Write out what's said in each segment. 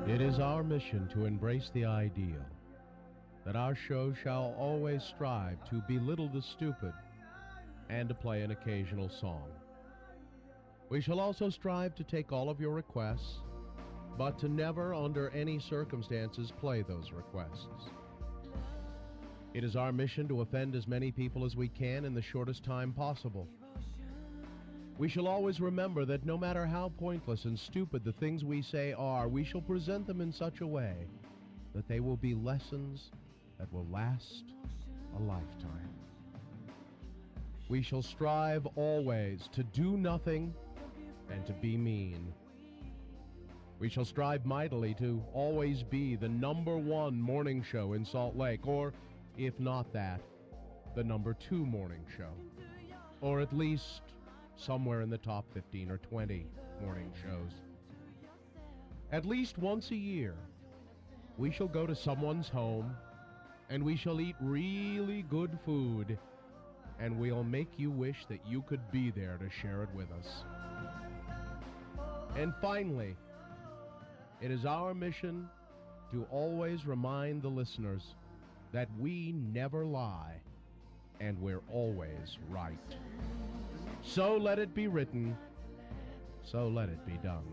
It is our mission to embrace the ideal that our show shall always strive to belittle the stupid and to play an occasional song. We shall also strive to take all of your requests, but to never, under any circumstances, play those requests. It is our mission to offend as many people as we can in the shortest time possible. We shall always remember that no matter how pointless and stupid the things we say are, we shall present them in such a way that they will be lessons that will last a lifetime. We shall strive always to do nothing and to be mean. We shall strive mightily to always be the #1 morning show in Salt Lake, or, if not that, the #2 morning show, or at least somewhere in the top 15 or 20 morning shows. At least once a year, we shall go to someone's home, and we shall eat really good food, and we'll make you wish that you could be there to share it with us. And finally, it is our mission to always remind the listeners that we never lie, and we're always right. So let it be written, so let it be done.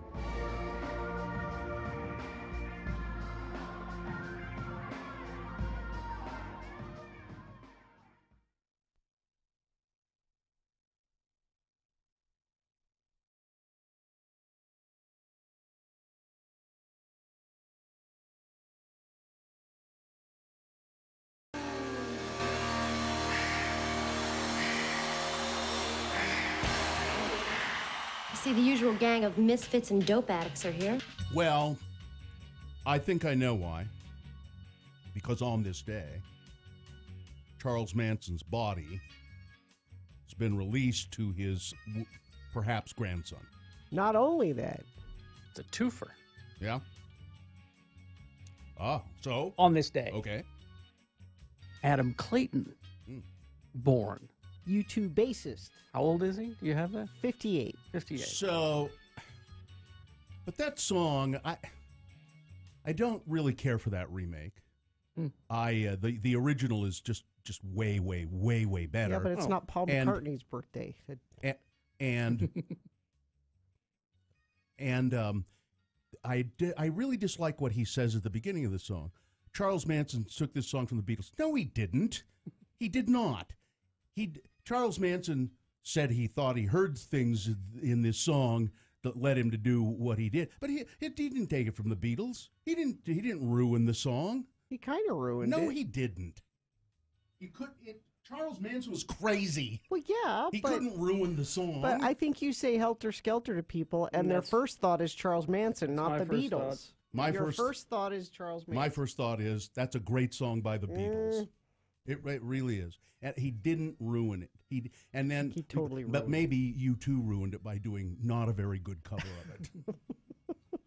See, the usual gang of misfits and dope addicts are here. Well, I think I know why. Because on this day, Charles Manson's body has been released to his perhaps grandson. Not only that. It's a twofer. Yeah? Ah, so? On this day. Okay. Adam Clayton, born. U2 bassist. How old is he? Do you have that? 58. 58. So, but that song, I don't really care for that remake. The original is just way better. Yeah, but it's not Paul McCartney's birthday. I really dislike what he says at the beginning of the song. Charles Manson took this song from the Beatles. No, he didn't. He did not. Charles Manson said he thought he heard things in this song that led him to do what he did, but he didn't take it from the Beatles. He didn't ruin the song. He kind of ruined it. No, he didn't. Charles Manson was crazy. Well, yeah, he couldn't ruin the song. But I think you say Helter Skelter to people, and their first thought is Charles Manson, not the Beatles. Your first thought is Charles Manson. My first thought is that's a great song by the Beatles. It really is. And he didn't ruin it. He totally ruined it. But maybe U2 ruined it by doing not a very good cover of it.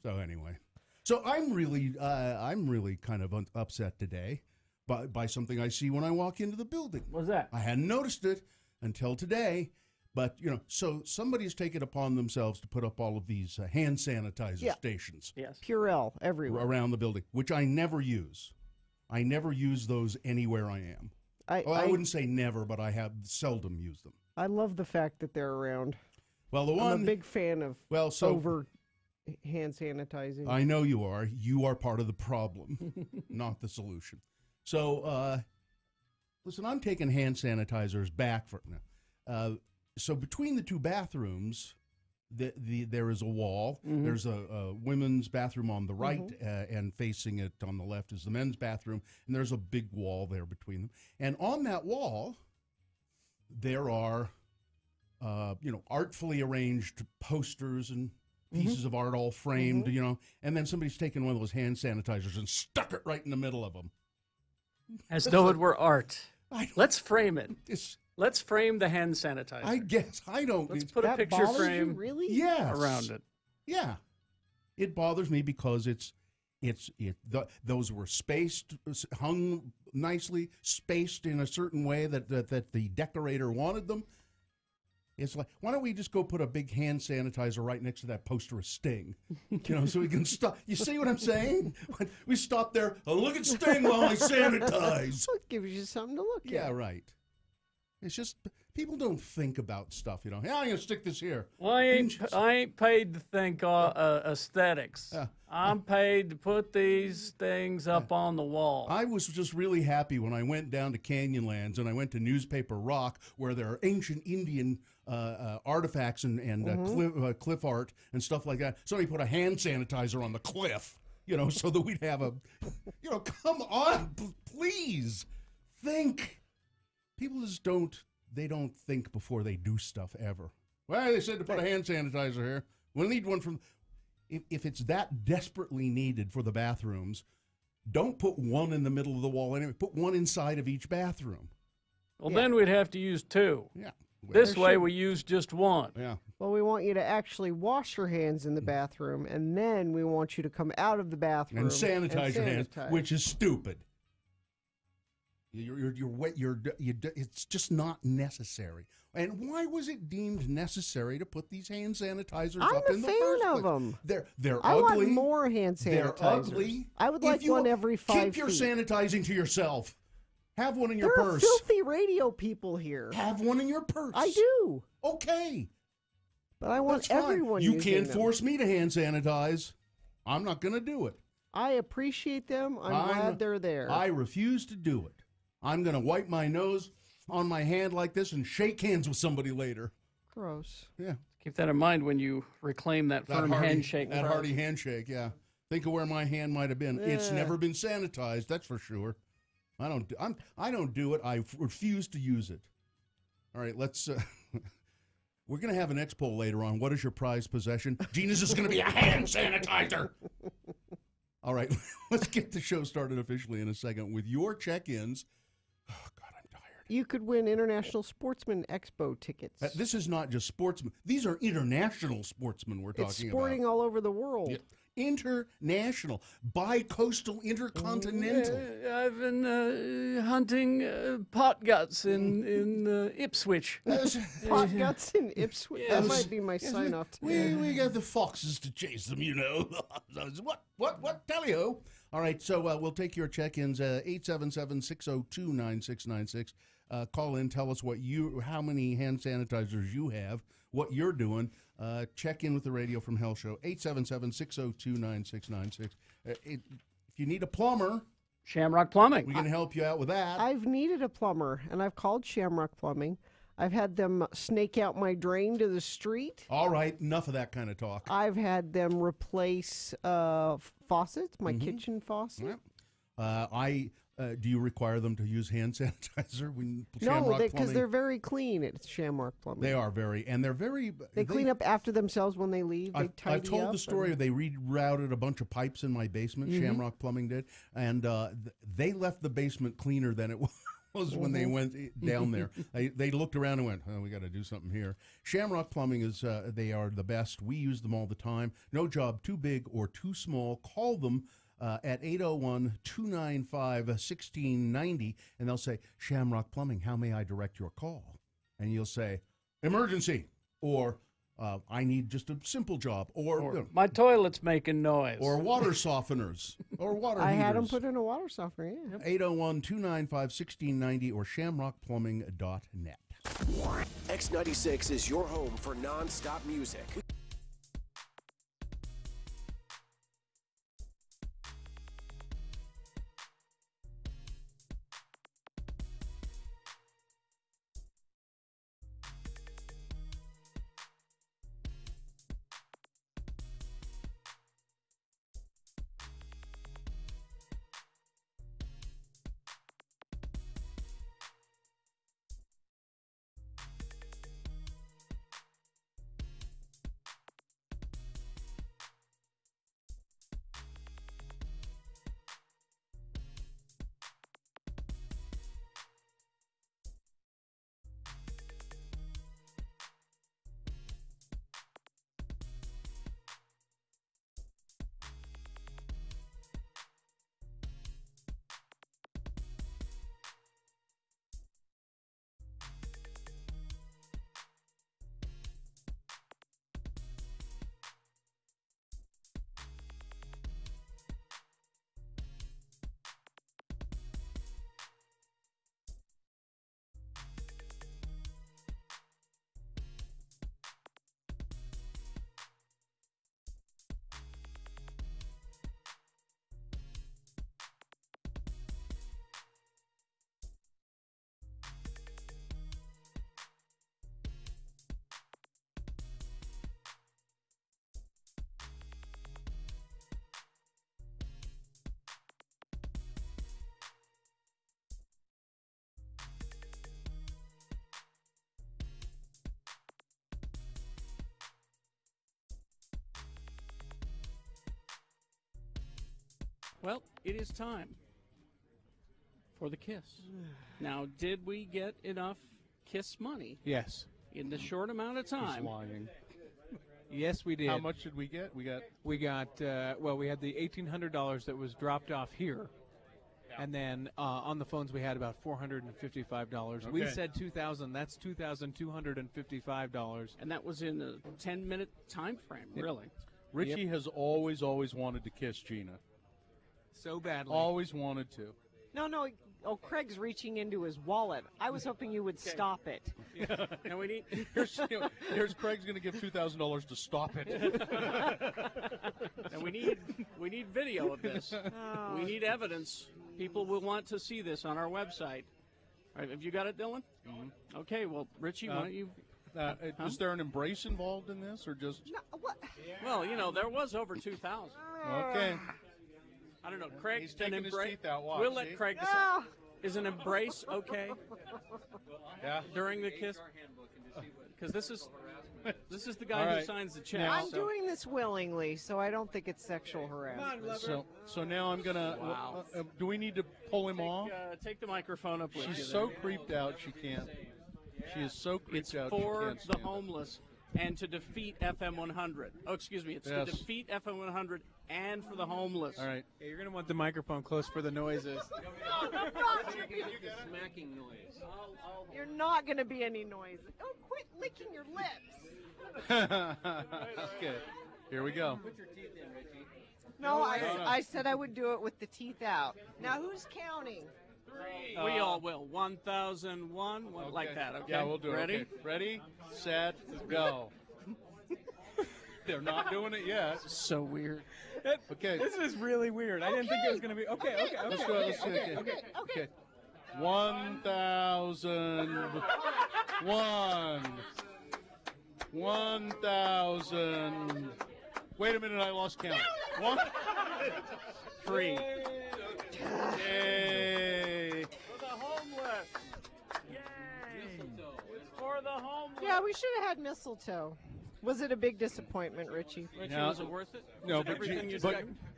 So anyway. So I'm really kind of upset today by something I see when I walk into the building. What's that? I hadn't noticed it until today. But, so somebody's taken upon themselves to put up all of these hand sanitizer stations. Yes. Purell everywhere. Around the building, which I never use. I never use those anywhere I am. I wouldn't say never, but I have seldom used them. I love the fact that they're around. Well, I'm a big fan of over hand sanitizing. I know you are. You are part of the problem, not the solution. So, listen, I'm taking hand sanitizers back for now. So between the two bathrooms, there is a wall. Mm-hmm. There's a women's bathroom on the right, and facing it on the left is the men's bathroom, and there's a big wall there between them. And on that wall, there are, artfully arranged posters and pieces of art all framed, and then somebody's taken one of those hand sanitizers and stuck it right in the middle of them. As though it were art. Let's frame it. Let's frame the hand sanitizer. I guess. I don't. Let's put a picture frame around it. Yeah. It bothers me because those were spaced, hung nicely, spaced in a certain way that the decorator wanted them. It's like, why don't we just go put a big hand sanitizer right next to that poster of Sting? So we can stop. You see what I'm saying? We stop there. Oh, look at Sting while I sanitize. It gives you something to look at. Yeah, right. It's just people don't think about stuff. Yeah, I'm going to stick this here. Well, I ain't paid to think aesthetics. I'm paid to put these things up on the wall. I was just really happy when I went down to Canyonlands and I went to Newspaper Rock, where there are ancient Indian artifacts and cliff art and stuff like that. Somebody put a hand sanitizer on the cliff, so that we'd have a, come on, please think. People just don't think before they do stuff ever. Well, they said to put a hand sanitizer here. We'll need one from, if it's that desperately needed for the bathrooms, don't put one in the middle of the wall anyway. Put one inside of each bathroom. Well, then we'd have to use two. Yeah. This way we use just one. Yeah. Well, we want you to actually wash your hands in the bathroom, and then we want you to come out of the bathroom and sanitize your hands, which is stupid. It's just not necessary. And why was it deemed necessary to put these hand sanitizers up in the first place? I'm a fan of them. They're I ugly. want more hand sanitizers. They're ugly. I would like one every 5 feet. Keep your sanitizing to yourself. Have one in your purse. There are filthy radio people here. Have one in your purse. I do. Okay. But I want everyone You using can't them. force me to hand sanitize. I'm not going to do it. I appreciate them. I'm glad they're there. I refuse to do it. I'm going to wipe my nose on my hand like this and shake hands with somebody later. Gross. Yeah. Keep that in mind when you reclaim that firm handshake. That hearty handshake, yeah. Think of where my hand might have been. Yeah. It's never been sanitized, that's for sure. I don't do it. I refuse to use it. All right, let's... we're going to have an X poll later on. What is your prized possession? Gina's is going to be a hand sanitizer. All right, let's get the show started officially in a second with your check-ins. Oh, God, I'm tired. You could win International Sportsman Expo tickets. This is not just sportsmen. These are international sportsmen we're talking about. It's sporting all over the world. Yeah. International, bi-coastal, intercontinental. I've been hunting pot guts in Ipswich. Pot guts in Ipswich? That might be my sign-off. We got the foxes to chase them, What? Tally-ho. All right, so we'll take your check-ins, 877-602-9696. Call in, tell us how many hand sanitizers you have, what you're doing. Check in with the Radio from Hell show, 877-602-9696. If you need a plumber, Shamrock Plumbing. We can help you out with that. I've needed a plumber, and I've called Shamrock Plumbing. I've had them snake out my drain to the street. All right, enough of that kind of talk. I've had them replace faucets, my kitchen faucet. Yeah. Do you require them to use hand sanitizer? No, because they're very clean at Shamrock Plumbing. They are very, and they're very... They clean up after themselves when they leave. They tidy I've told the story. They rerouted a bunch of pipes in my basement, Shamrock Plumbing did, and they left the basement cleaner than it was when they went down there. They looked around and went, we got to do something here. Shamrock Plumbing is, they are the best. We use them all the time. No job too big or too small. Call them at 801-295-1690, and they'll say, Shamrock Plumbing, how may I direct your call? And you'll say, emergency, or I need just a simple job, or my toilet's making noise, or water softeners, or water heaters. I had them put in a water softener, yeah. 801-295-1690 or shamrockplumbing.net. X96 is your home for non-stop music. Well, it is time for the kiss. Now, did we get enough kiss money? Yes. In the short amount of time. He's lying. Yes, we did. How much did we get? We got we had the $1,800 that was dropped off here. And then on the phones we had about $455. Okay. We said $2,000. That's $2,255. And that was in a 10-minute time frame, really. Richie has always wanted to kiss Gina. So badly. Always wanted to. No. Oh, Craig's reaching into his wallet. I was hoping you would stop it. And we need. Here's Craig's going to give $2,000 to stop it. And we need video of this. Oh. We need evidence. People will want to see this on our website. All right, have you got it, Dylan? Mm-hmm. Okay. Well, Richie, why don't you? Is there an embrace involved in this, or just? No, what? Well, there was over 2,000. Okay. I don't know. Craig, he's taking his teeth out. Watch, we'll let Craig decide. Is an embrace okay? Yeah. During the kiss? Because this is the guy who signs the check. I'm doing this willingly, so I don't think it's sexual harassment. So now I'm gonna. Wow. Do we need to pull him off? Take the microphone up with you. She's so creeped out she can't. She is so creeped out. It's for she can't the homeless and to defeat FM 100. Oh, excuse me. It's to defeat FM 100 and for the homeless. All right. Yeah, you're going to want the microphone close for the noises. Smacking noise. You're not going to be any noise. Oh, quit licking your lips. Okay. Here we go. Put your teeth in, Richie. No, I said I would do it with the teeth out. Now, who's counting? 3. We all will. 1,001, okay. Like that, okay? Yeah, we'll do it. Ready? Okay. Ready, set, go. They're not doing it yet. So weird. Okay. This is really weird. I didn't think it was going to be. Okay. Let's go. Okay. 1,001. 1,000. Wait a minute, I lost count. 1, 3. Yay! For the homeless. Yay! It's for the homeless. Yeah, we should have had mistletoe. Was it a big disappointment, Richie? Richie, was it worth it? No,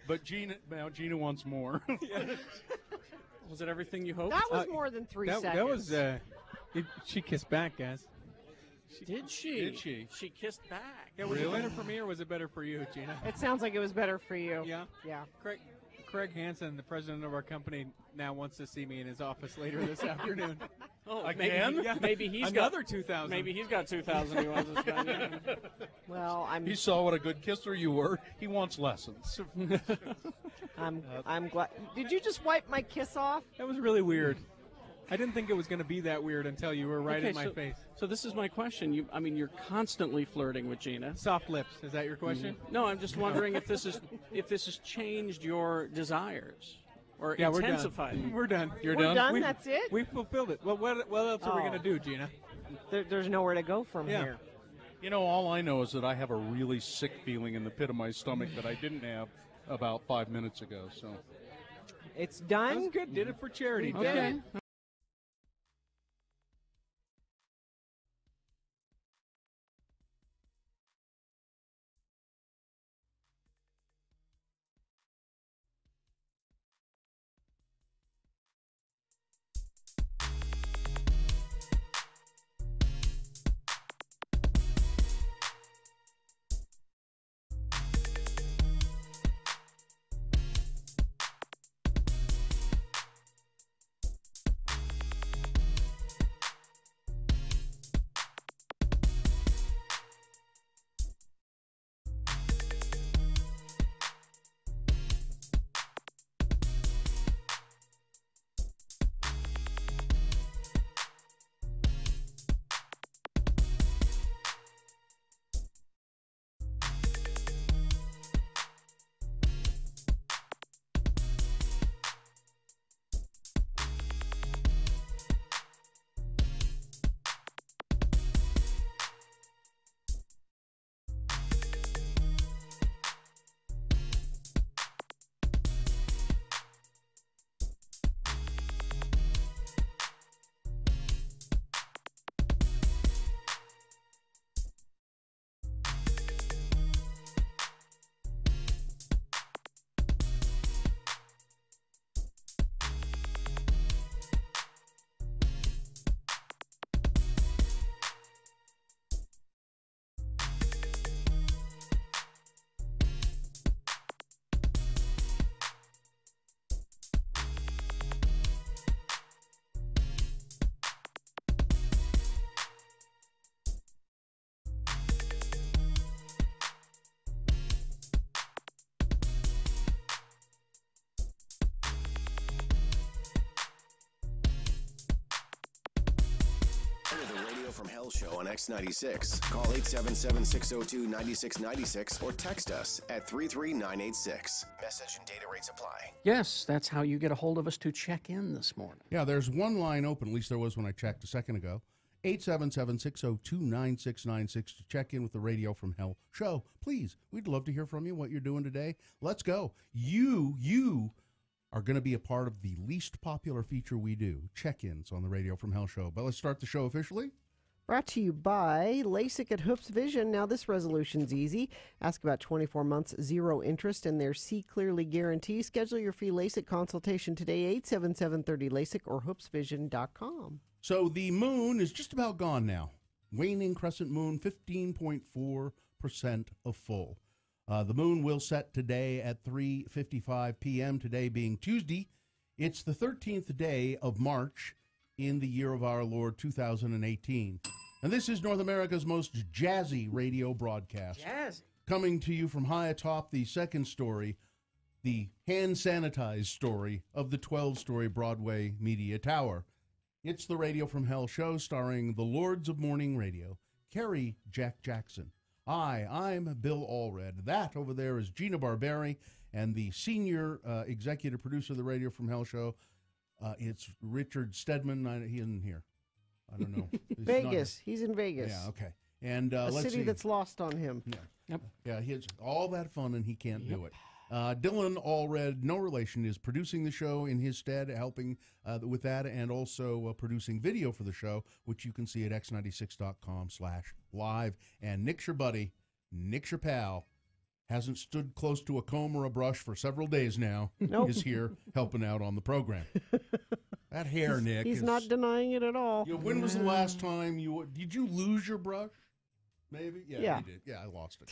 but Gina wants more. Was it everything you hoped? That was more than 3 seconds. That was. She kissed back, guys. Did she? Did she? She kissed back. Yeah, was it better for me or was it better for you, Gina? It sounds like it was better for you. Yeah? Yeah. Craig Hansen, the president of our company, now wants to see me in his office later this afternoon. Oh, again? Maybe he's another got 2,000. Maybe he's got 2,000 he wants to spend. Yeah. Well, He saw what a good kisser you were. He wants lessons. I'm glad. Did you just wipe my kiss off? That was really weird. I didn't think it was going to be that weird until you were right in my face. So this is my question. You're constantly flirting with Gina. Soft lips. Is that your question? Mm-hmm. No, I'm just wondering if this has changed your desires or intensified them. We're done. You're We're done? That's it? We fulfilled it. Well, what else are we going to do, Gina? There's nowhere to go from here. All I know is that I have a really sick feeling in the pit of my stomach that I didn't have about 5 minutes ago. So it's done. That was good. Did it for charity. Okay. Show on X96. Call 877-602-9696 or text us at 33986. Message and data rates apply. Yes, that's how you get a hold of us to check in this morning. Yeah, there's one line open, at least there was when I checked a second ago. 877-602-9696 to check in with the Radio from Hell show. Please, we'd love to hear from you, what you're doing today. Let's go. You are going to be a part of the least popular feature we do, check-ins on the Radio from Hell show. But let's start the show officially. Brought to you by LASIK at Hoops Vision. Now, this resolution's easy. Ask about 24 months, zero interest, and their See Clearly guarantee. Schedule your free LASIK consultation today, 877-30-LASIK or hoopsvision.com. So the moon is just about gone now. Waning crescent moon, 15.4% of full. The moon will set today at 3:55 p.m., today being Tuesday. It's the 13th day of March in the year of our Lord 2018. And this is North America's most jazzy radio broadcast. Jazzy. Coming to you from high atop the second story, the hand sanitized story of the 12-story Broadway Media Tower. It's the Radio from Hell show starring the Lords of Morning Radio, Carrie Jack Jackson. I'm Bill Allred. That over there is Gina Barberi, and the senior executive producer of the Radio from Hell show, it's Richard Stedman. He isn't here. I don't know. Vegas. He's in Vegas. Yeah, okay. And a let's city see. that's lost on him. Yeah. Yep. Yeah, he has all that fun, and he can't do it. Dylan Allred, no relation, is producing the show in his stead, helping with that, and also producing video for the show, which you can see at x96.com/live. And Nick's your buddy, Nick's your pal, hasn't stood close to a comb or a brush for several days now, is here helping out on the program. That hair, Nick. He's not denying it at all. When was the last time did you lose your brush? Maybe? Yeah, you did. Yeah, I lost it.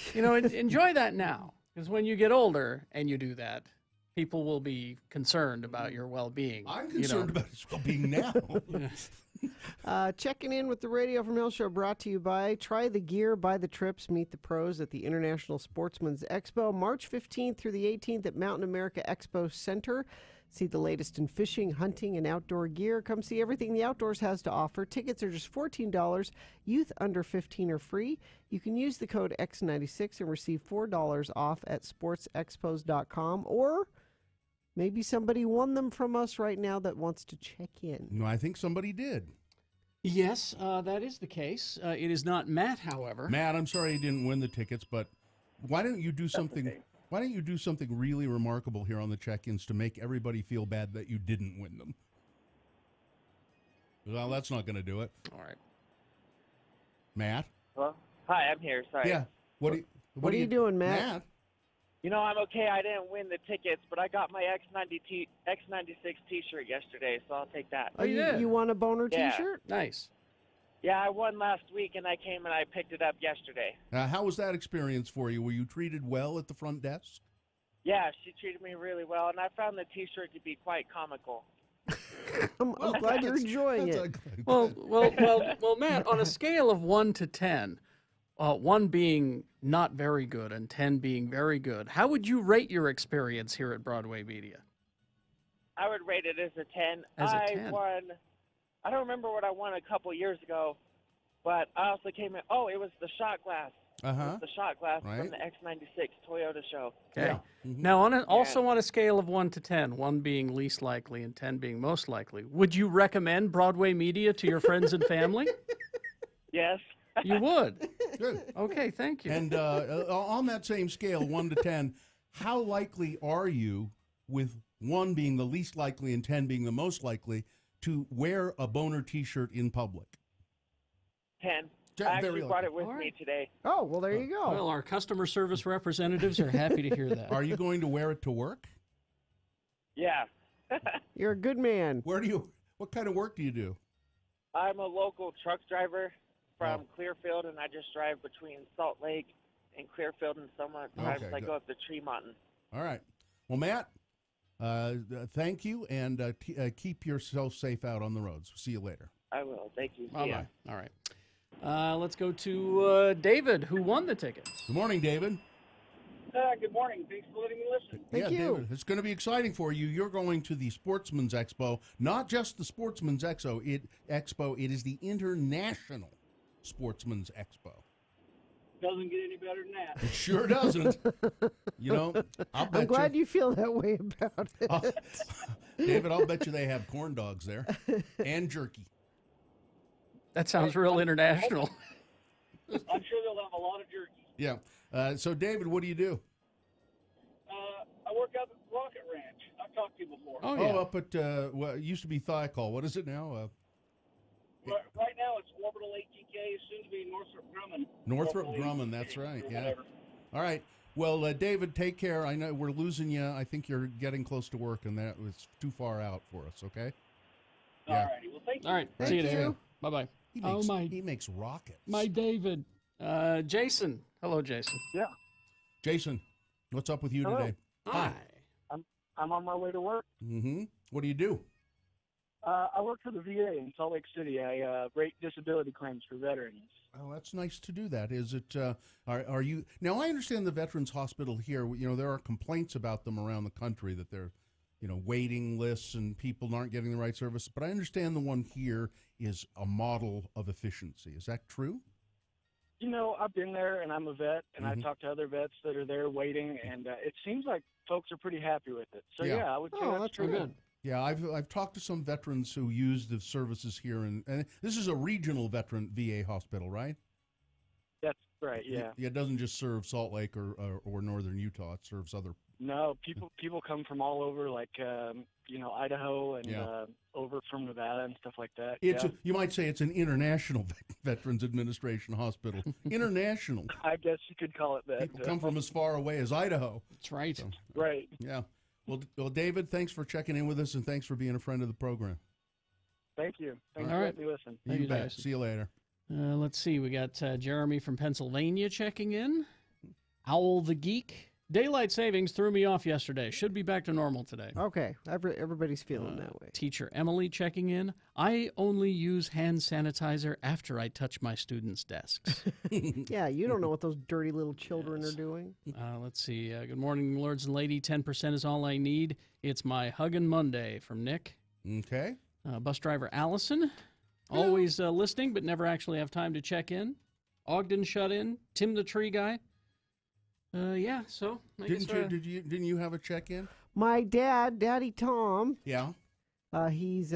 Enjoy that now, because when you get older and you do that, people will be concerned about your well-being. I'm concerned about his well-being now. Checking in with the Radio from Hell show, brought to you by Try the Gear, Buy the Trips, Meet the Pros at the International Sportsman's Expo, March 15th through the 18th at Mountain America Expo Center. See the latest in fishing, hunting, and outdoor gear. Come see everything the outdoors has to offer. Tickets are just $14. Youth under 15 are free. You can use the code X96 and receive $4 off at sportsexpos.com, or maybe somebody won them from us right now that wants to check in. No, I think somebody did. Yes, that is the case. It is not Matt, however. Matt, I'm sorry you didn't win the tickets, but why don't you do something? Okay. Why don't you do something really remarkable here on the check-ins to make everybody feel bad that you didn't win them? Well, that's not going to do it. All right. Matt? Hello? Hi, I'm here. Sorry. Yeah. What are you doing, Matt? I'm okay. I didn't win the tickets, but I got my X96 T-shirt yesterday, so I'll take that. Oh, you did? You won a Boehner T-shirt? Nice. Yeah, I won last week, and I came and I picked it up yesterday. How was that experience for you? Were you treated well at the front desk? Yeah, she treated me really well, and I found the T-shirt to be quite comical. I'm glad you're enjoying it. Well, Matt, on a scale of 1 to 10, 1 being not very good and 10 being very good, how would you rate your experience here at Broadway Media? I would rate it as a 10. As a 10. I don't remember what I won a couple years ago, but I also came in. Oh, it was the shot glass. It was the shot glass from the X96 Toyota show. Okay. Yeah. Now, on a scale of 1 to 10, 1 being least likely and 10 being most likely, would you recommend Broadway Media to your friends and family? Yes. You would? Good. Okay, thank you. And on that same scale, 1 to 10, how likely are you, with 1 being the least likely and 10 being the most likely, to wear a Boehner T-shirt in public? 10. I actually brought it with me today. Oh, well, there you go. Well, our customer service representatives are happy to hear that. Are you going to wear it to work? Yeah. You're a good man. What kind of work do you do? I'm a local truck driver from Clearfield, and I just drive between Salt Lake and Clearfield, and sometimes I go up to Tremont. All right. Well, Matt, thank you, and keep yourself safe out on the roads. See you later. I will. Thank you. Bye-bye. All right. Let's go to David, who won the tickets. Good morning, David. Good morning. Thanks for letting me listen. Thank you. David, it's going to be exciting for you. You're going to the Sportsman's Expo, not just the Sportsman's Expo. It is the International Sportsman's Expo. Doesn't get any better than that. It sure doesn't. You know, I'm glad you feel that way about it. David, I'll bet you they have corn dogs there and jerky. That sounds real international. I'm sure they'll have a lot of jerky. Yeah. So, David, what do you do? I work up at Rocket Ranch. I've talked to you before. Oh, yeah. Up at, what it used to be Thiokol. What is it now? Right now it's Orbital ATK, soon to be Northrop Grumman. Northrop Orbital Grumman, ATK, that's right, or yeah. whatever. All right. Well, David, take care. I know we're losing you. I think you're getting close to work, and that was too far out for us, okay? All righty. Well, thank you. All right. See you, David. Bye-bye. He makes rockets. My David. Jason. Hello, Jason. Yeah. Jason, what's up with you today? Hi. I'm on my way to work. Mm-hmm. What do you do? I work for the VA in Salt Lake City. I rate disability claims for veterans. Oh, that's nice to do that. Is it? Are you now? I understand the Veterans Hospital here. You know, there are complaints about them around the country that they're, waiting lists and people aren't getting the right service. But I understand the one here is a model of efficiency. Is that true? I've been there, and I'm a vet, and I talk to other vets that are there waiting, and it seems like folks are pretty happy with it. So I would say that's true. Good. Yeah, I've talked to some veterans who use the services here, and this is a regional veteran VA hospital, right? That's right. Yeah. It doesn't just serve Salt Lake or northern Utah. It serves other. No, people come from all over, like Idaho and over from Nevada and stuff like that. You might say it's an international Veterans Administration hospital. International. I guess you could call it that. People come from as far away as Idaho. That's right. So, right. Yeah. Well, David, thanks for checking in with us, and thanks for being a friend of the program. Thank you. Thanks All for right. letting me listen. You bet. See you later. Let's see. We got Jeremy from Pennsylvania checking in. Owl the Geek. Daylight savings threw me off yesterday. Should be back to normal today. Okay. Everybody's feeling that way. Teacher Emily checking in. I only use hand sanitizer after I touch my students' desks. Yeah, you don't know what those dirty little children are doing. Let's see. Good morning, lords and lady. 10% is all I need. It's my Huggin' Monday from Nick. Okay. Bus driver Allison. Always listening, but never actually have time to check in. Ogden shut in. Tim the Tree Guy. So Didn't you have a check-in? My dad, Daddy Tom. Yeah. He's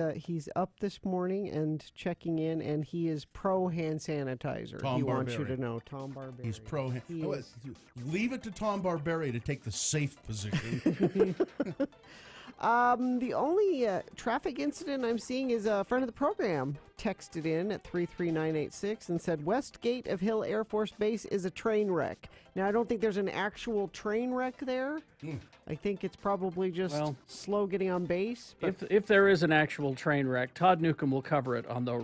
up this morning and checking in, and he is pro hand sanitizer. Tom he wants you Barberi. to know, Tom Barberi. He's pro. He is. Leave it to Tom Barberi to take the safe position. The only traffic incident I'm seeing is a friend of the program texted in at 33986 and said West Gate of Hill Air Force Base is a train wreck. Now, I don't think there's an actual train wreck there. I think it's probably just slow getting on base. But if there is an actual train wreck, Todd Newcomb will cover it on the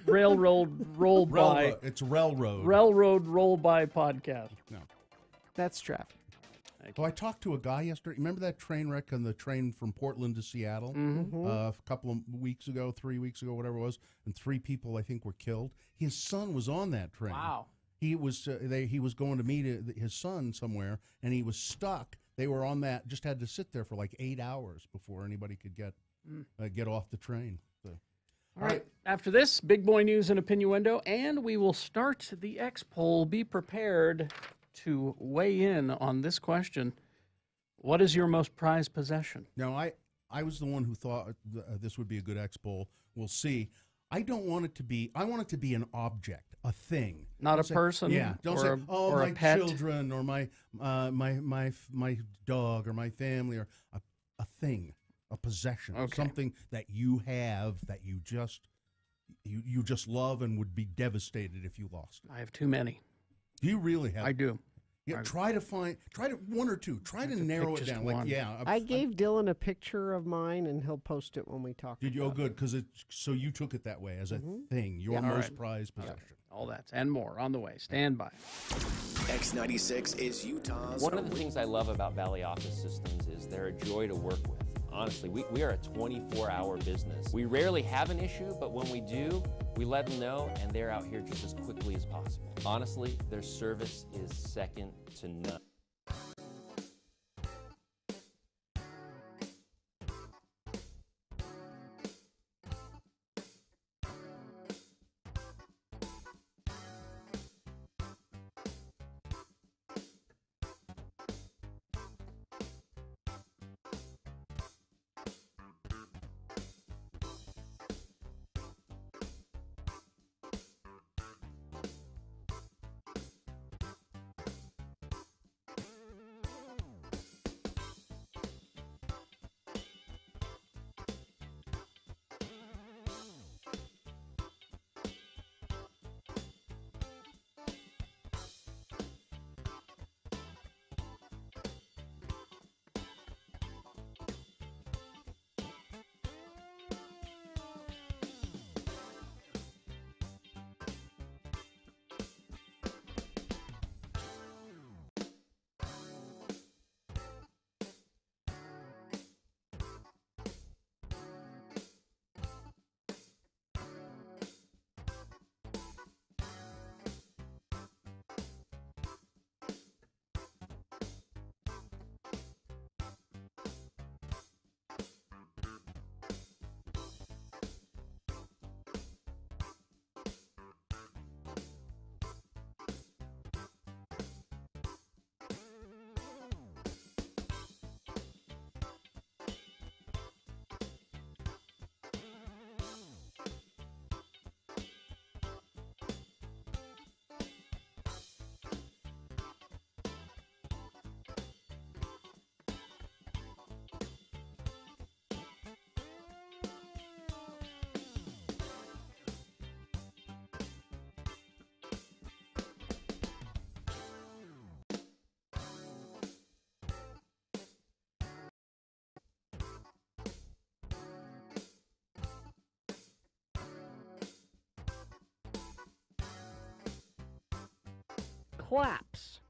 Railroad Roll By. It's Railroad. Railroad Roll By podcast. No. That's traffic. I talked to a guy yesterday. Remember that train wreck on the train from Portland to Seattle? Mm-hmm. A couple of weeks ago, 3 weeks ago, whatever it was, and 3 people, I think, were killed. His son was on that train. Wow. He was going to meet his son somewhere, and he was stuck. They were on that, just had to sit there for like 8 hours before anybody could get off the train. So. All right. After this, big boy news and opinioendo, and we will start the X poll. Be prepared to weigh in on this question. What is your most prized possession? Now, I was the one who thought this would be a good X poll. We'll see. I don't want it to be. I want it to be an object, a thing, not don't a say, person. Yeah, don't say, or my a pet. children, or my dog, or my family, or a thing, a possession, something that you have that you just love and would be devastated if you lost it. I have too many. Do you really have? I do. Yeah, try to one or two. Try to narrow it down. One. I gave Dylan a picture of mine, and he'll post it when we talk. Did you? Oh, good, because so you took it that way as a thing, your most prized possession. All that and more on the way. Stand by. X96 is Utah's. One of the things I love about Valley Office Systems is they're a joy to work with. Honestly, we are a 24-hour business. We rarely have an issue, but when we do, we let them know, and they're out here just as quickly as possible. Honestly, their service is second to none. Claps.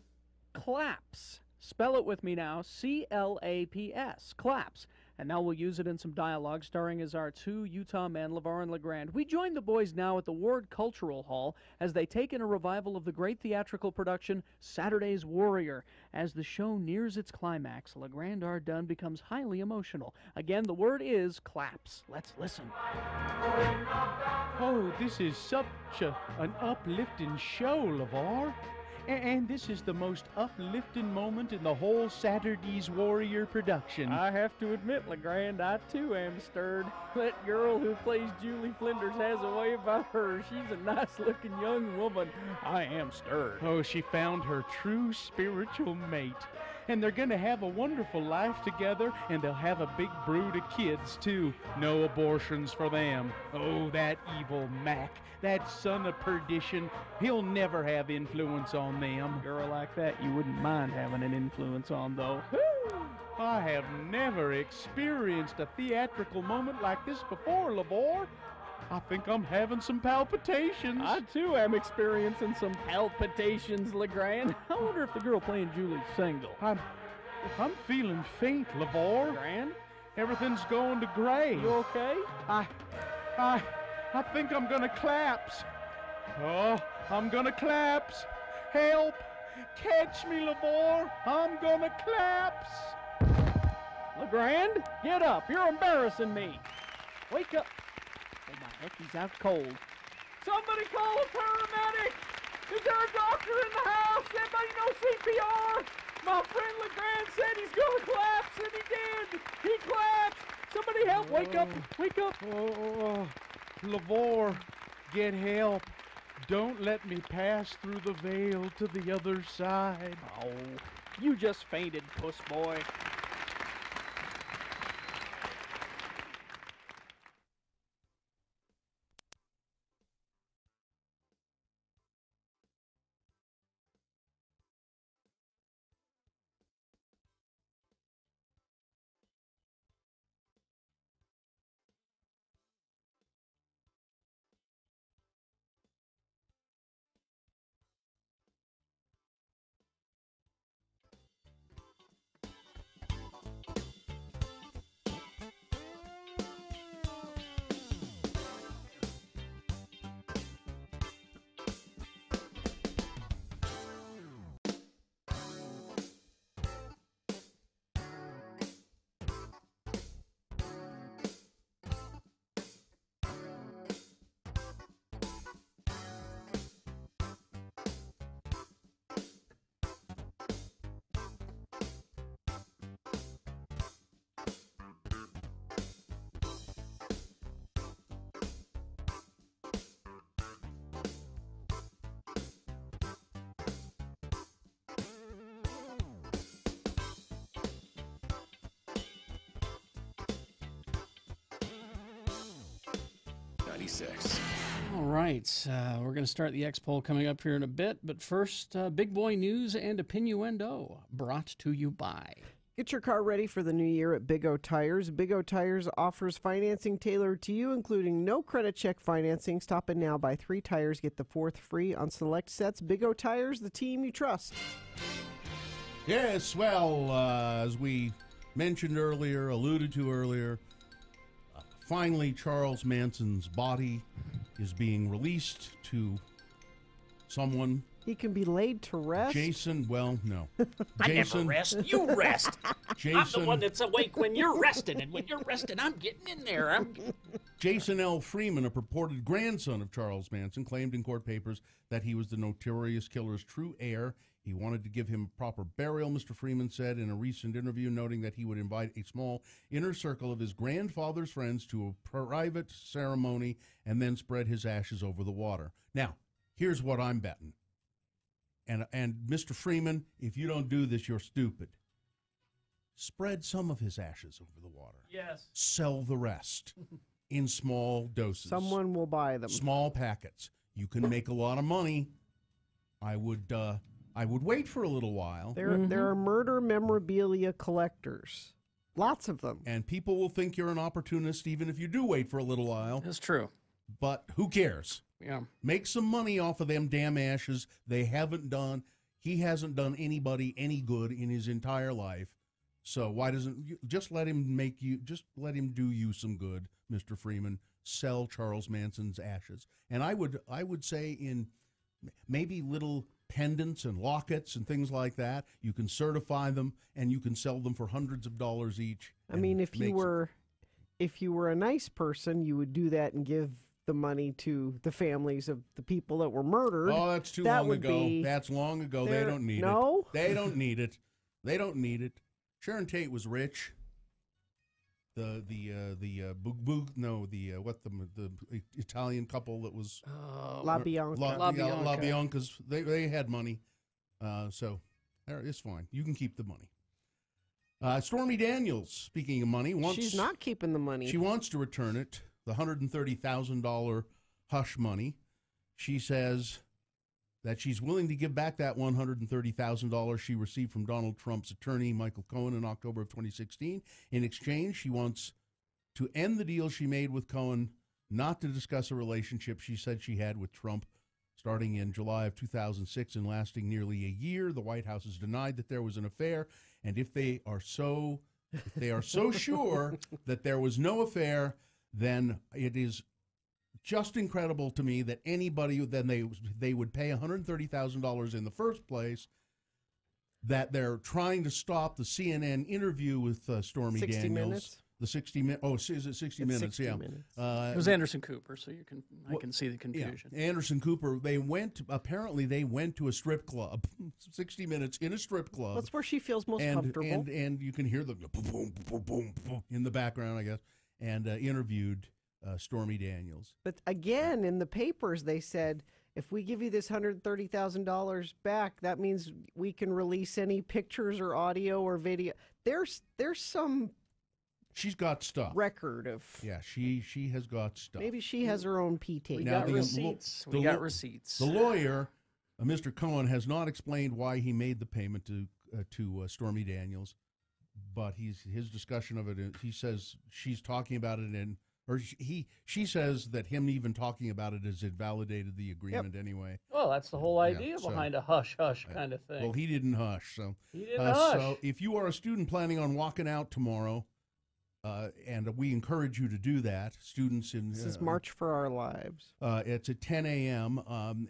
Claps. Spell it with me now. C-L-A-P-S. Claps. And now we'll use it in some dialogue, starring as our two Utah men, LeVar and LeGrand. We join the boys now at the Ward Cultural Hall as they take in a revival of the great theatrical production Saturday's Warrior. As the show nears its climax, LeGrand R. Dunn becomes highly emotional. Again, the word is claps. Let's listen. Oh, this is such an uplifting show, LeVar. And this is the most uplifting moment in the whole Saturday's Warrior production. I have to admit, LeGrand, I too am stirred. That girl who plays Julie Flinders has a way about her. She's a nice-looking young woman. I am stirred. Oh, she found her true spiritual mate. And they're going to have a wonderful life together, and they'll have a big brood of kids, too. No abortions for them. Oh, that evil Mac, that son of perdition, he'll never have influence on them. Girl like that you wouldn't mind having an influence on, though. I have never experienced a theatrical moment like this before, LeVar. I think I'm having some palpitations. I, too, am experiencing some palpitations, LeGrand. I wonder if the girl playing Julie's single. I'm feeling faint, LeVar. LeGrand? Everything's going to gray. You okay? I think I'm gonna collapse. Oh, I'm gonna collapse. Help! Catch me, LeVar. I'm gonna collapse. LeGrand, get up. You're embarrassing me. Wake up. Oh, my heck, he's out cold. Somebody call a paramedic! Is there a doctor in the house? Anybody know CPR? My friend LeGrand said he's gonna collapse, and he did! He collapsed! Somebody help! Wake up! Wake up! LeVar, get help. Don't let me pass through the veil to the other side. Oh, you just fainted, puss boy. All right, we're going to start the X poll coming up here in a bit, but first, big boy news and opinioendo brought to you by. Get your car ready for the new year at Big O Tires. Big O Tires offers financing tailored to you, including no credit check financing. Stop in now, buy 3 tires, get the 4th free on select sets. Big O Tires, the team you trust. Yes, well, as we mentioned earlier, alluded to earlier, finally Charles Manson's body is being released to someone. He can be laid to rest. Jason, well, no. I never rest. You rest. Jason, I'm the one that's awake when you're resting, and when you're resting, I'm getting in there. Jason L. Freeman, a purported grandson of Charles Manson, claimed in court papers that he was the notorious killer's true heir. He wanted to give him a proper burial, Mr. Freeman said in a recent interview, noting that he would invite a small inner circle of his grandfather's friends to a private ceremony and then spread his ashes over the water. Now, here's what I'm betting. And Mr. Freeman, if you don't do this, you're stupid. Spread some of his ashes over the water. Yes. Sell the rest in small doses. Someone will buy them. Small packets. You can make a lot of money. I would wait for a little while. There are murder memorabilia collectors. Lots of them. And people will think you're an opportunist even if you do wait for a little while. That's true. But who cares? Yeah. Make some money off of them damn ashes. They haven't done. He hasn't done anybody any good in his entire life. So why doesn't just let him do you some good, Mr. Freeman? Sell Charles Manson's ashes. And I would say in maybe little pendants and lockets and things like that, you can certify them and you can sell them for hundreds of dollars each. I mean, if you were a nice person, you would do that and give the money to the families of the people that were murdered. Oh, that's too long ago. That's long ago. They don't need it. They don't need it. They don't need it. Sharon Tate was rich. The Italian couple that was La Bianca. La Bianca's. They had money, so it's fine. You can keep the money. Stormy Daniels, speaking of money, she's not keeping the money. She wants to return it, the $130,000 hush money. She says that she's willing to give back that $130,000 she received from Donald Trump's attorney, Michael Cohen, in October of 2016. In exchange, she wants to end the deal she made with Cohen, not to discuss a relationship she said she had with Trump starting in July of 2006 and lasting nearly a year. The White House has denied that there was an affair, and if they are so sure that there was no affair, then it is just incredible to me that anybody, then they would pay $130,000 in the first place, that they're trying to stop the CNN interview with Stormy 60 Daniels. Minutes? The 60 minutes. Oh, is it 60 minutes? 60 yeah. minutes. It was Anderson Cooper, so I can see the confusion. Yeah. Anderson Cooper, apparently they went to a strip club, 60 minutes in a strip club. That's where she feels most comfortable. And you can hear the boom, boom, boom, boom, boom in the background, I guess, and interviewed Stormy Daniels. But again, in the papers, they said, if we give you this $130,000 back, that means we can release any pictures or audio or video. There's some... She's got stuff. Record of... Yeah, she has got stuff. Maybe she has her own P-tape. We got receipts. We got receipts. The lawyer, Mr. Cohen, has not explained why he made the payment to Stormy Daniels, but his discussion of it, he says she's talking about it she says that him even talking about it has invalidated the agreement anyway. Well, that's the whole idea behind a hush-hush kind of thing. Well, he didn't hush. So he didn't hush. So if you are a student planning on walking out tomorrow, and we encourage you to do that, students in... This is March for Our Lives. It's at 10 a.m.,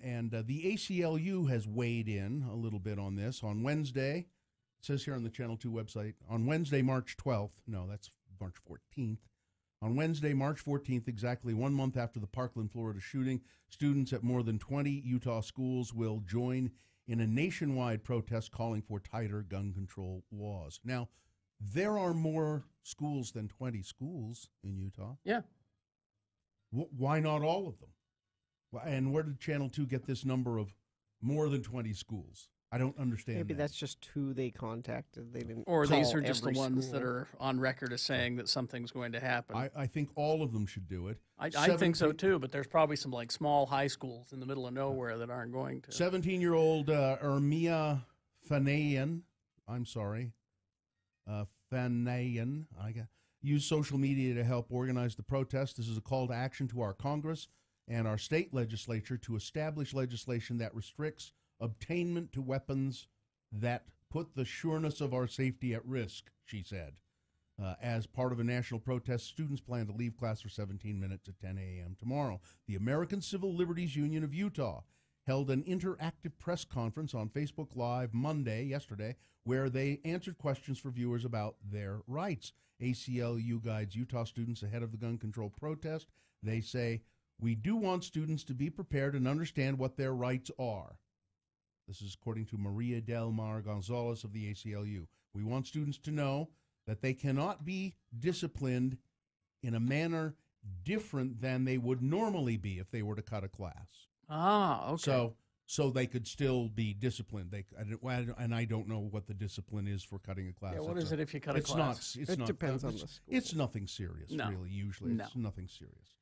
and the ACLU has weighed in a little bit on this. On Wednesday, it says here on the Channel 2 website, on Wednesday, March 12th, no, that's March 14th. On Wednesday, March 14th, exactly 1 month after the Parkland, Florida shooting, students at more than 20 Utah schools will join in a nationwide protest calling for tighter gun control laws. Now, there are more schools than 20 schools in Utah. Yeah. Why not all of them? And where did Channel 2 get this number of more than 20 schools? I don't understand. Maybe that's just who they contacted. They didn't. Or call these are just the ones school that are on record as saying that something's going to happen. I think all of them should do it. I think so too, but there's probably some like small high schools in the middle of nowhere that aren't going to. 17-year-old Ermia Fanayan, I'm sorry, Fanayan, used social media to help organize the protest. This is a call to action to our Congress and our state legislature to establish legislation that restricts obtainment to weapons that put the sureness of our safety at risk, she said. As part of a national protest, students plan to leave class for 17 minutes at 10 a.m. tomorrow. The American Civil Liberties Union of Utah held an interactive press conference on Facebook Live yesterday, where they answered questions for viewers about their rights. ACLU guides Utah students ahead of the gun control protest. They say, "We do want students to be prepared and understand what their rights are." This is according to Maria Del Mar Gonzalez of the ACLU. "We want students to know that they cannot be disciplined in a manner different than they would normally be if they were to cut a class." Ah, okay. So they could still be disciplined. And I don't know what the discipline is for cutting a class. Yeah, what is it if you cut a class? It depends on the school. It's nothing serious, really. Usually, No. It's nothing serious.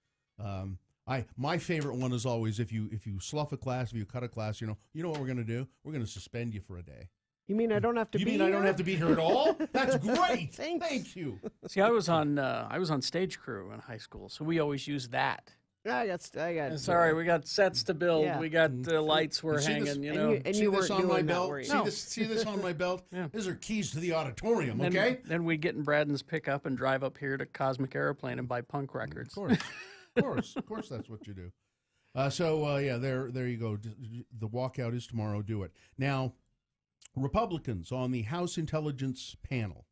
My favorite one is always if you slough a class, if you cut a class, you know what we're going to do? We're going to suspend you for a day. You mean I don't have to be here? You mean I don't have to be here at all? That's great. Thanks. Thank you. See, I was on stage crew in high school, so we always used that I got. Sorry, we got sets to build. Yeah. We got lights we're See hanging. this- You know, and see you this weren't on my doing that, belt? were you? See this on my belt? Yeah. These are keys to the auditorium, okay? Then we get in Braden's pickup and drive up here to Cosmic Airplane and buy punk records. Of course, that's what you do. There you go. The walkout is tomorrow. Do it now. Republicans on the House Intelligence Panel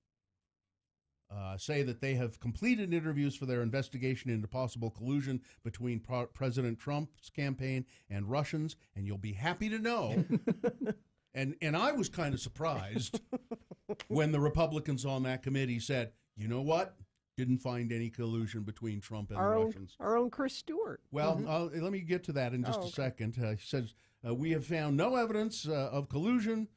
say that they have completed interviews for their investigation into possible collusion between President Trump's campaign and Russians, and you'll be happy to know. and I was kind of surprised when the Republicans on that committee said, you know what? Didn't find any collusion between Trump and the Russians. Our own Chris Stewart. Well, let me get to that in just a second. He says, we have found no evidence of collusion,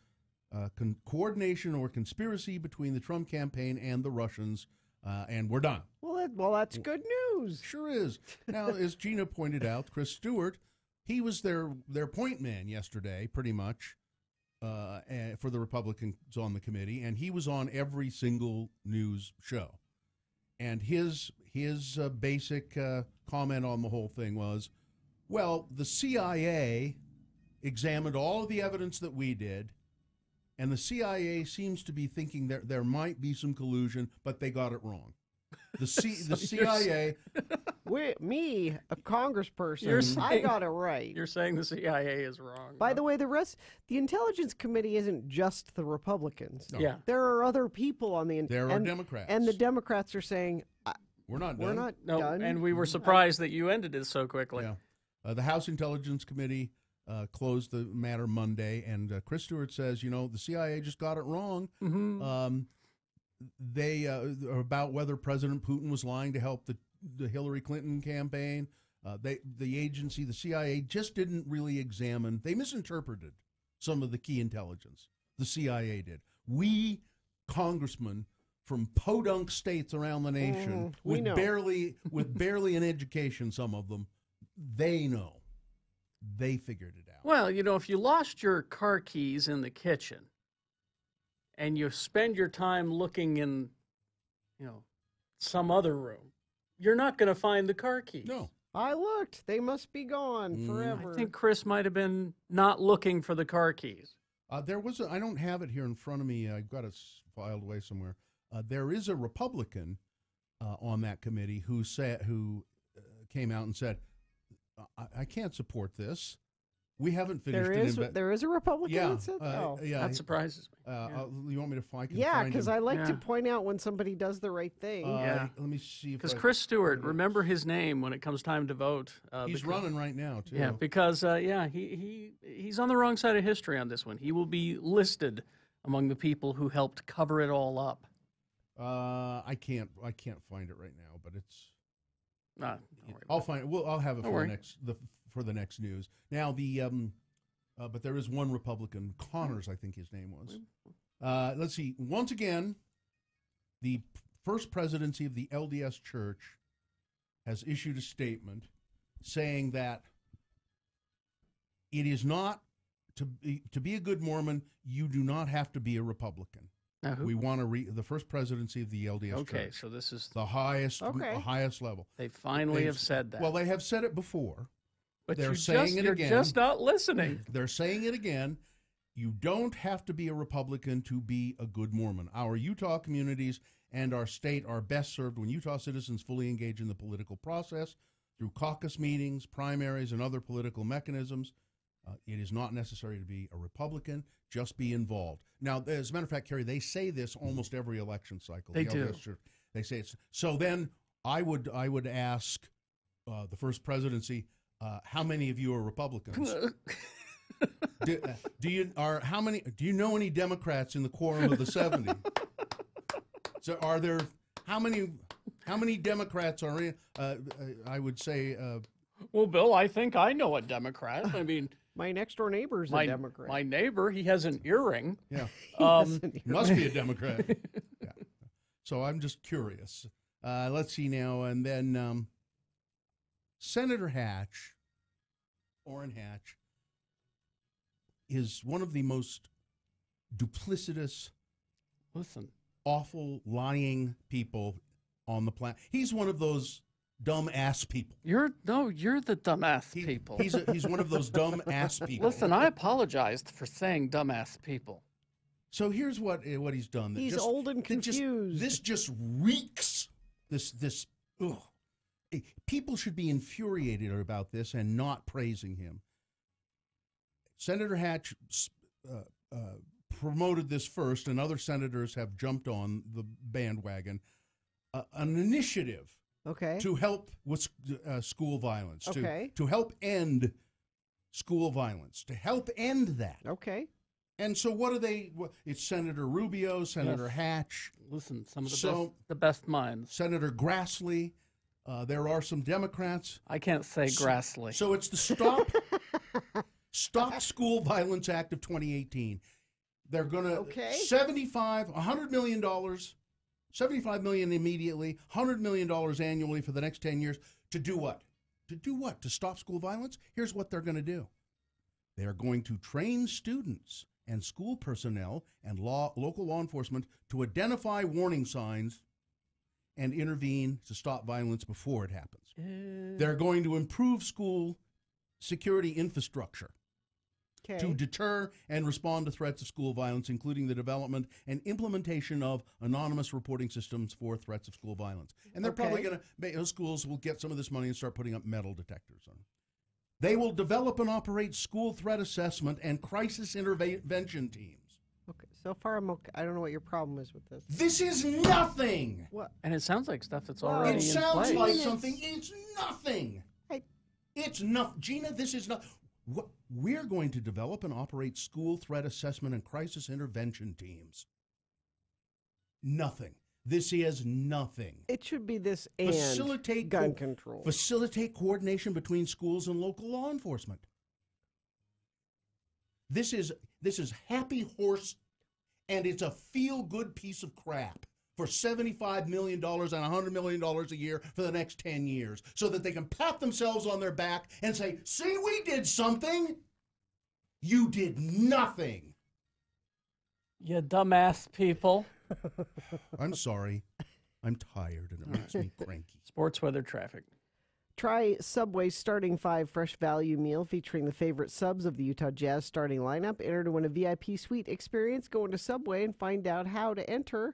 coordination, or conspiracy between the Trump campaign and the Russians, and we're done. Well, that's good news. Sure is. Now, as Gina pointed out, Chris Stewart, he was their point man yesterday, pretty much, for the Republicans on the committee, and he was on every single news show. And his basic comment on the whole thing was, well, the CIA examined all of the evidence that we did, and the CIA seems to be thinking that there might be some collusion, but they got it wrong. The CIA... Me, a congressperson, I got it right. You're saying the CIA is wrong. By the way, the Intelligence Committee isn't just the Republicans. No. Yeah. There are other people on the... There are Democrats. And the Democrats are saying, we're not done. We're not No, done. and we were surprised that you ended it so quickly. Yeah. The House Intelligence Committee closed the matter Monday, and Chris Stewart says, the CIA just got it wrong. Mm-hmm. They about whether President Putin was lying to help the Hillary Clinton campaign. The agency, the CIA, just didn't really examine. They misinterpreted some of the key intelligence. The CIA did. We congressmen from podunk states around the nation with barely an education, some of them, they know. They figured it out. Well, if you lost your car keys in the kitchen and you spend your time looking in, some other room, you're not going to find the car keys. No. I looked. They must be gone forever. I think Chris might have been not looking for the car keys. There was I don't have it here in front of me. I've got it filed away somewhere. There is a Republican on that committee who came out and said, I can't support this. We haven't finished There is a Republican that said that? That surprises me. You want me to find Yeah, because I like to point out when somebody does the right thing. Let me see. Because Chris Stewart, remember his name when it comes time to vote. He's running right now, too. Yeah, because, he's on the wrong side of history on this one. He will be listed among the people who helped cover it all up. I can't find it right now, but it's... I'll find it. I'll have it for the next news. Now but there is one Republican, Connors, I think his name was. Let's see. Once again, the first presidency of the LDS Church has issued a statement saying that it is not to be a good Mormon. You do not have to be a Republican. We want to the first presidency of the LDS Church. Okay, so this is the highest level. They finally have said that. Well, they have said it before. But they're saying it again. You're just not listening. They're saying it again. You don't have to be a Republican to be a good Mormon. Our Utah communities and our state are best served when Utah citizens fully engage in the political process through caucus meetings, primaries, and other political mechanisms. It is not necessary to be a Republican. Just be involved. Now, as a matter of fact, Kerry, they say this almost every election cycle. They do. They say it's so. Then I would ask the first presidency, how many of you are Republicans? Do you know any Democrats in the quorum of the 70? So are there how many Democrats are in? I would say. Well, Bill, I think I know a Democrat. I mean, my next door neighbor is a Democrat. My neighbor, he has an earring. Yeah, must be a Democrat. Yeah. So I'm just curious. Let's see now, and then Senator Hatch, Orrin Hatch, is one of the most duplicitous, awful, lying people on the planet. He's one of those dumb ass people. You're the dumbass people. He's one of those dumb ass people. Listen, I apologized for saying dumbass people. So here's what he's done. He's old and confused. This just reeks. Ugh. People should be infuriated about this and not praising him. Senator Hatch promoted this first, and other senators have jumped on the bandwagon. An initiative to help with school violence, to help end school violence, to help end that. Okay. And so what are they? It's Senator Rubio, Senator Hatch. Listen, some of the best minds. Senator Grassley. There are some Democrats. I can't say Grassley. So it's the Stop School Violence Act of 2018. They're going to $100 million, $75 million immediately, $100 million annually for the next 10 years. To do what? To stop school violence? Here's what they're going to do. They are going to train students and school personnel and local law enforcement to identify warning signs and intervene to stop violence before it happens. They're going to improve school security infrastructure to deter and respond to threats of school violence, including the development and implementation of anonymous reporting systems for threats of school violence. And they're probably going to, those schools will get some of this money and start putting up metal detectors on them. They will develop and operate school threat assessment and crisis intervention teams. Okay, so far I'm okay. I don't know what your problem is with this. This is nothing. What? And it sounds like stuff that's already in place. It sounds like something. It's nothing. It's nothing. Gina, this is not. We're going to develop and operate school threat assessment and crisis intervention teams. Nothing. This is nothing. It should be this and gun control. Facilitate coordination between schools and local law enforcement. This is happy horse, and it's a feel-good piece of crap for $75 million and $100 million a year for the next 10 years so that they can pat themselves on their back and say, see, we did something. You did nothing. You dumbass people. I'm sorry. I'm tired, and it makes me cranky. Sports weather traffic. Try Subway's Starting 5 Fresh Value Meal featuring the favorite subs of the Utah Jazz starting lineup. Enter to win a VIP suite experience. Go into Subway and find out how to enter.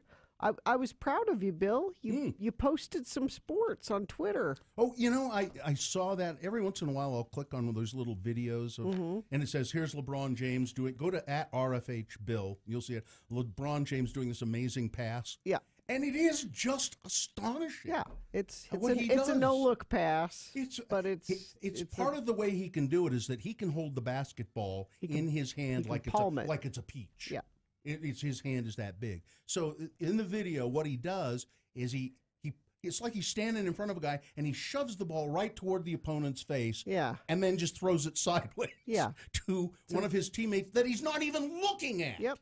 I was proud of you, Bill. You posted some sports on Twitter. Oh, I saw that. Every once in a while I'll click on one of those little videos, and it says, here's LeBron James doing, go to @RFH Bill. You'll see it. LeBron James doing this amazing pass. Yeah. And it is just astonishing. Yeah, it's a no-look pass, but it's part of the way he can do it is that he can hold the basketball in his hand like it's a peach. Yeah. His hand is that big. So in the video, what he does is it's like he's standing in front of a guy and he shoves the ball right toward the opponent's face. Yeah. And then just throws it sideways. Yeah. To one of his teammates that he's not even looking at. Yep.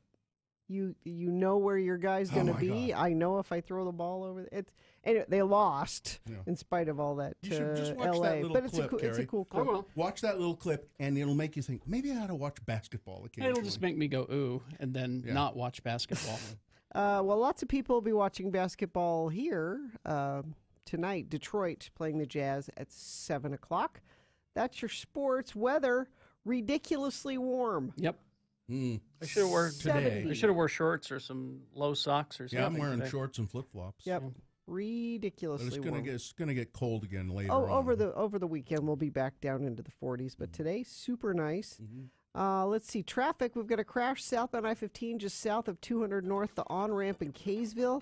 You know where your guy's going to be. God. I know if I throw the ball over it. And they lost in spite of all that. You should just watch LA. that little but clip, it's a cool clip. I will. Watch that little clip, and it'll make you think, maybe I ought to watch basketball occasionally. It'll just make me go, ooh, and then not watch basketball. Well, lots of people will be watching basketball here tonight. Detroit playing the Jazz at 7 o'clock. That's your sports. Weather, ridiculously warm. Yep. I should have worn today. I should have wore shorts or some low socks or something. Yeah, I'm wearing shorts and flip-flops. Yep. Ridiculously warm. It's gonna get cold again later. Over the weekend we'll be back down into the 40s, but today super nice. Let's see traffic. We've got a crash southbound I-15 just south of 200 North, the on-ramp in Kaysville.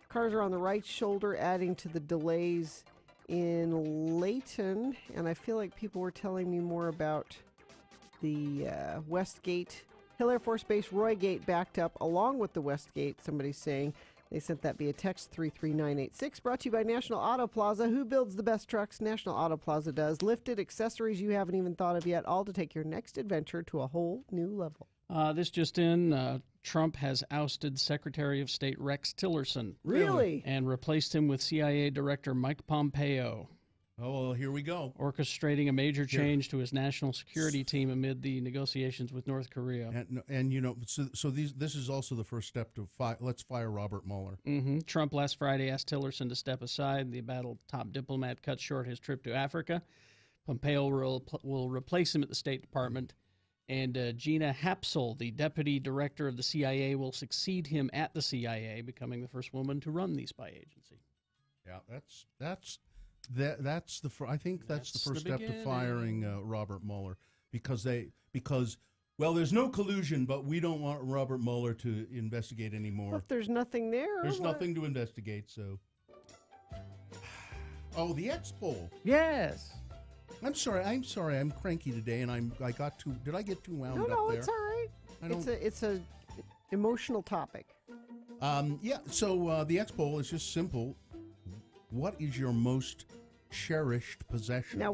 Cars are on the right shoulder, adding to the delays in Layton. And I feel like people were telling me more about the Westgate Hill Air Force Base, Roy Gate backed up along with the Westgate. Somebody's saying they sent that via text 33986. Brought to you by National Auto Plaza. Who builds the best trucks? National Auto Plaza does. Lifted accessories you haven't even thought of yet, all to take your next adventure to a whole new level. This just in, Trump has ousted Secretary of State Rex Tillerson. Really? And replaced him with CIA Director Mike Pompeo. Oh, well, here we go. Orchestrating a major change to his national security team amid the negotiations with North Korea. And you know, so this is also the first step to let's fire Robert Mueller. Trump last Friday asked Tillerson to step aside. The embattled top diplomat cut short his trip to Africa. Pompeo will replace him at the State Department. And Gina Haspel, the deputy director of the CIA, will succeed him at the CIA, becoming the first woman to run the spy agency. Yeah, that's the I think that's the first step to firing Robert Mueller because there's no collusion, but we don't want Robert Mueller to investigate anymore. Well, if there's nothing there, there's nothing to investigate. So, the X poll. Yes. I'm sorry. I'm cranky today, and did I get too wound up there? No, it's all right. It's a emotional topic. Yeah. So the X poll is just simple. What is your most cherished possession? Now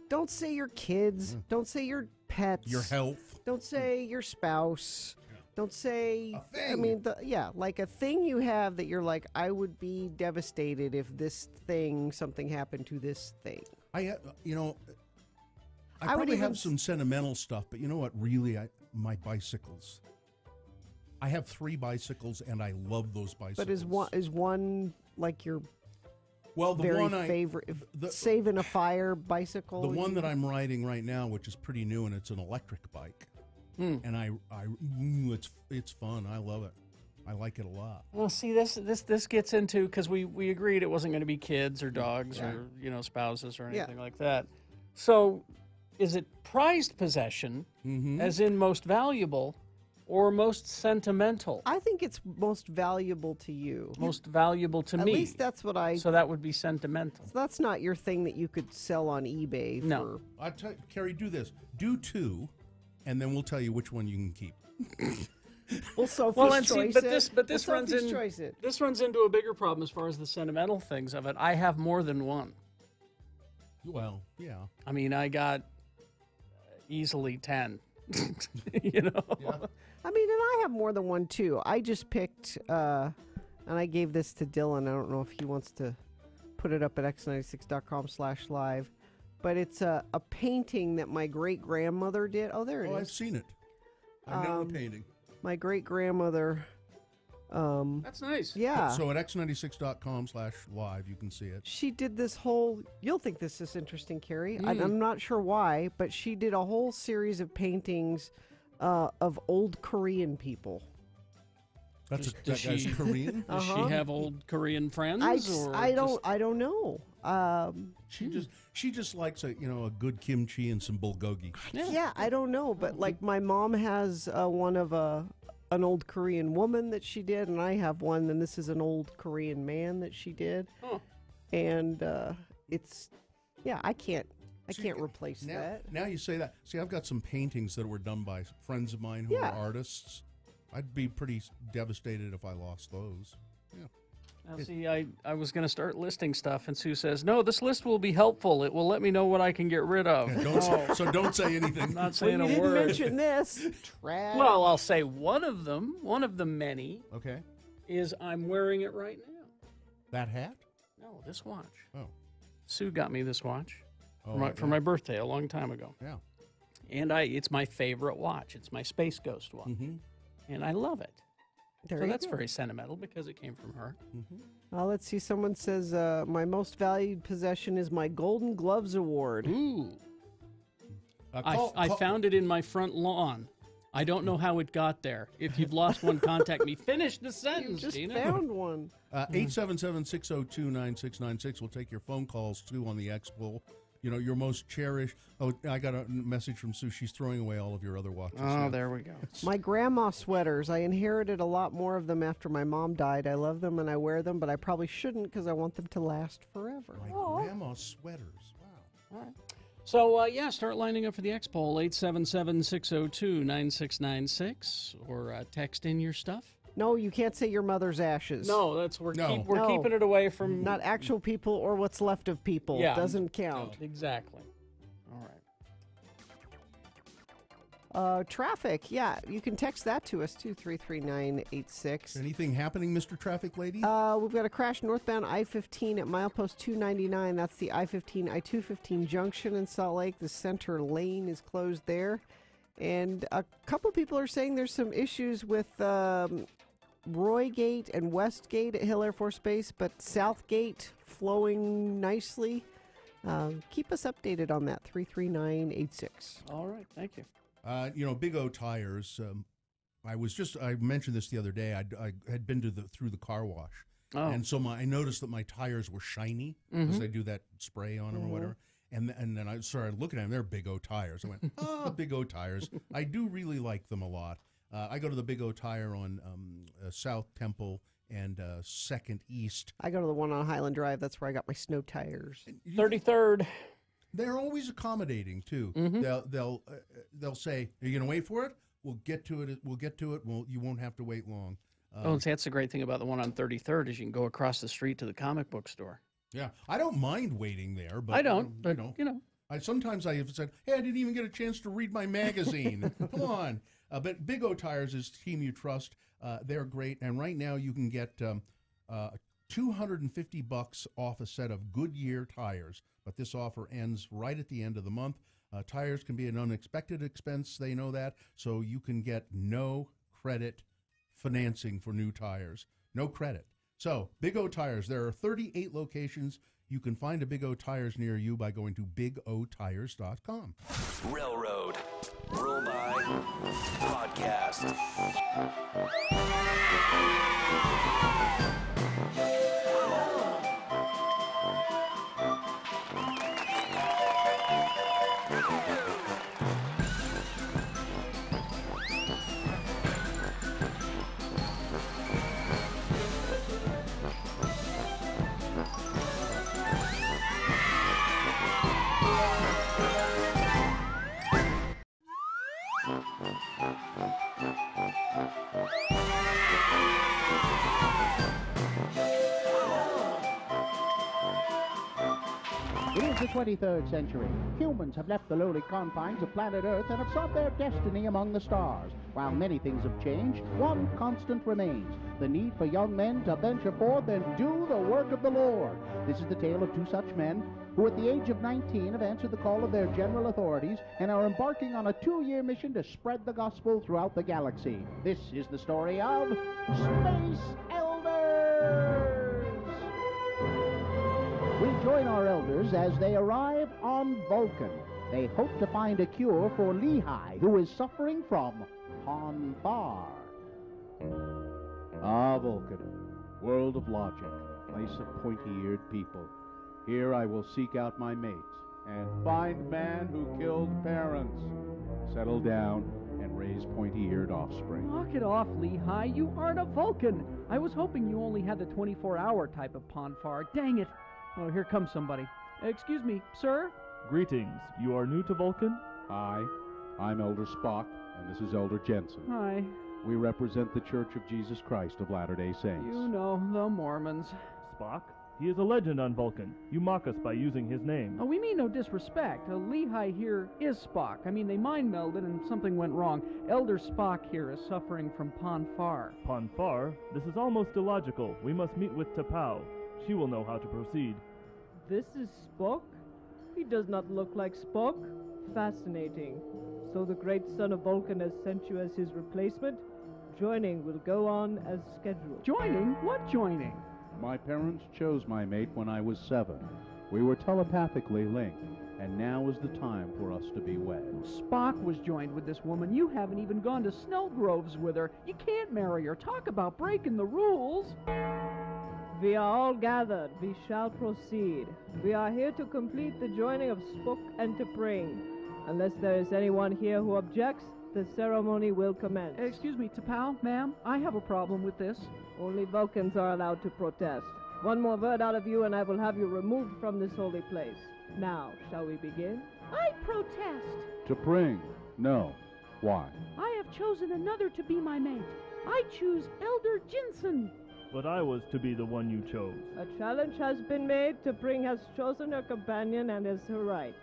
don't say your kids. Don't say your pets. Your health. Don't say your spouse. Yeah. Don't say a thing. I mean, like a thing you have that you're like, I would be devastated if something happened to this thing. I probably have some sentimental stuff, but you know what? Really, my bicycles. I have 3 bicycles, and I love those bicycles. But is one like your favorite? Saving a fire bicycle. The one that I'm riding right now, which is pretty new, and it's an electric bike, and it's fun. I love it. I like it a lot. Well, see, this gets into, because we agreed it wasn't going to be kids or dogs or spouses or anything like that. So, is it prized possession, as in most valuable, or most sentimental? I think it's most valuable to you. Most valuable to me. At least that's what So that would be sentimental. So that's not your thing that you could sell on eBay. No. Carrie, do this. Do 2, and then we'll tell you which one you can keep. This runs into a bigger problem as far as the sentimental things of it. I have more than one. Well, yeah. I mean, I got easily 10. You know. Yeah. I mean, and I have more than one too. I just picked, and I gave this to Dylan. I don't know if he wants to put it up at x96.com/live, but it's a painting that my great grandmother did. Oh, there it is. I've seen it. I know the painting. My great grandmother. That's nice. Yeah. So at x96.com/live, you can see it. She did this whole. You'll think this is interesting, Carrie. I'm not sure why, but she did a whole series of paintings of old Korean people. That guy's Korean. Does she have old Korean friends? I don't know. She just likes a good kimchi and some bulgogi. Yeah, I don't know, but like my mom has one of an old Korean woman that she did, and I have one, and this is an old Korean man that she did, and I can't replace that. Now you say that. See, I've got some paintings that were done by friends of mine who are artists. I'd be pretty devastated if I lost those. Yeah. Now, see, I was going to start listing stuff, and Sue says, no, this list will be helpful. It will let me know what I can get rid of. Yeah, so don't say anything. I'm not saying a word. You didn't mention this. Trash. Well, I'll say one of the many, okay, is I'm wearing it right now. That hat? No, this watch. Oh. Sue got me this watch for yeah. my birthday a long time ago. Yeah. And it's my favorite watch. It's my Space Ghost watch. Mm-hmm. And I love it. So that's very sentimental because it came from her. Mm-hmm. Let's see. Someone says, my most valued possession is my Golden Gloves Award. Ooh. I found it in my front lawn. I don't know how it got there. If you've lost one, contact me. Finish the sentence, You just Gina. found one. 877-602-9696. We'll take your phone calls, too, on the X-Poll. Your most cherished. Oh, I got a message from Sue. She's throwing away all of your other watches. Oh, there we go. My grandma sweaters. I inherited a lot more of them after my mom died. I love them and I wear them, but I probably shouldn't because I want them to last forever. My grandma's sweaters. Wow. All right. So, start lining up for the X-Poll, 877-602-9696, or text in your stuff. No, you can't say your mother's ashes. No, we're keeping it away from... Not actual people or what's left of people. Yeah. Doesn't count. No, exactly. All Traffic, yeah, you can text that to us, 233-986. Anything happening, Mr. Traffic Lady? We've got a crash northbound I-15 at milepost 299. That's the I-15, I-215 junction in Salt Lake. The center lane is closed there. And a couple people are saying there's some issues with Roy Gate and West Gate at Hill Air Force Base, but South Gate flowing nicely. Keep us updated on that, 33986. All right, thank you. Big O Tires. I mentioned this the other day. I had been through the car wash, and so I noticed that my tires were shiny because I do that spray on them or whatever. And then I started looking at them. They're Big O Tires. I went, Big O Tires. I do really like them a lot. I go to the Big O Tire on South Temple and 2nd East. I go to the one on Highland Drive. That's where I got my snow tires. 33rd. They're always accommodating too. They'll say, "Are you going to wait for it? We'll get to it. We'll get to it. Well, you won't have to wait long." That's the great thing about the one on 33rd is you can go across the street to the comic book store. Yeah, I don't mind waiting there, but I don't. Sometimes I have said, "Hey, I didn't even get a chance to read my magazine." Come on. But Big O Tires is team you trust. They're great, and right now you can get $250 off a set of Goodyear tires. But this offer ends right at the end of the month. Tires can be an unexpected expense. They know that. So you can get no credit financing for new tires. No credit. So Big O Tires, there are 38 locations. You can find a Big O Tires near you by going to bigotires.com. Railroad. Roll by podcast. It is the 23rd century. Humans have left the lowly confines of planet Earth and have sought their destiny among the stars. While many things have changed, one constant remains: the need for young men to venture forth and do the work of the Lord. This is the tale of two such men who at the age of 19 have answered the call of their general authorities and are embarking on a 2-year mission to spread the gospel throughout the galaxy. This is the story of Space Elders! We join our elders as they arrive on Vulcan. They hope to find a cure for Lehigh, who is suffering from Ponfar. Ah, Vulcan, world of logic, place of pointy-eared people. Here I will seek out my mate and find man who killed parents, settle down, and raise pointy-eared offspring. Knock it off, Lehigh. You aren't a Vulcan. I was hoping you only had the 24-hour type of Ponfar. Dang it. Oh, here comes somebody. Excuse me, sir? Greetings. You are new to Vulcan? Hi, I'm Elder Spock, and this is Elder Jensen. Hi. We represent the Church of Jesus Christ of Latter-day Saints. You know, the Mormons. Spock? He is a legend on Vulcan. You mock us by using his name. Oh, we mean no disrespect. Lehigh here is Spock. I mean, they mind-melded and something went wrong. Elder Spock here is suffering from Ponfar. Ponfar? This is almost illogical. We must meet with T'Pau. She will know how to proceed. This is Spock? He does not look like Spock. Fascinating. So the great son of Vulcan has sent you as his replacement? Joining will go on as scheduled. Joining? What joining? My parents chose my mate when I was 7. We were telepathically linked, and now is the time for us to be wed. Spock was joined with this woman. You haven't even gone to Snellgroves with her. You can't marry her. Talk about breaking the rules. We are all gathered. We shall proceed. We are here to complete the joining of Spock and T'Pring. Unless there is anyone here who objects, the ceremony will commence. Excuse me, T'Pau, ma'am, I have a problem with this. Only Vulcans are allowed to protest. One more word out of you and I will have you removed from this holy place. Now, shall we begin? I protest. T'Pring, no. Why? I have chosen another to be my mate. I choose Elder Jensen. But I was to be the one you chose. A challenge has been made. T'Pring has chosen her companion and is her right.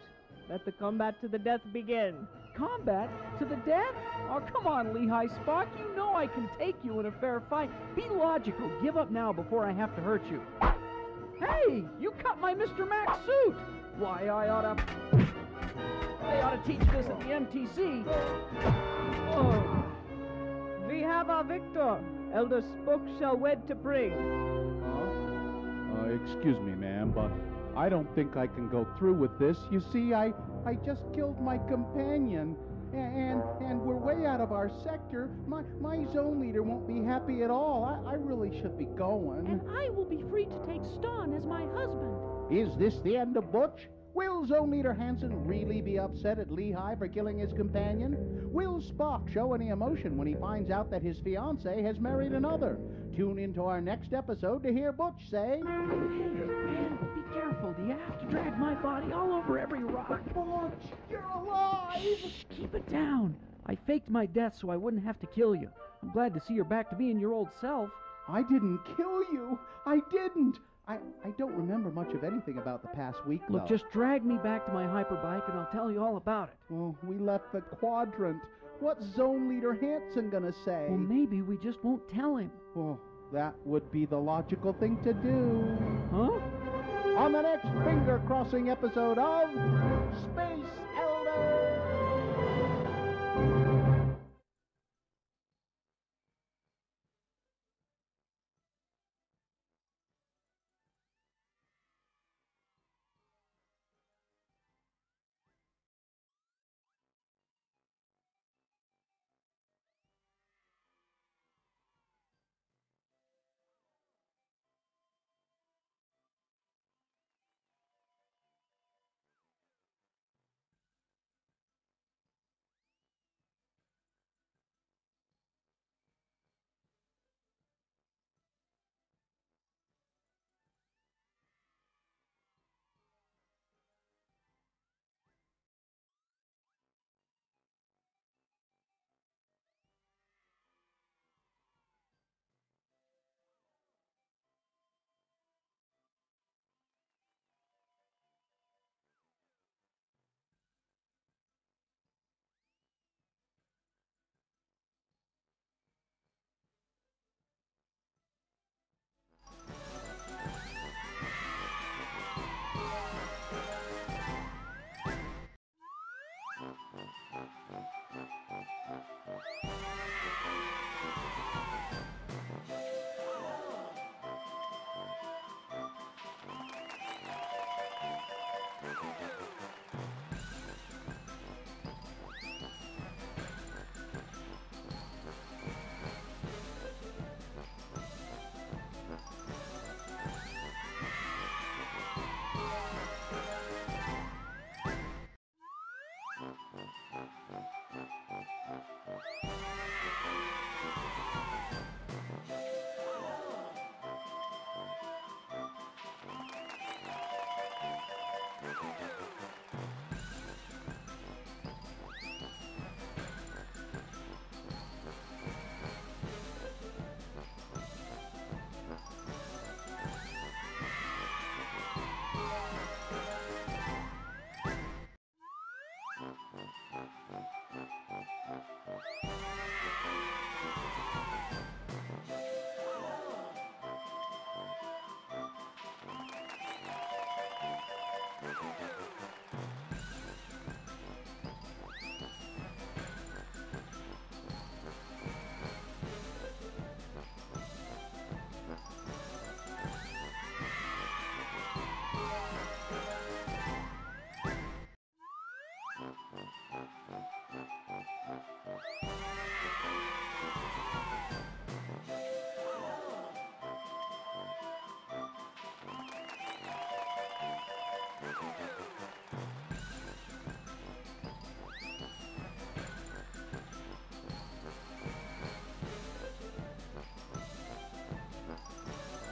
Let the combat to the death begin. combat to the death? Oh, come on, Lehigh Spock. You know I can take you in a fair fight. Be logical. Give up now before I have to hurt you. Hey, you cut my Mr. Max suit. Why, they ought to teach this at the MTC. Oh. We have our victor. Elder Spook shall wed to bring. Excuse me, ma'am, but I don't think I can go through with this. You see, I just killed my companion, and we're way out of our sector. My zone leader won't be happy at all. I really should be going. And I will be free to take Ston as my husband. Is this the end of Butch? Will Zone Leader Hansen really be upset at Lehigh for killing his companion? Will Spock show any emotion when he finds out that his fiancée has married another? Tune into our next episode to hear Butch say, Hey, man, be careful. Do you have to drag my body all over every rock? Butch, you're alive! Shh, keep it down. I faked my death so I wouldn't have to kill you. I'm glad to see you're back to being your old self. I didn't kill you. I didn't. I don't remember much of anything about the past week, Look, though. just drag me back to my hyperbike and I'll tell you all about it. Well, we left the quadrant. What's Zone Leader Hansen gonna say? Well, maybe we just won't tell him. Well, that would be the logical thing to do. Huh? On the next finger-crossing episode of Space Elder!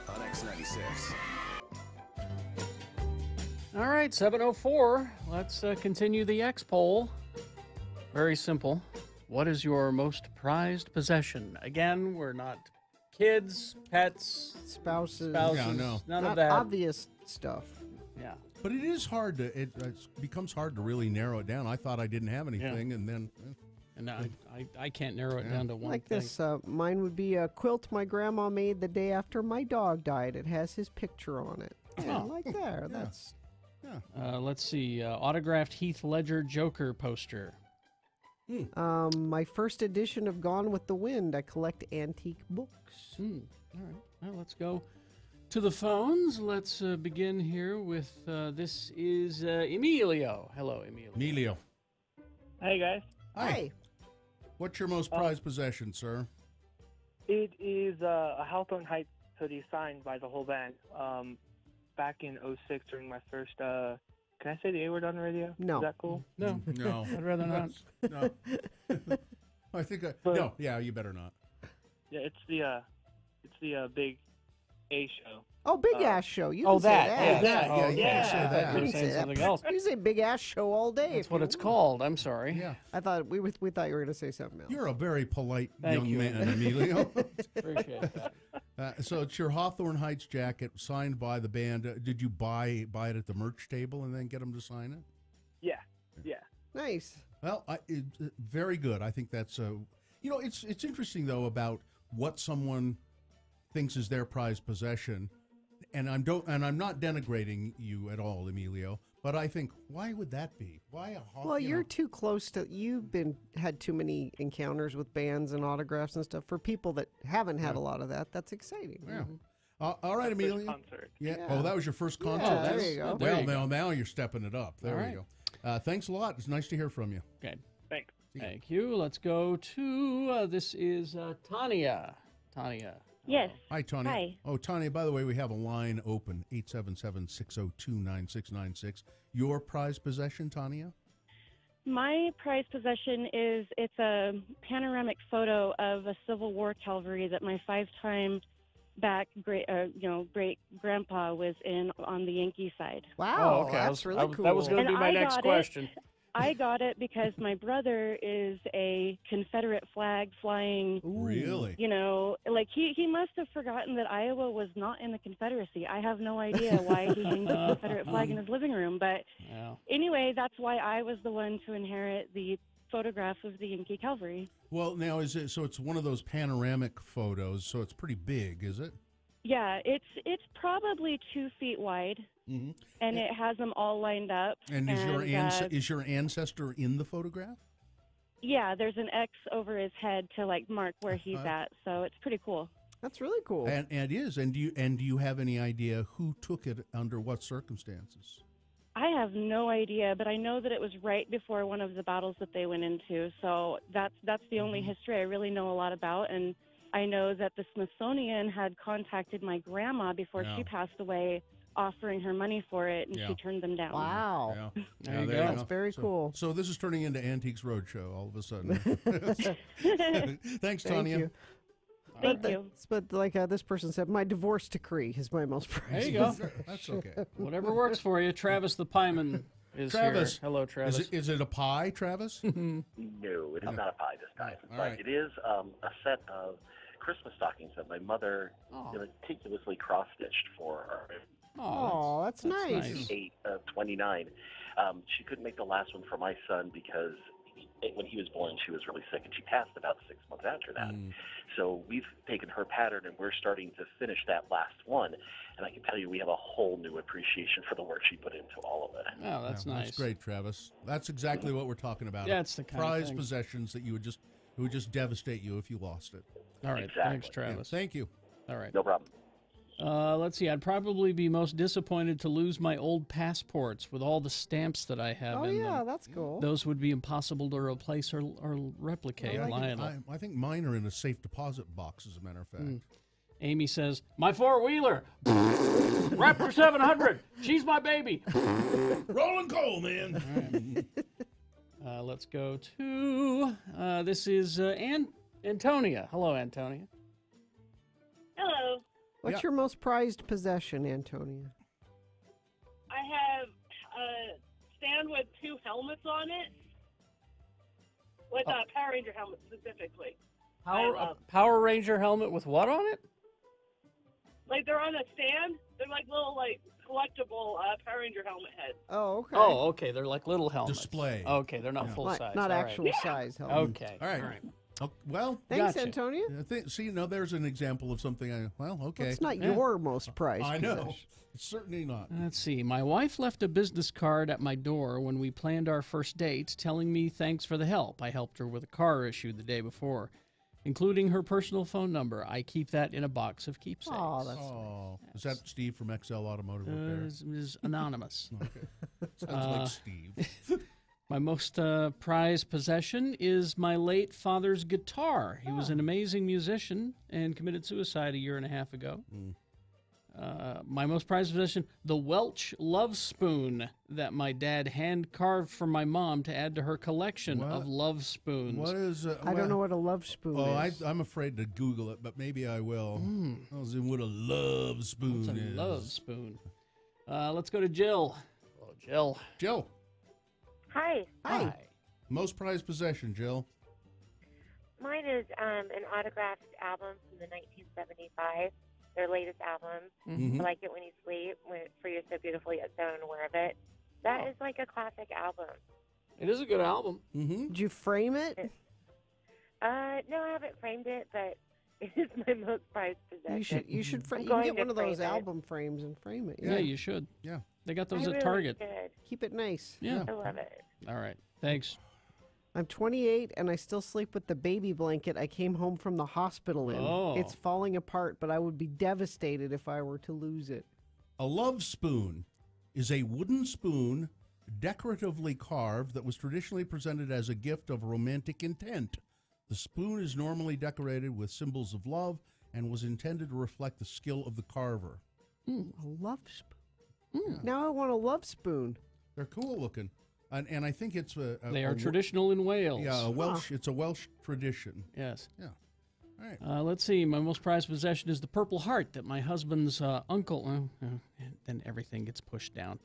On X96. All right, 7:04. Let's continue the X poll. Very simple. What is your most prized possession? Again, we're not kids, pets, spouses. Yeah, no. None of Not that. obvious stuff. Yeah. Yeah. But it is hard to. It becomes hard to really narrow it down. I thought I didn't have anything, and then. And now I can't narrow it down to one like thing. this. Mine would be a quilt my grandma made the day after my dog died. It has his picture on it. Yeah, like there. That's. Yeah. Let's see. Autographed Heath Ledger Joker poster. My first edition of Gone with the Wind. I collect antique books. All right. Well, let's go to the phones. Let's begin here with this is Emilio. Hello, Emilio. Emilio. Hey, guys. Hi. What's your most prized possession, sir? It is a Hawthorne Heights hoodie signed by the whole band. Back in '06 during my first. Can I say the A word on the radio? No. Is that cool? No. No. I'd rather not. No. I think. No. Yeah, you better not. Yeah, it's the big A show. Oh, big ass show. You Oh, can say that. that. Yeah. You can say that. You're You can saying say something that. else. You say big ass show all day. That's if what you it's want. called. I'm sorry. Yeah. I thought we thought you were going to say something else. You're a very polite Thank young you. man, Emilio. Appreciate that. So it's your Hawthorne Heights jacket signed by the band. Did you buy it at the merch table and then get them to sign it? Yeah. Nice. Well, very good. I think that's it's interesting though about what someone thinks is their prized possession, and I'm not denigrating you at all, Emilio. But I think, why would that be? Why a Hawthorne? Well, you're too close to. You've had too many encounters with bands and autographs and stuff. For people that haven't had a lot of that, that's exciting. Yeah. All right, My first Emilio. concert. Yeah. Yeah. Oh, that was your first concert. Yeah, there you go. There Well, you go. now you're stepping it up. There All you right. go. Thanks a lot. It's nice to hear from you. Okay. Thanks. Thank you. Let's go to this is Tanya. Tanya. Yes. Hi, Tanya. Hi. Oh, Tanya, by the way, we have a line open, 877-602-9696. Your prized possession, Tanya? My prized possession it's a panoramic photo of a Civil War cavalry that my five-time great grandpa was in on the Yankee side. Wow, Oh, okay. that's really cool. That was going to be And my I next got it. question. I got it because my brother is a Confederate flag flying. Really? Like he must have forgotten that Iowa was not in the Confederacy. I have no idea why he hangs a Confederate flag in his living room. But anyway, that's why I was the one to inherit the photograph of the Yankee cavalry. Well, now, it's one of those panoramic photos, so it's pretty big, is it? Yeah, it's probably 2 feet wide, and it has them all lined up. And is your ancestor in the photograph? Yeah, there's an X over his head to mark where he's at, so it's pretty cool. That's really cool. And it is. And do you have any idea who took it under what circumstances? I have no idea, but I know that it was right before one of the battles that they went into. So that's the only history I really know a lot about. And I know that the Smithsonian had contacted my grandma before she passed away, offering her money for it, and she turned them down. Wow. Yeah. There you go. That's very cool. So this is turning into Antiques Roadshow all of a sudden. Thanks, Tanya. Thank you. Thank you. But like this person said, my divorce decree is my most prized. There you go. possession. That's okay. Whatever works for you. Travis the Pieman is Travis. here. Hello, Travis. Is it a pie, Travis? No, it's not a pie this time. All But right. it is a set of Christmas stockings that my mother meticulously cross-stitched for her. Oh, that's nice. 8 of 29. She couldn't make the last one for my son because when he was born, she was really sick, and she passed about 6 months after that. So we've taken her pattern, and we're starting to finish that last one. And I can tell you we have a whole new appreciation for the work she put into all of it. Oh, that's nice. That's great, Travis. That's exactly what we're talking about. Yeah, it's the kind of prized thing. possessions that it would just devastate you if you lost it. All right. Exactly. Thanks, Travis. Thank you. All right. No problem. Let's see. I'd probably be most disappointed to lose my old passports with all the stamps that I have Oh in yeah, them. that's cool. Those would be impossible to replace or replicate. Lionel. I think mine are in a safe deposit box, as a matter of fact. Amy says, my four-wheeler. Raptor 700. She's my baby. Rolling coal, man. Let's go to, this is Antonia. Hello, Antonia. Hello. What's your most prized possession, Antonia? I have a stand with 2 helmets on it. With a Power Ranger helmet specifically. Power Ranger helmet with what on it? Like they're on a stand. They're like little collectible Power Ranger helmet heads. Oh, okay. Oh, okay. They're like little helmets. Display. Okay, they're not full size. Not All right. actual size helmet. Okay. All right. Oh, well, Thanks, Gotcha. Antonio. see, there's an example of something. Okay. It's not your most prized I know. possession. It's certainly not. Let's see. My wife left a business card at my door when we planned our first date, telling me thanks for the help. I helped her with a car issue the day before, including her personal phone number. I keep that in a box of keepsakes. Oh, that's nice. Is that Steve from XL Automotive Repair? Is anonymous. Okay. Sounds like Steve. My most prized possession is my late father's guitar. He was an amazing musician and committed suicide a year and a half ago. My most prized possession, the Welch love spoon that my dad hand-carved for my mom to add to her collection of love spoons. What is? I don't know what a love spoon is. I'm afraid to Google it, but maybe I will. I was in what a love spoon What's is. a love spoon? Let's go to Jill. Hello, Jill. Jill. Hi. Hi. Most prized possession, Jill. Mine is an autographed album from the 1975, their latest album. Mhm. I Like It When You Sleep, For You're So Beautiful Yet So Unaware of It. That is like a classic album. It is a good album. Mm-hmm. Did you frame it? No, I haven't framed it, but it is my most prized possession. You should I'm you can going get to one of those frame it. album frames and frame it. Yeah, you should. Yeah. They got those I at really Target. should. Keep it nice. Yeah. I love it. All right. Thanks. I'm 28 and I still sleep with the baby blanket I came home from the hospital in. Oh. It's falling apart, but I would be devastated if I were to lose it. A love spoon is a wooden spoon decoratively carved that was traditionally presented as a gift of romantic intent. The spoon is normally decorated with symbols of love and was intended to reflect the skill of the carver. A love spoon. Now I want a love spoon. They're cool looking. And I think it's They are traditional in Wales. Yeah, it's a Welsh tradition. Yes. Yeah. All right. Let's see. My most prized possession is the Purple Heart that my husband's uncle. Then everything gets pushed down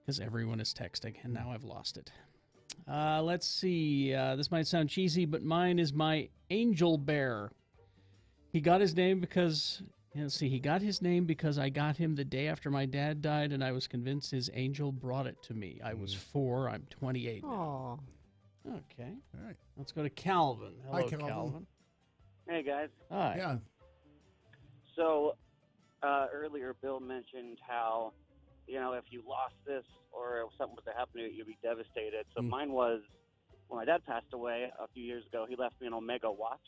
because everyone is texting, and now I've lost it. Let's see. This might sound cheesy, but mine is my angel bear. He got his name because. He got his name because I got him the day after my dad died, and I was convinced his angel brought it to me. I was 4. I'm 28 now. Aww. Okay. All right. Let's go to Calvin. Hello, Hi, Calvin. Hey, guys. Hi. Yeah. So earlier, Bill mentioned how, if you lost this or if something was to happen to you, you'd be devastated. So mine was, when my dad passed away a few years ago, he left me an Omega watch.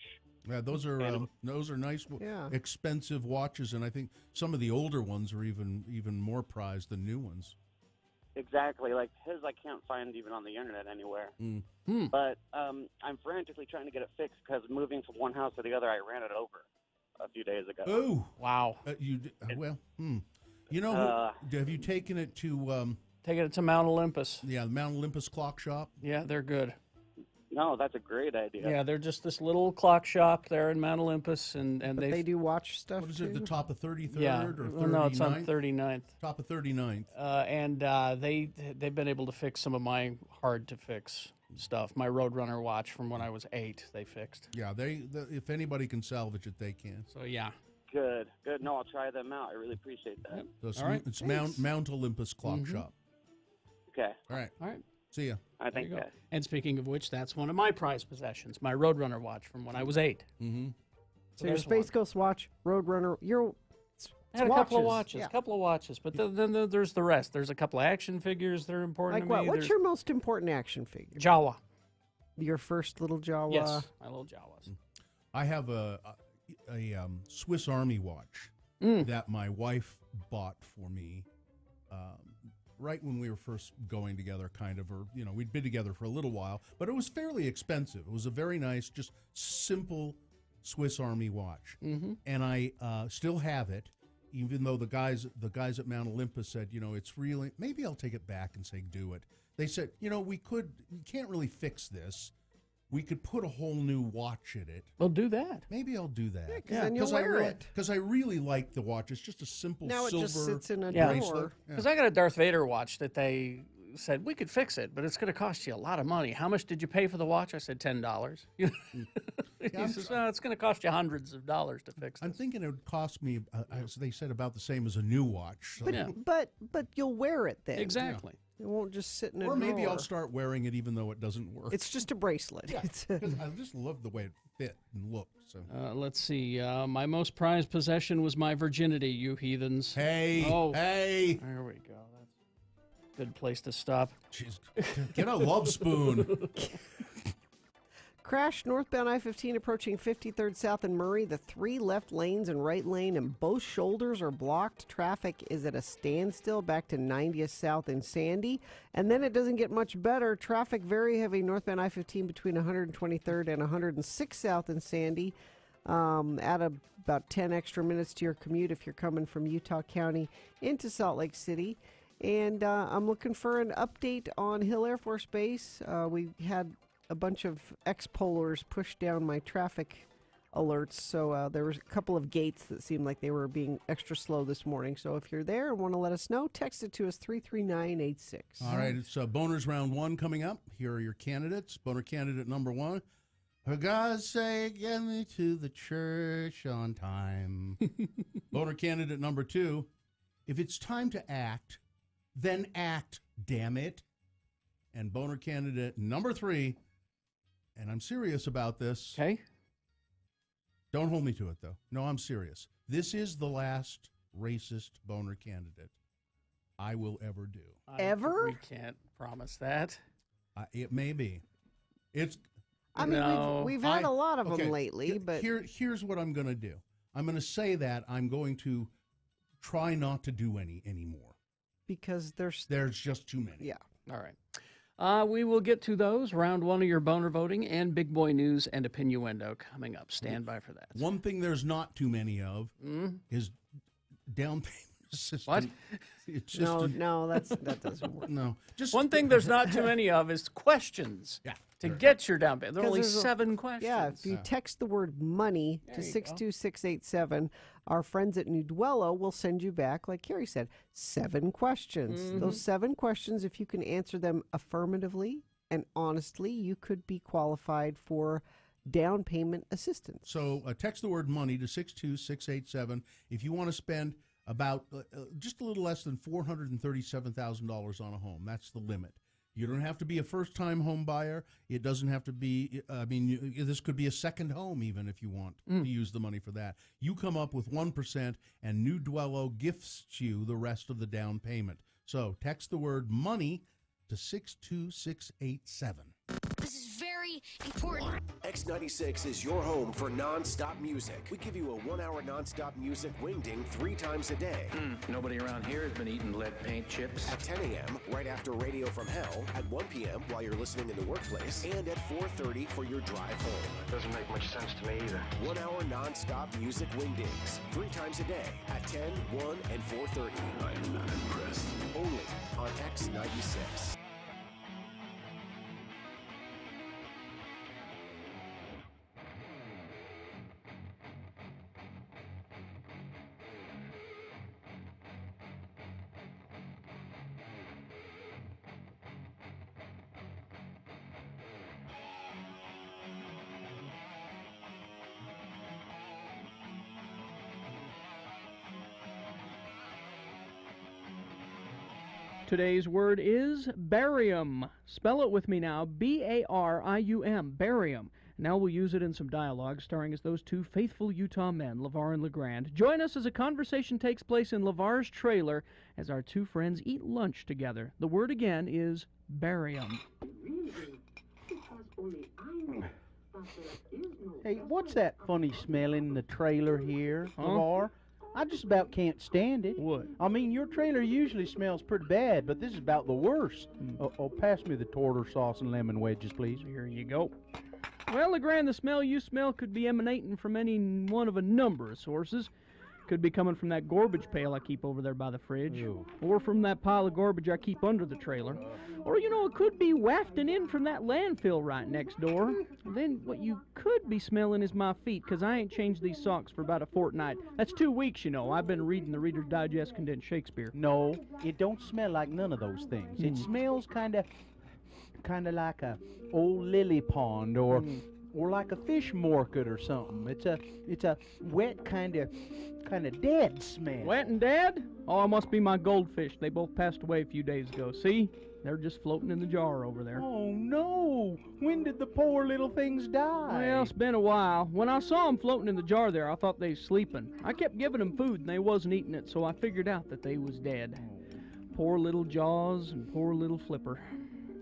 Yeah, those are nice, expensive watches, and I think some of the older ones are even more prized than new ones. Exactly. Like his, I can't find even on the internet anywhere. But I'm frantically trying to get it fixed because moving from one house to the other, I ran it over a few days ago. Oh, wow! Have you taken it to? Taking it to Mount Olympus. Yeah, the Mount Olympus Clock Shop. Yeah, they're good. No, that's a great idea. Yeah, they're just this little clock shop there in Mount Olympus, and they do watch stuff. What is it? The top of 33rd yeah. or 39th? Well, no, it's on 39th. Top of 39th. And they've been able to fix some of my hard to fix stuff. My Roadrunner watch from when I was 8, they fixed. Yeah, if anybody can salvage it, they can. So yeah. Good. No, I'll try them out. I really appreciate that. So it's Mount Olympus Clock Shop. Okay. All right. All right. See ya. I think so. And speaking of which, that's one of my prized possessions, my Roadrunner watch from when I was 8. Mm-hmm. So your Space Ghost watch, Roadrunner, I had a couple of watches, but then there's the rest. There's a couple of action figures that are important like to me. What? What's your most important action figure? Jawa. Your first little Jawa? Yes, my little Jawas. I have a Swiss Army watch that my wife bought for me right when we were first going together, kind of, or, we'd been together for a little while, but it was fairly expensive. It was a very nice, just simple Swiss Army watch. Mm-hmm. And I still have it, even though the guys at Mount Olympus said, it's really, maybe I'll take it back and say, do it. They said, we can't really fix this. We could put a whole new watch in it. Well, do that. Maybe I'll do that. Yeah, then you'll wear it. Because I really like the watch. It's just a simple now silver it just sits in a bracelet. drawer. Because I got a Darth Vader watch that they said, we could fix it, but it's going to cost you a lot of money. How much did you pay for the watch? I said, $10. He says, it's going to cost you hundreds of dollars to fix this. I'm thinking it would cost me, as they said, about the same as a new watch. So. But you'll wear it then. Exactly. It won't just sit in a Or maybe drawer. I'll start wearing it even though it doesn't work. It's just a bracelet. Yeah, 'cause I just love the way it fit and looked. So. Let's see. My most prized possession was my virginity, you heathens. Hey, hey. There we go. That's a good place to stop. Jeez, get a love spoon. Crash northbound I-15 approaching 53rd South and Murray. The 3 left lanes and right lane and both shoulders are blocked. Traffic is at a standstill back to 90th South in Sandy. And then it doesn't get much better. Traffic very heavy northbound I-15 between 123rd and 106th South in Sandy. Add about 10 extra minutes to your commute if you're coming from Utah County into Salt Lake City. And I'm looking for an update on Hill Air Force Base. We had a bunch of ex-polars pushed down my traffic alerts, so there was a couple of gates that seemed like they were being extra slow this morning. So if you're there and want to let us know, text it to us 33986. All right, it's Boehner's round 1 coming up. Here are your candidates. Boehner candidate number 1. For God's sake, get me to the church on time. Boehner candidate number 2. If it's time to act, then act, damn it. And Boehner candidate number 3. And I'm serious about this. Okay. Don't hold me to it, though. No, I'm serious. This is the last racist Boehner candidate I will ever do. Ever? We can't promise that. It may be. It's. I mean, we've had a lot of them lately, but here's what I'm going to do. I'm going to say that I'm going to try not to do any anymore. Because there's just too many. Yeah. All right. We will get to those. Round 1 of your Boehner voting and Big Boy News and Opinioendo coming up. Stand by for that. One thing there's not too many of is down payment assistance. What? It's just no, that doesn't work. No. Just one thing there's not too many of is questions. Yeah. To get your down payment. There are only There's 7 questions. Yeah, if you text the word money to 62687, our friends at New Dwello will send you back, like Carrie said, 7 questions. Mm-hmm. Those 7 questions, if you can answer them affirmatively and honestly, you could be qualified for down payment assistance. So text the word money to 62687 if you want to spend about just a little less than $437,000 on a home. That's the limit. You don't have to be a first-time home buyer. It doesn't have to be, this could be a second home even if you want to use the money for that. You come up with 1% and New Dwello gifts you the rest of the down payment. So text the word money to 62687. This is very important. X96 is your home for non-stop music. We give you a 1-hour non-stop music wingding 3 times a day. Nobody around here has been eating lead paint chips. At 10 a.m., right after Radio from Hell. At 1 p.m. while you're listening in the workplace. And at 4:30 for your drive home. Doesn't make much sense to me either. 1-hour non-stop music wingdings 3 times a day at 10, 1, and 4:30. I'm not impressed. Only on X96. Today's word is barium. Spell it with me now, B-A-R-I-U-M, barium. Now we'll use it in some dialogue starring as those 2 faithful Utah men, LeVar and LeGrand. Join us as a conversation takes place in LeVar's trailer as our 2 friends eat lunch together. The word again is barium. Hey, what's that funny smell in the trailer here, LeVar? I just about can't stand it. What? I mean, your trailer usually smells pretty bad, but this is about the worst. Pass me the tartar sauce and lemon wedges, please. Here you go. Well, LeGrand, the smell you smell could be emanating from any one of a number of sources. Could be coming from that garbage pail I keep over there by the fridge. Ew. Or from that pile of garbage I keep under the trailer. Or, it could be wafting in from that landfill right next door. Then what you could be smelling is my feet, because I ain't changed these socks for about a fortnight. That's 2 weeks, I've been reading the Reader's Digest condensed Shakespeare. No, it don't smell like none of those things. It smells kind of like a old lily pond or or like a fish market or something. It's a wet kind of dead smell. Wet and dead? Oh, it must be my goldfish. They both passed away a few days ago. See? They're just floating in the jar over there. Oh, no. When did the poor little things die? Well, it's been a while. When I saw them floating in the jar there, I thought they was sleeping. I kept giving them food, and they wasn't eating it, so I figured out that they was dead. Poor little Jaws and poor little Flipper.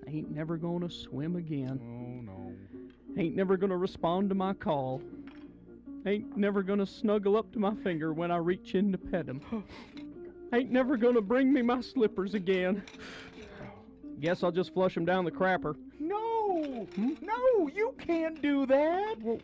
Ain't never gonna swim again. Oh, no. Ain't never gonna respond to my call. Ain't never gonna snuggle up to my finger when I reach in to pet him. Ain't never gonna bring me my slippers again. Guess I'll just flush them down the crapper. No! No, you can't do that! Well,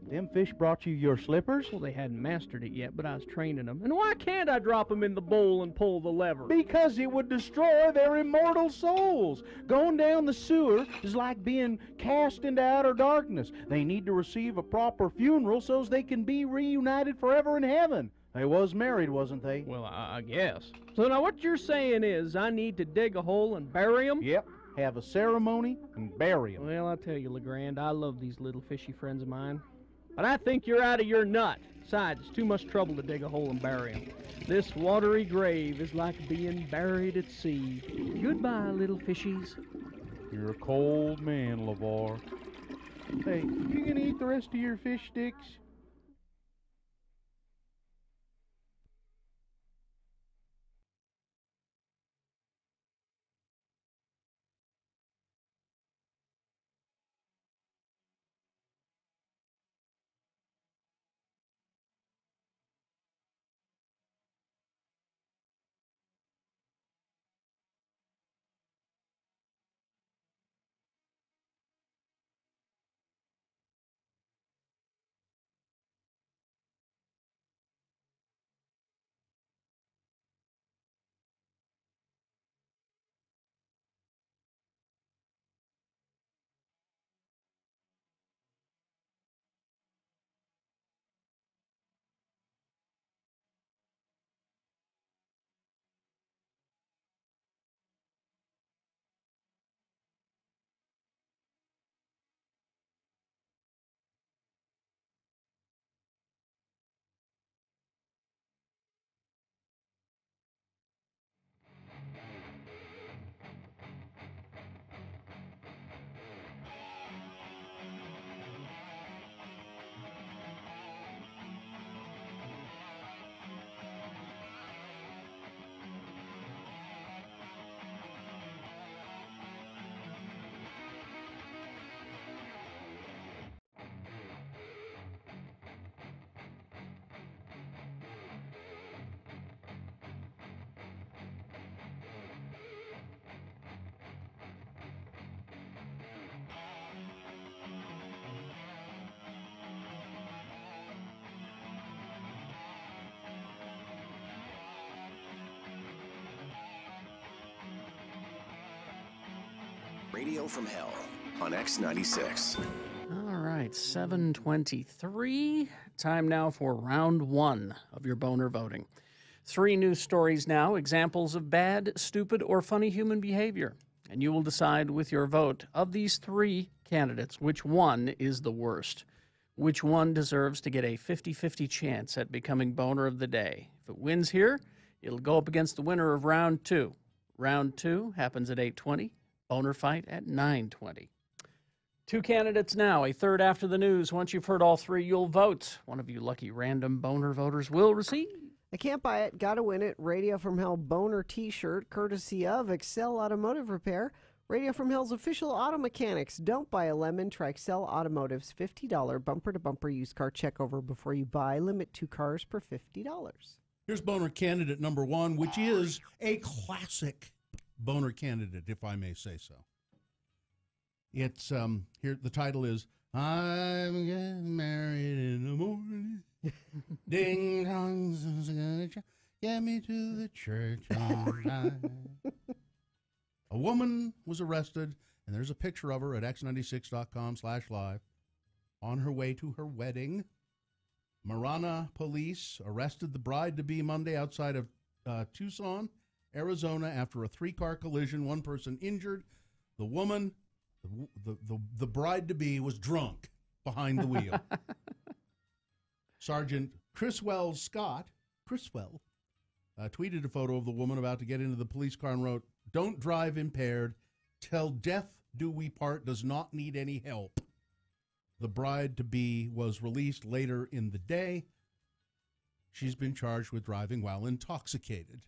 them fish brought you your slippers? Well, they hadn't mastered it yet, but I was training them. And why can't I drop them in the bowl and pull the lever? Because it would destroy their immortal souls. Going down the sewer is like being cast into outer darkness. They need to receive a proper funeral so they can be reunited forever in heaven. They was married, wasn't they? Well, I guess. So now what you're saying is I need to dig a hole and bury them? Yep. Have a ceremony and bury them. Well, I tell you, LeGrand, I love these little fishy friends of mine. But I think you're out of your nut. Besides, it's too much trouble to dig a hole and bury him. This watery grave is like being buried at sea. Goodbye, little fishies. You're a cold man, LeVar. Hey, you gonna eat the rest of your fish sticks? Radio from Hell on X96. All right, 7:23. Time now for round one of your Boehner voting. 3 news stories now, examples of bad, stupid, or funny human behavior. And you will decide with your vote of these 3 candidates which one is the worst. Which one deserves to get a 50-50 chance at becoming Boehner of the Day. If it wins here, it'll go up against the winner of round 2. Round 2 happens at 8:20. Boehner fight at 9:20. 2 candidates now, a third after the news. Once you've heard all 3, you'll vote. One of you lucky random Boehner voters will receive. I can't buy it, gotta win it. Radio from Hell Boehner t-shirt, courtesy of Excel Automotive Repair. Radio from Hell's official auto mechanics. Don't buy a lemon. Try Excel Automotive's $50 bumper-to-bumper used car checkover before you buy. Limit 2 cars per $50. Here's Boehner candidate number 1, which is a classic Boehner candidate, if I may say so. It's here. The title is "I'm Getting Married in the Morning." Ding dongs, get me to the church on time. A woman was arrested, and there's a picture of her at x96.com/live on her way to her wedding. Marana police arrested the bride-to-be Monday outside of Tucson, Arizona, after a 3-car collision. 1 person injured. The woman, the bride-to-be, was drunk. behind the wheel. Sergeant Criswell Scott, tweeted a photo of the woman about to get into the police car and wrote, "Don't drive impaired. Till death do we part does not need any help." The bride-to-be was released later in the day. She's been charged with driving while intoxicated.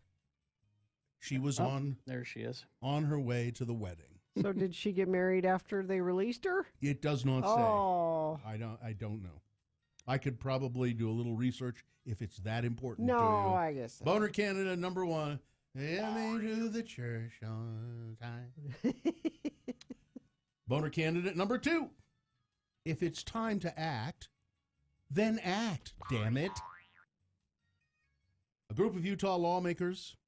She was there she is. On her way to the wedding. So did she get married after they released her? It does not say. Oh. I don't know. I could probably do a little research if it's that important to you. No, I guess so. Boehner candidate number 1. Get me to the church on time. Boehner candidate number 2. If it's time to act, then act, damn it. A group of Utah lawmakers,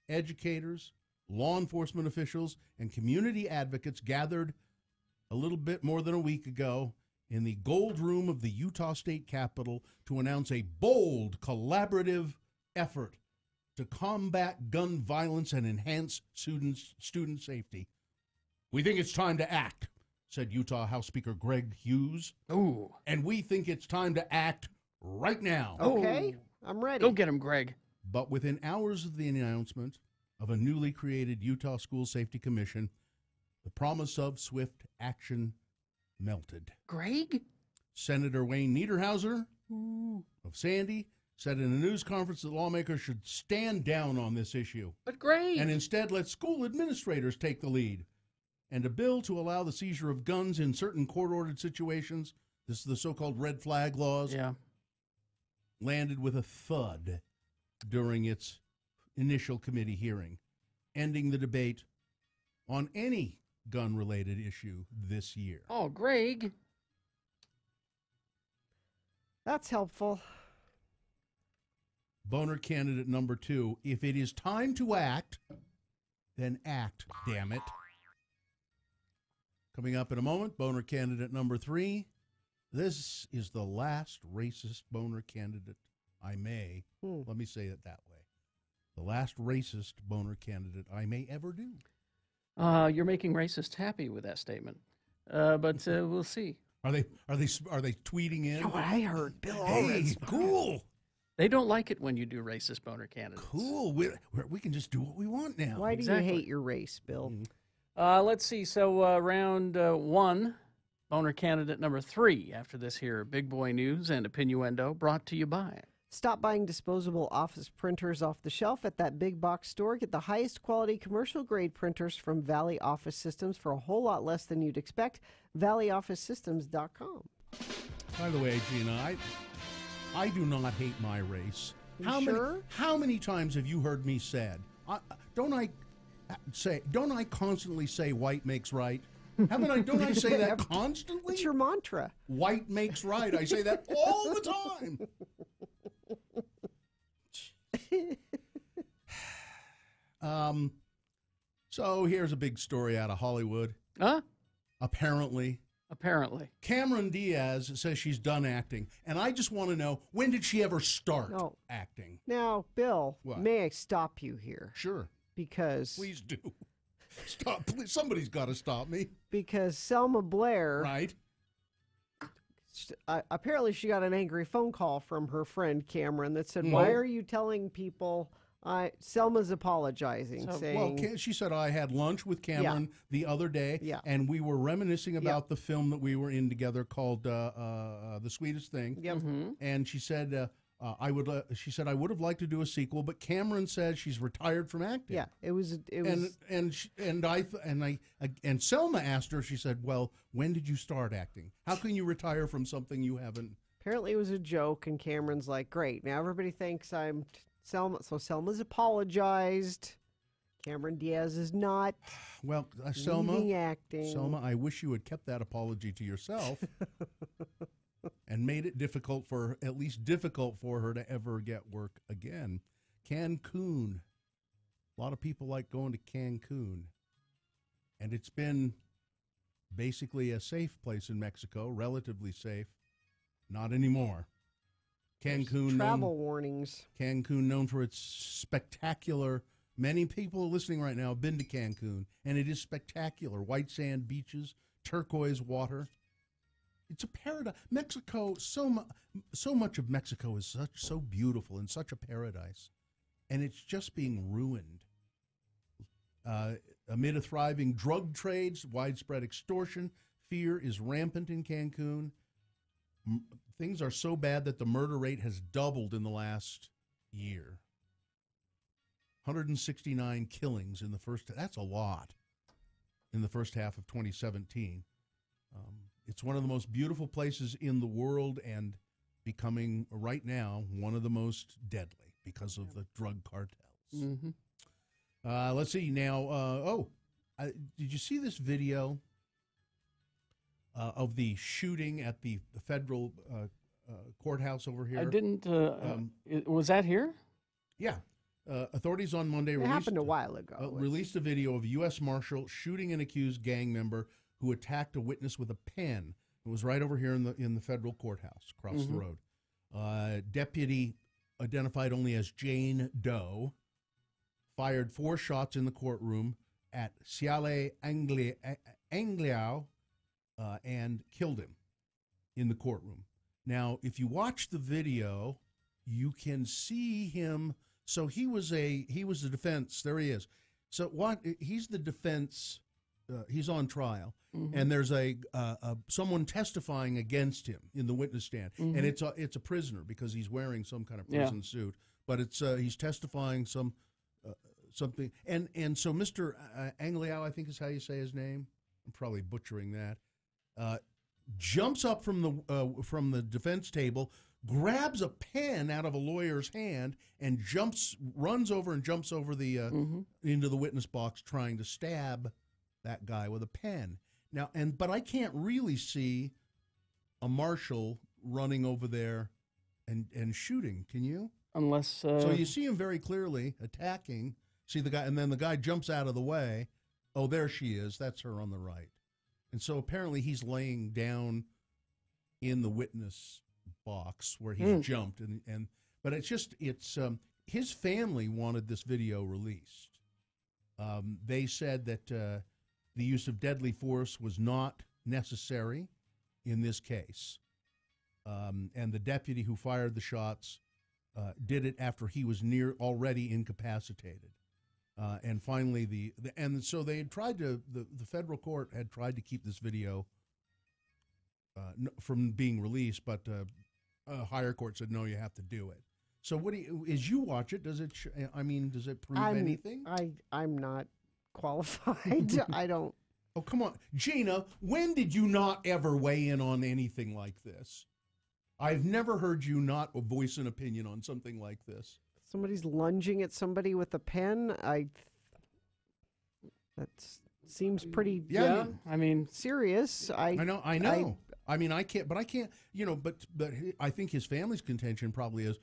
educators, law enforcement officials, and community advocates gathered a little bit more than a week ago in the Gold Room of the Utah State Capitol to announce a bold, collaborative effort to combat gun violence and enhance student safety. "We think it's time to act," said Utah House Speaker Greg Hughes. "Ooh. And we think it's time to act right now." Okay, I'm ready. Go get him, Greg. But within hours of the announcement of a newly created Utah School Safety Commission, the promise of swift action melted. Greg? Senator Wayne Niederhauser of Sandy said in a news conference that lawmakers should stand down on this issue. But Greg! And instead let school administrators take the lead. And a bill to allow the seizure of guns in certain court-ordered situations, this is the so-called red flag laws, landed with a thud during its initial committee hearing, ending the debate on any gun-related issue this year. Oh, Greg. That's helpful. Boehner candidate number 2, if it is time to act, then act, damn it. Coming up in a moment, Boehner candidate number 3. This is the last racist Boehner candidate I may, let me say it that way, the last racist Boehner candidate I may ever do. You're making racists happy with that statement, but we'll see. Are they tweeting in? You know what I heard, Bill? Hey, cool. They don't like it when you do racist Boehner candidates. Cool. We can just do what we want now. Why do you hate your race, Bill? Let's see. So round 1, Boehner candidate number 3. After this here, Big Boy News and Opinioendo, brought to you by. Stop buying disposable office printers off the shelf at that big box store. Get the highest quality commercial-grade printers from Valley Office Systems for a whole lot less than you'd expect. ValleyOfficeSystems.com. By the way, Gina, I do not hate my race. How many times have you heard me said? Don't I constantly say white makes right? Don't I say that constantly? It's your mantra. White makes right. I say that all the time. So here's a big story out of Hollywood. Huh? Apparently. Cameron Diaz says she's done acting. And I just want to know, when did she ever start acting? Now, Bill, What? may I stop you here? Sure. Because... Please do. Stop. Please. Somebody's got to stop me. Because Selma Blair... Right. Apparently she got an angry phone call from her friend Cameron that said, why are you telling people... Selma's apologizing, saying... Well, she said, I had lunch with Cameron the other day, and we were reminiscing about the film that we were in together called The Sweetest Thing. Yep. And she said, I would have liked to do a sequel, but Cameron says she's retired from acting. Yeah, it was... And Selma asked her, she said, well, when did you start acting? How can you retire from something you haven't... Apparently it was a joke, and Cameron's like, great, now everybody thinks I'm... Selma, so Selma's apologized. Cameron Diaz is not. Well, leaving acting. Selma, I wish you had kept that apology to yourself and made it difficult for her to ever get work again. Cancun. A lot of people like going to Cancun, and it's been basically a safe place in Mexico, relatively safe. Not anymore. Cancun, travel warnings. Cancun, known for its spectacular. Many people listening right now have been to Cancun, and it is spectacular. White sand beaches, turquoise water. It's a paradise. Mexico, so much of Mexico is so beautiful and such a paradise, and it's just being ruined. Amid a thriving drug trades, widespread extortion, fear is rampant in Cancun. Things are so bad that the murder rate has doubled in the last year. 169 killings in the first. That's a lot. In the first half of 2017. It's one of the most beautiful places in the world and becoming, right now, one of the most deadly because of the drug cartels. Mm-hmm. Let's see now. Did you see this video of the shooting at the federal courthouse over here? I didn't. Was that here? Yeah. Authorities on Monday happened a while ago. Released a video of a U.S. Marshal shooting an accused gang member who attacked a witness with a pen. It was right over here in the federal courthouse across the road. Deputy, identified only as Jane Doe, fired 4 shots in the courtroom at Ciale Angliao and killed him in the courtroom. Now, if you watch the video, you can see him. So he was the defense. There he is. So he's the defense. He's on trial, and there's someone testifying against him in the witness stand, and it's a prisoner because he's wearing some kind of prison suit. But he's testifying something, and so Mr. Angliao, I think is how you say his name. I'm probably butchering that. Jumps up from the defense table, grabs a pen out of a lawyer's hand, and runs over and jumps over the into the witness box, trying to stab that guy with a pen. Now, but I can't really see a marshal running over there and shooting. Can you? Unless so you see him very clearly attacking. See the guy, and then the guy jumps out of the way. Oh, there she is. That's her on the right. And so apparently he's laying down in the witness box where he's jumped, but it's his family wanted this video released. They said that the use of deadly force was not necessary in this case, and the deputy who fired the shots did it after he was already incapacitated. And finally, so they had tried the federal court had tried to keep this video from being released, but a higher court said no, you have to do it. So as you watch it, does it prove anything? I'm not qualified. I don't. Oh, come on, Gina. When did you not ever weigh in on anything like this? I've never heard you not voice an opinion on something like this. Somebody's lunging at somebody with a pen. That seems pretty. Yeah, I mean, serious. I know. I can't. But I think his family's contention probably is,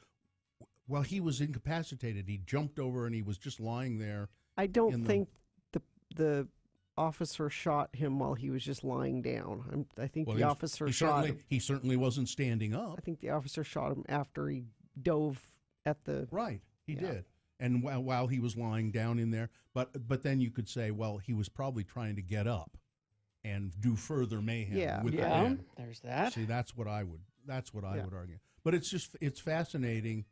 well, he was incapacitated. He jumped over and he was just lying there. I don't think the officer shot him while he was just lying down. I think the officer shot him. He certainly wasn't standing up. I think the officer shot him after he dove at the. Right, he did. And while he was lying down in there, but then you could say, well, he was probably trying to get up and do further mayhem. With the pen. There's that. See, that's what I would argue. But it's fascinating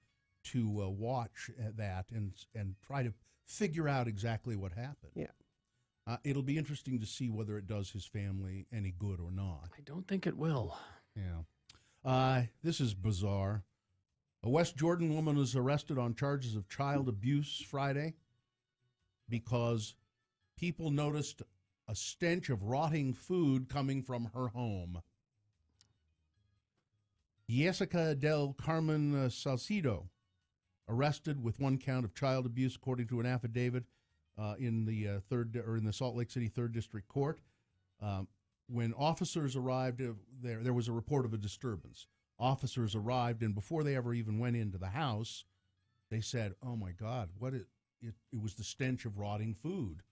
to watch that and try to figure out exactly what happened. Yeah. It'll be interesting to see whether it does his family any good or not. I don't think it will. Yeah. This is bizarre. A West Jordan woman was arrested on charges of child abuse Friday because people noticed a stench of rotting food coming from her home. Jessica del Carmen Salcido, arrested with 1 count of child abuse, according to an affidavit in the Salt Lake City 3rd District Court. When officers arrived, there was a report of a disturbance. Officers arrived, and before they ever even went into the house, they said, "Oh my God, it was the stench of rotting food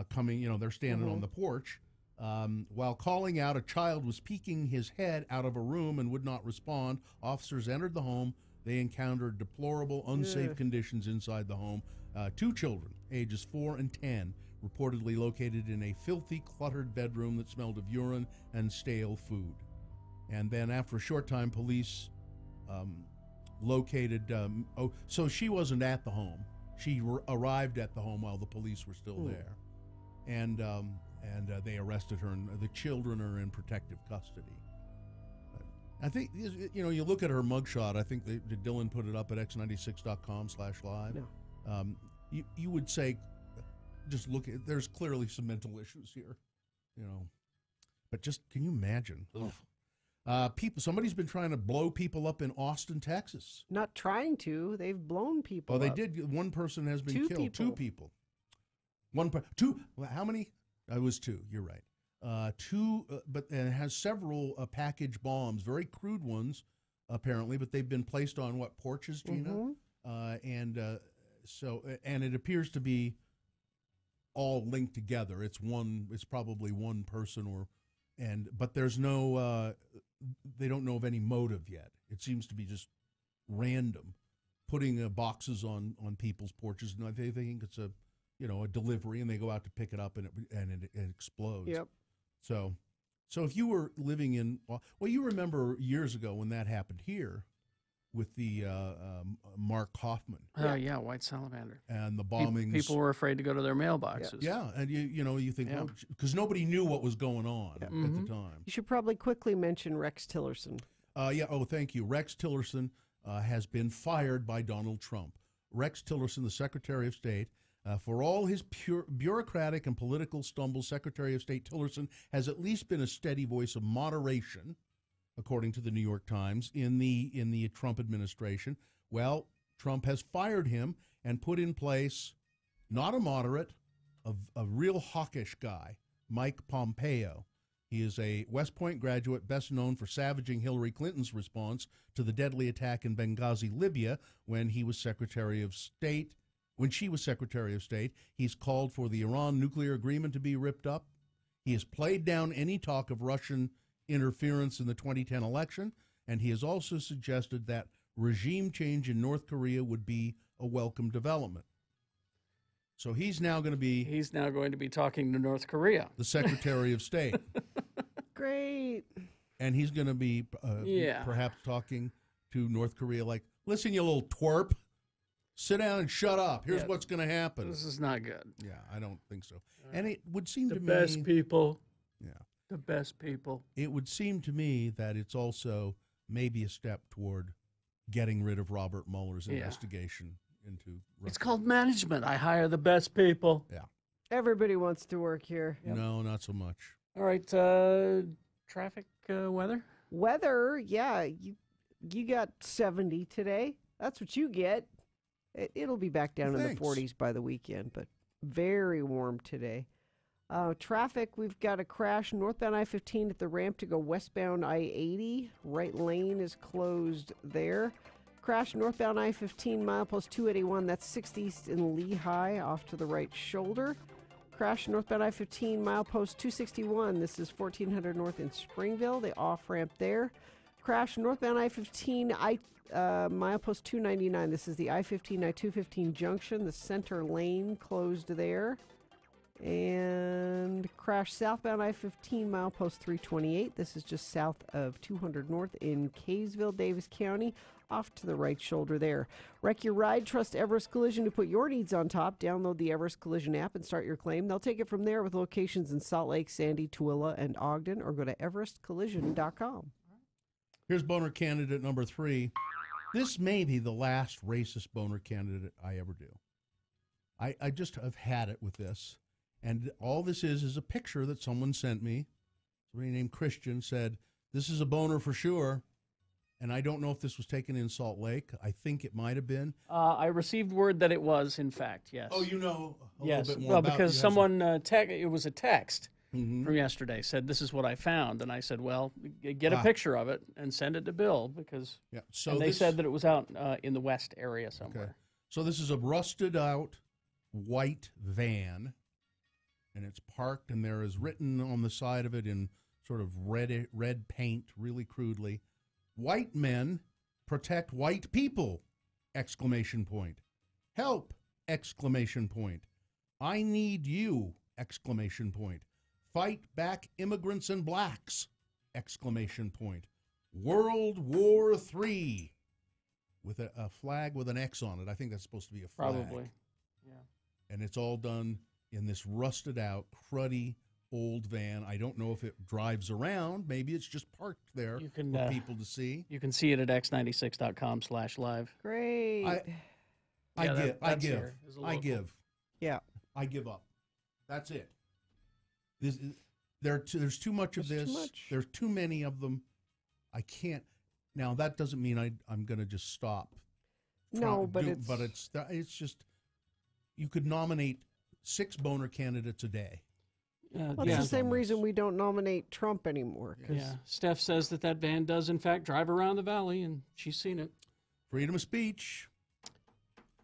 coming." They're standing on the porch. While calling out, a child was peeking his head out of a room and would not respond. Officers entered the home. They encountered deplorable, unsafe conditions inside the home. 2 children, ages 4 and 10, reportedly located in a filthy, cluttered bedroom that smelled of urine and stale food. And then after a short time, police located. So she wasn't at the home. She arrived at the home while the police were still there, and they arrested her. And the children are in protective custody. I think, you look at her mugshot. I think Dylan put it up at x96.com/live. No. You would say, just look at. There's clearly some mental issues here, But just can you imagine? Somebody's been trying to blow people up in Austin, Texas. Not trying to. They've blown people Oh, they up. did. One person has been Two killed. people. 2 people. Two. How many? It was 2. You're right. 2, but it has several package bombs, very crude ones, apparently, but they've been placed on porches, Gina? And it appears to be all linked together. It's probably one person but there's no, they don't know of any motive yet. It seems to be just random, putting boxes on people's porches. And they think it's a delivery, and they go out to pick it up, and it explodes. Yep. So if you were living in, you remember years ago when that happened here with the Mark Hoffman. Oh, yeah, White Salamander. And the bombings. People were afraid to go to their mailboxes. Yeah, and you think, because nobody knew what was going on at the time. You should probably quickly mention Rex Tillerson. Thank you. Rex Tillerson has been fired by Donald Trump. Rex Tillerson, the Secretary of State, for all his bureaucratic and political stumbles, Secretary of State Tillerson has at least been a steady voice of moderation, according to the New York Times, in the Trump administration. Well, Trump has fired him and put in place not a moderate, a real hawkish guy, Mike Pompeo. He is a West Point graduate, best known for savaging Hillary Clinton's response to the deadly attack in Benghazi, Libya, when he was Secretary of State. When she was Secretary of State, he's called for the Iran nuclear agreement to be ripped up. He has played down any talk of Russian interference in the 2010 election, and he has also suggested that regime change in North Korea would be a welcome development. So he's now going to be talking to North Korea, the Secretary of State. Great. And he's going to be perhaps talking to North Korea like, listen, you little twerp, sit down and shut up. Here's what's going to happen. This is not good. Yeah, I don't think so. And it would seem to me... The best people. Yeah. The best people. It would seem to me that it's also maybe a step toward getting rid of Robert Mueller's investigation into Russia. It's called management. I hire the best people. Yeah. Everybody wants to work here. Yep. No, not so much. All right, traffic, weather? Weather, yeah. You got 70 today. That's what you get. It'll be back down in the 40s by the weekend, but very warm today. Traffic, we've got a crash northbound I-15 at the ramp to go westbound I-80. Right lane is closed there. Crash northbound I-15 milepost 281. That's 6th East in Lehigh off to the right shoulder. Crash northbound I-15 milepost 261. This is 1400 north in Springville, the off-ramp there. Crash northbound I-15 milepost 299. This is the I-15 I-215 junction. The center lane closed there. And crash southbound I-15 milepost 328. This is just south of 200 north in Kaysville, Davis County, off to the right shoulder there. Wreck your ride. Trust Everest Collision to put your needs on top. Download the Everest Collision app and start your claim. They'll take it from there with locations in Salt Lake, Sandy, Tooele, and Ogden, or go to everestcollision.com. Here's Boehner candidate number 3. This may be the last racist Boehner candidate I ever do. I just have had it with this. And all this is a picture that someone sent me. Somebody named Christian said, this is a Boehner for sure. And I don't know if this was taken in Salt Lake. I think it might have been. I received word that it was, in fact, yes. Oh, you know a yes. little bit more well, about because you someone, it was a text from yesterday, said, this is what I found. And I said, well, get a picture of it and send it to Bill, because and they said that it was out in the west area somewhere. Okay. So this is a rusted out white van. And it's parked, and there is written on the side of it in sort of red paint, really crudely, "White men protect white people!" Exclamation point. "Help!" Exclamation point. "I need you!" Exclamation point. "Fight back immigrants and blacks!" Exclamation point. World War III with a flag with an X on it. I think that's supposed to be a flag. Probably. Yeah. And it's all done in this rusted out, cruddy old van. I don't know if it drives around. Maybe it's just parked there for people to see. You can see it at x96.com/live. Great. I give. Yeah. I give up. That's it. There's too much of this. There's too many of them. I can't. Now that doesn't mean I'm going to just stop. No, but it's just you could nominate 6 Boehner candidates a day. Well, it's the same reason we don't nominate Trump anymore. Yeah. Steph says that van does, in fact, drive around the valley, and she's seen it. Freedom of speech.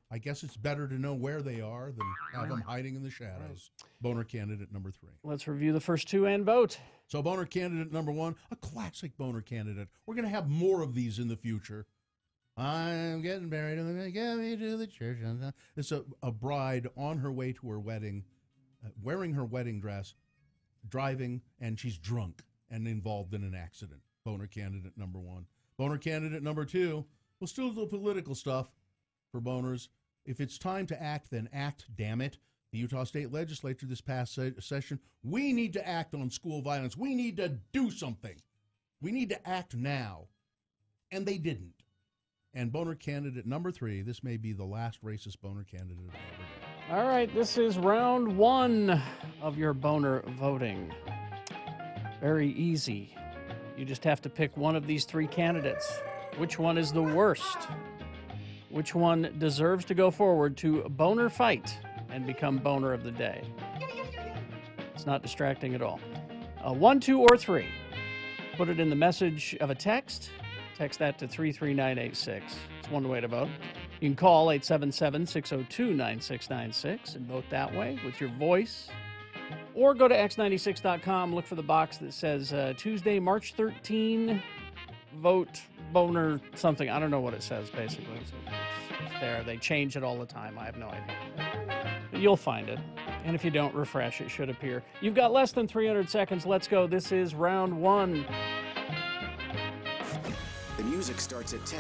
I guess it's better to know where they are than have them hiding in the shadows. Boehner candidate number 3. Let's review the first 2 and vote. So Boehner candidate number 1, a classic Boehner candidate. We're going to have more of these in the future. I'm getting married. I'm going to get me to the church. It's a bride on her way to her wedding, wearing her wedding dress, driving, and she's drunk and involved in an accident. Boehner candidate number 1. Boehner candidate number 2, we'll still do political stuff for Boehners. If it's time to act, then act, damn it. The Utah State Legislature this past session, we need to act on school violence. We need to do something. We need to act now. And they didn't. And Boehner candidate number 3, this may be the last racist Boehner candidate I ever did. All right, this is round 1 of your Boehner voting. Very easy. You just have to pick one of these 3 candidates. Which one is the worst? Which one deserves to go forward to Boehner fight and become Boehner of the day? It's not distracting at all. 1, 2, or 3. Put it in the message of a text. Text that to 33986. It's one way to vote. You can call 877-602-9696 and vote that way with your voice. Or go to x96.com, look for the box that says Tuesday, March 13, vote Boehner something. I don't know what it says, basically. It's there. They change it all the time. I have no idea. But you'll find it. And if you don't refresh, it should appear. You've got less than 300 seconds. Let's go. This is round 1. The music starts at 10.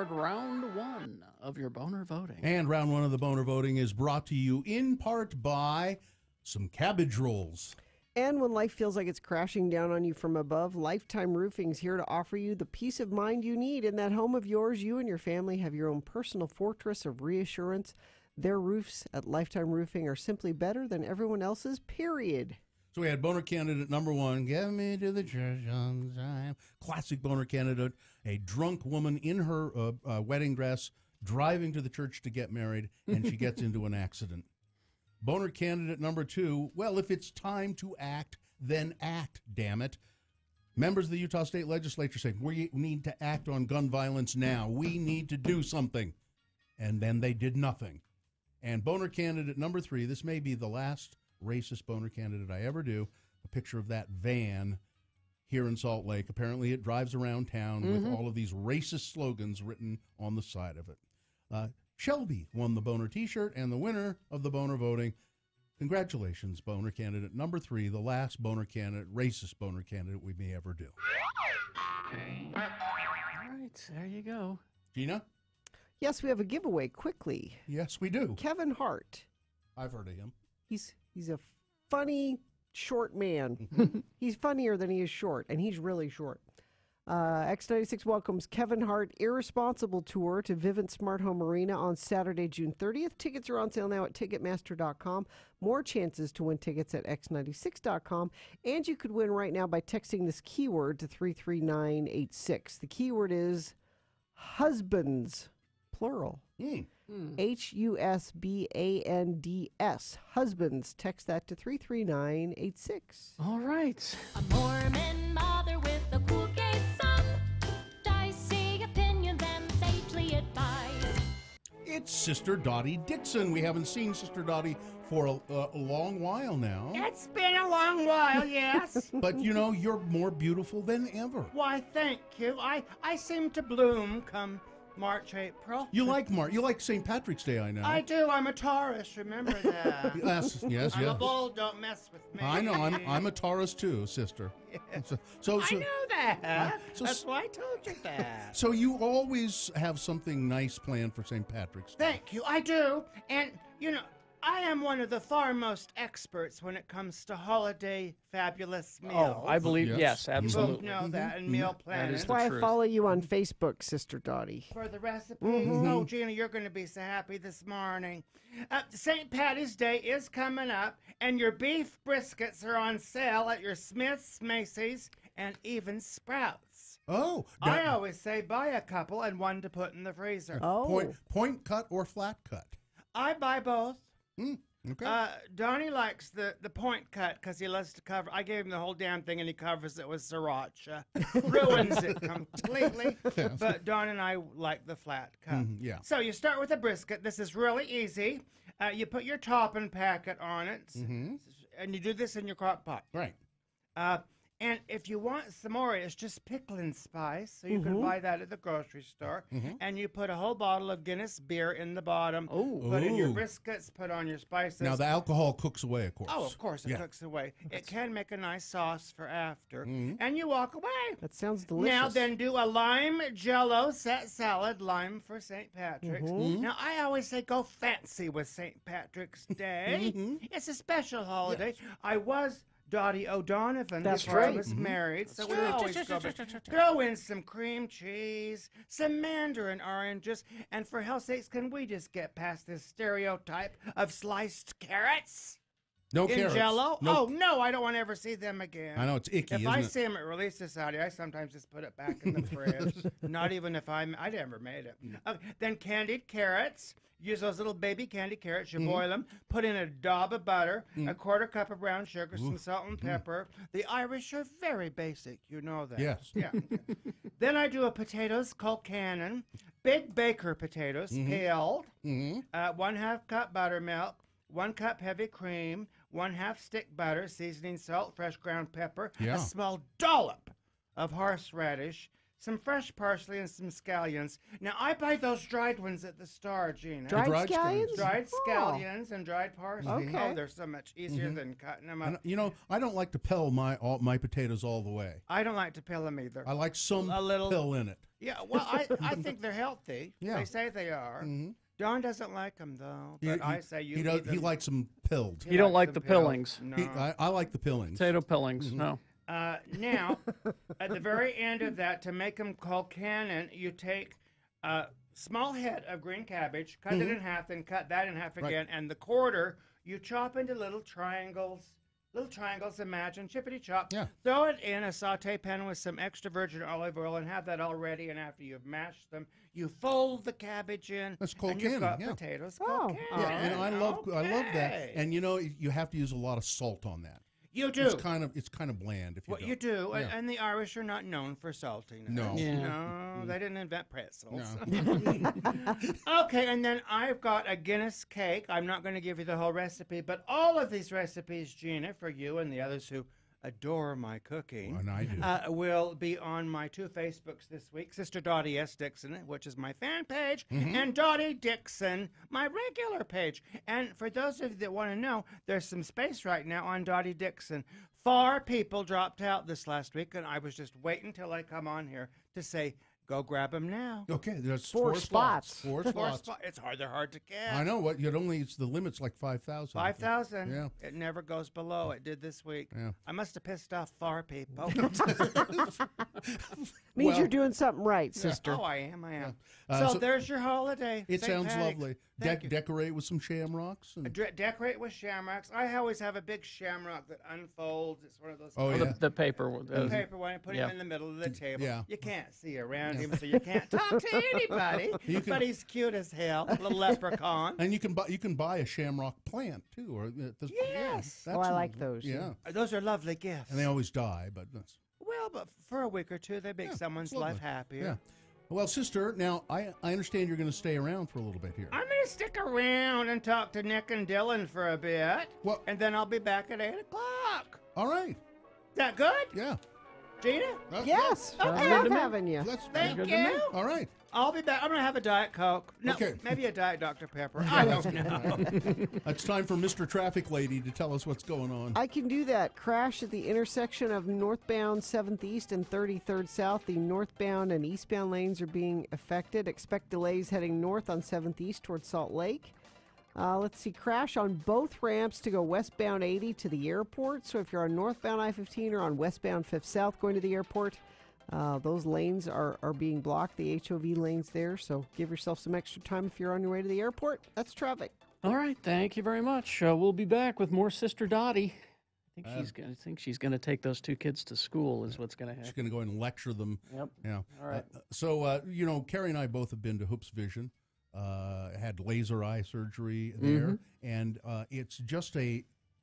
Round one of your boner voting. And round one of the boner voting is brought to you in part by some cabbage rolls. And when life feels like it's crashing down on you from above, Lifetime Roofing's here to offer you the peace of mind you need. In that home of yours, you and your family have your own personal fortress of reassurance. Their roofs at Lifetime Roofing are simply better than everyone else's, period. So we had boner candidate number one, get me to the church on time. Classic boner candidate, a drunk woman in her wedding dress driving to the church to get married, and she gets into an accident. Boner candidate number two, well, if it's time to act, then act, damn it. Members of the Utah State Legislature say, we need to act on gun violence now. We need to do something. And then they did nothing. And boner candidate number three, this may be the last racist boner candidate I ever do, a picture of that van here in Salt Lake. Apparently it drives around town with all of these racist slogans written on the side of it. Shelby won the boner t-shirt and the winner of the boner voting. Congratulations, boner candidate number three, the last boner candidate, racist boner candidate we may ever do. All right, there you go. Gina? Yes, we have a giveaway quickly. Yes, we do. Kevin Hart. I've heard of him. He's a funny, short man. He's funnier than he is short, and he's really short. X96 welcomes Kevin Hart Irresponsible Tour to Vivint Smart Home Arena on Saturday, June 30th. Tickets are on sale now at Ticketmaster.com. More chances to win tickets at X96.com. And you could win right now by texting this keyword to 33986. The keyword is husbands, plural. Husbands. Husbands. Text that to 33986. All right. A Mormon mother with a cool gay son. Dicey opinions and sagely advised. It's Sister Dottie Dixon. We haven't seen Sister Dottie for a long while now. It's been a long while, yes. But, you know, you're more beautiful than ever. Why, thank you. I seem to bloom come March, April. You like You like St. Patrick's Day, I know. I do. I'm a Taurus. Remember that. yes. I'm a bull. Don't mess with me. I know. I'm a Taurus too, sister. Yes. So I knew That's why I told you that. So you always have something nice planned for St. Patrick's Day. Thank you. I do. And, you know, I am one of the foremost experts when it comes to holiday fabulous meals. Oh, I believe, yes, absolutely. You both know that, and meal planning. That's why I follow you on Facebook, Sister Dottie. For the recipes. Oh, Gina, you're going to be so happy this morning. St. Patty's Day is coming up, and your beef briskets are on sale at your Smith's, Macy's, and even Sprouts. Oh. I always say buy a couple and one to put in the freezer. Point cut or flat cut? I buy both. Okay. Donnie likes the point cut because he loves to cover. I gave him the whole damn thing and he covers it with sriracha. Ruins it completely. Yeah. But Don and I like the flat cut. Yeah. So you start with a brisket. This is really easy. You put your topping packet on it, and you do this in your crock pot. Right. And if you want some more, it's just pickling spice. So you can buy that at the grocery store. And you put a whole bottle of Guinness beer in the bottom. Put in your briskets, put on your spices. Now, the alcohol cooks away, of course. Oh, of course, it cooks away. It can make a nice sauce for after. And you walk away. That sounds delicious. Now, then do a lime jello set salad, lime for St. Patrick's. Now, I always say go fancy with St. Patrick's Day. It's a special holiday. I was Dottie O'Donovan before I was married, so we always throw in some cream cheese, some mandarin oranges, and for hell's sakes, can we just get past this stereotype of sliced carrots? No in carrots. Jell-O? No. Oh, no, I don't want to ever see them again. I know, it's icky, If I isn't it? see them at Relief Society, I sometimes just put it back in the fridge. Not even if I never made it. Okay, then candied carrots. Use those little baby candy carrots. You boil them. Put in a daub of butter, a quarter cup of brown sugar, some salt and pepper. The Irish are very basic. You know that. Yes. Yeah. Then I do a potatoes called cannon. Big baker potatoes, peeled. 1/2 cup buttermilk. 1 cup heavy cream. 1/2 stick butter, seasoning salt, fresh ground pepper. A small dollop of horseradish. Some fresh parsley and some scallions. Now, I buy those dried ones at the store, Gina. Dried scallions? Dried scallions and dried parsley. Okay. Oh, they're so much easier than cutting them up. And, you know, I don't like to peel my potatoes all the way. I don't like to peel them either. I like some A little pill in it. Yeah, well, I think they're healthy. Yeah. They say they are. Don doesn't like them, though. But I say you he likes them pilled. You don't like the pillings. No. I like the pillings. Potato pillings, no. Now, at the very end of that, to make them called cannon, you take a small head of green cabbage, cut it in half, then cut that in half again, and the quarter you chop into little triangles. Imagine, chippity chop. Yeah. Throw it in a saute pan with some extra virgin olive oil and have that all ready. And after you've mashed them, you fold the cabbage in. That's called and cannon. you've got Yeah. potatoes called cannon. Yeah, and I love that. Okay. And you know, you have to use a lot of salt on that. You do. It's kind of bland if you Well, don't. you do, Yeah. and the Irish are not known for saltiness. No. No, they didn't invent pretzels. Okay, and then I've got a Guinness cake. I'm not going to give you the whole recipe, but all of these recipes, Gina, for you and the others who adore my cooking, And I do. will be on my 2 Facebooks this week, Sister Dottie S. Dixon, which is my fan page, and Dottie Dixon, my regular page. And for those of you that want to know, there's some space right now on Dottie Dixon. 4 people dropped out this last week, and I was just waiting till I come on here to say, go grab them now. Okay, there's 4 spots. 4 4 spots. spots. They're hard to get. I know what the limit's like 5,000. 5,000. Yeah. It never goes below. It did this week. Yeah. I must have pissed off 4 people. Means you're doing something right, sister. Oh, I am. Yeah. So there's your holiday. It St. sounds Patrick's. lovely. Thank you. Decorate with some shamrocks. And Decorate with shamrocks. I always have a big shamrock that unfolds. It's one of those. Oh, yeah. The paper one. The paper one. Put him Yeah. in the middle of the table. Yeah. You can't see around him, so you can't talk to anybody. But he's cute as hell, little leprechaun. And you can buy a shamrock plant too, or Yes. that's I like those. Yeah, Those are lovely gifts. and they always die, but that's Well, but for a week or two, they make someone's lovely. life happier. yeah. Well, sister, now I understand you're going to stay around for a little bit here. I'm going to stick around and talk to Nick and Dylan for a bit. Well, and then I'll be back at 8 o'clock. All right. Is that good? Yeah. Gina? Yes. Okay. I love having you. Let's Thank you. All right. I'll be back. I'm going to have a Diet Coke. No, Okay. maybe a Diet Dr. Pepper. I don't know. It's time for Mr. Traffic Lady to tell us what's going on. I can do that. Crash at the intersection of northbound 7th East and 33rd South. The northbound and eastbound lanes are being affected. Expect delays heading north on 7th East towards Salt Lake. Let's see, crash on both ramps to go westbound 80 to the airport. So if you're on northbound I-15 or on westbound 5th South going to the airport, those lanes are being blocked, the HOV lanes there. So give yourself some extra time if you're on your way to the airport. That's traffic. All right, thank you very much. We'll be back with more Sister Dottie. I think she's gonna take those two kids to school is what's gonna happen. She's going to go and lecture them. Yep. Yeah. All right. Carrie and I both have been to Hoops Vision. Had laser eye surgery there, and it's just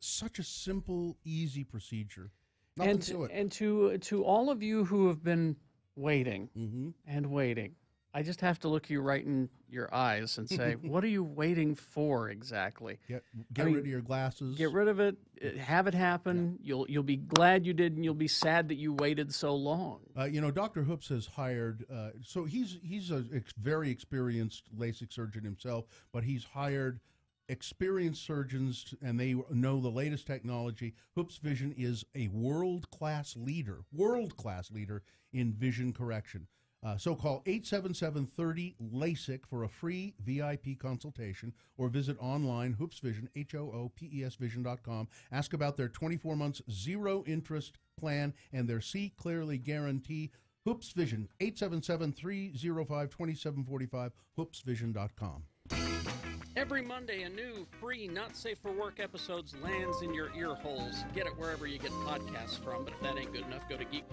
such a simple, easy procedure. Nothing to it. And to all of you who have been waiting and waiting, I just have to look you right in your eyes and say, what are you waiting for exactly? Get rid of your glasses. Get rid of it. Have it happen. Yeah. You'll be glad you did, and you'll be sad that you waited so long. Dr. Hoops has hired. So he's a very experienced LASIK surgeon himself, but he's hired experienced surgeons, and they know the latest technology. Hoops Vision is a world-class leader in vision correction. So call 877-30-LASIK for a free VIP consultation, or visit online hoopsvision, HOOPESvision.com. Ask about their 24 months zero-interest plan and their See Clearly guarantee. Hoops Vision, 877-305-2745, hoopsvision.com. Every Monday, a new free Not Safe for Work episodes lands in your ear holes. Get it wherever you get podcasts from, but if that ain't good enough, go to Geek.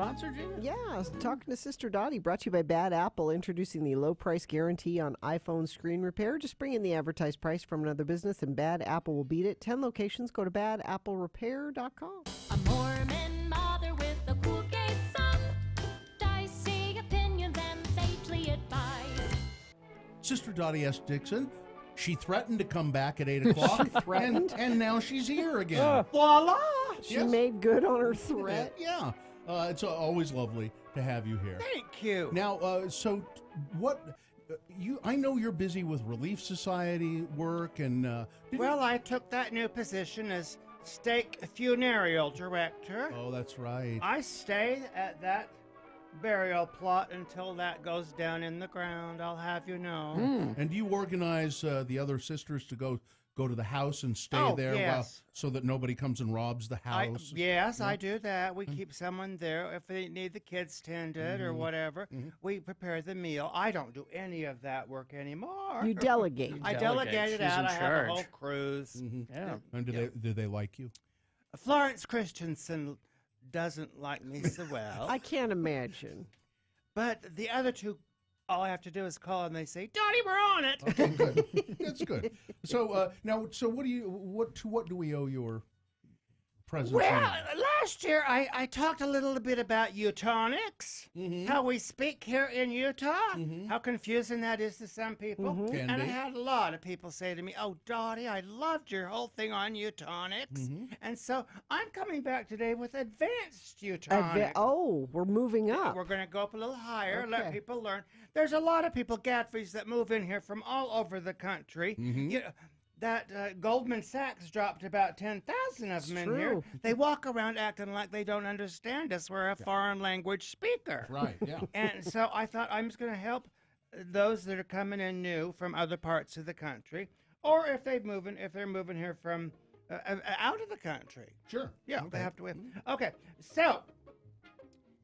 sponsor, Gina? Yeah, talking to Sister Dottie, brought to you by Bad Apple, introducing the low price guarantee on iPhone screen repair. Just bring in the advertised price from another business and Bad Apple will beat it. 10 locations. Go to badapplerepair.com. A Mormon mother with a cool gay son, dicey opinions and sagely advised. Sister Dottie S. Dixon, she threatened to come back at 8 o'clock, and now she's here again. Voila! She made good on her threat. Yeah. It's always lovely to have you here. Thank you. Now, so what... I know you're busy with Relief Society work, and well, I took that new position as stake funeral director. Oh, that's right. I stay at that burial plot until that goes down in the ground. I'll have you know. And do you organize the other sisters to go to the house and stay there so that nobody comes and robs the house? Yes, I do that. We keep someone there if they need the kids tended or whatever. We prepare the meal. I don't do any of that work anymore. You delegate. I delegate it out. I have a whole charge. cruise. Yeah. And do they like you? Florence Christensen doesn't like me so well. I can't imagine. But the other two, all I have to do is call and they say, Dottie, we're on it. Okay, good. That's good. So now, what do we owe your presence? Well, last year I talked a little bit about Utonics, how we speak here in Utah, how confusing that is to some people. Can And I be. had a lot of people say to me, oh, Dottie, I loved your whole thing on Utonics. And so I'm coming back today with advanced Utonics. We're moving up. We're going to go up a little higher, let Okay. people learn. There's a lot of people, Gadfries, that move in here from all over the country. You know, that Goldman Sachs dropped about 10,000 of them in here. true. They walk around acting like they don't understand us. We're a foreign language speaker. Right, yeah. And so I thought I'm just going to help those that are coming in new from other parts of the country, or if they're moving here from out of the country. Sure. Yeah, Okay. they have to win. Okay, so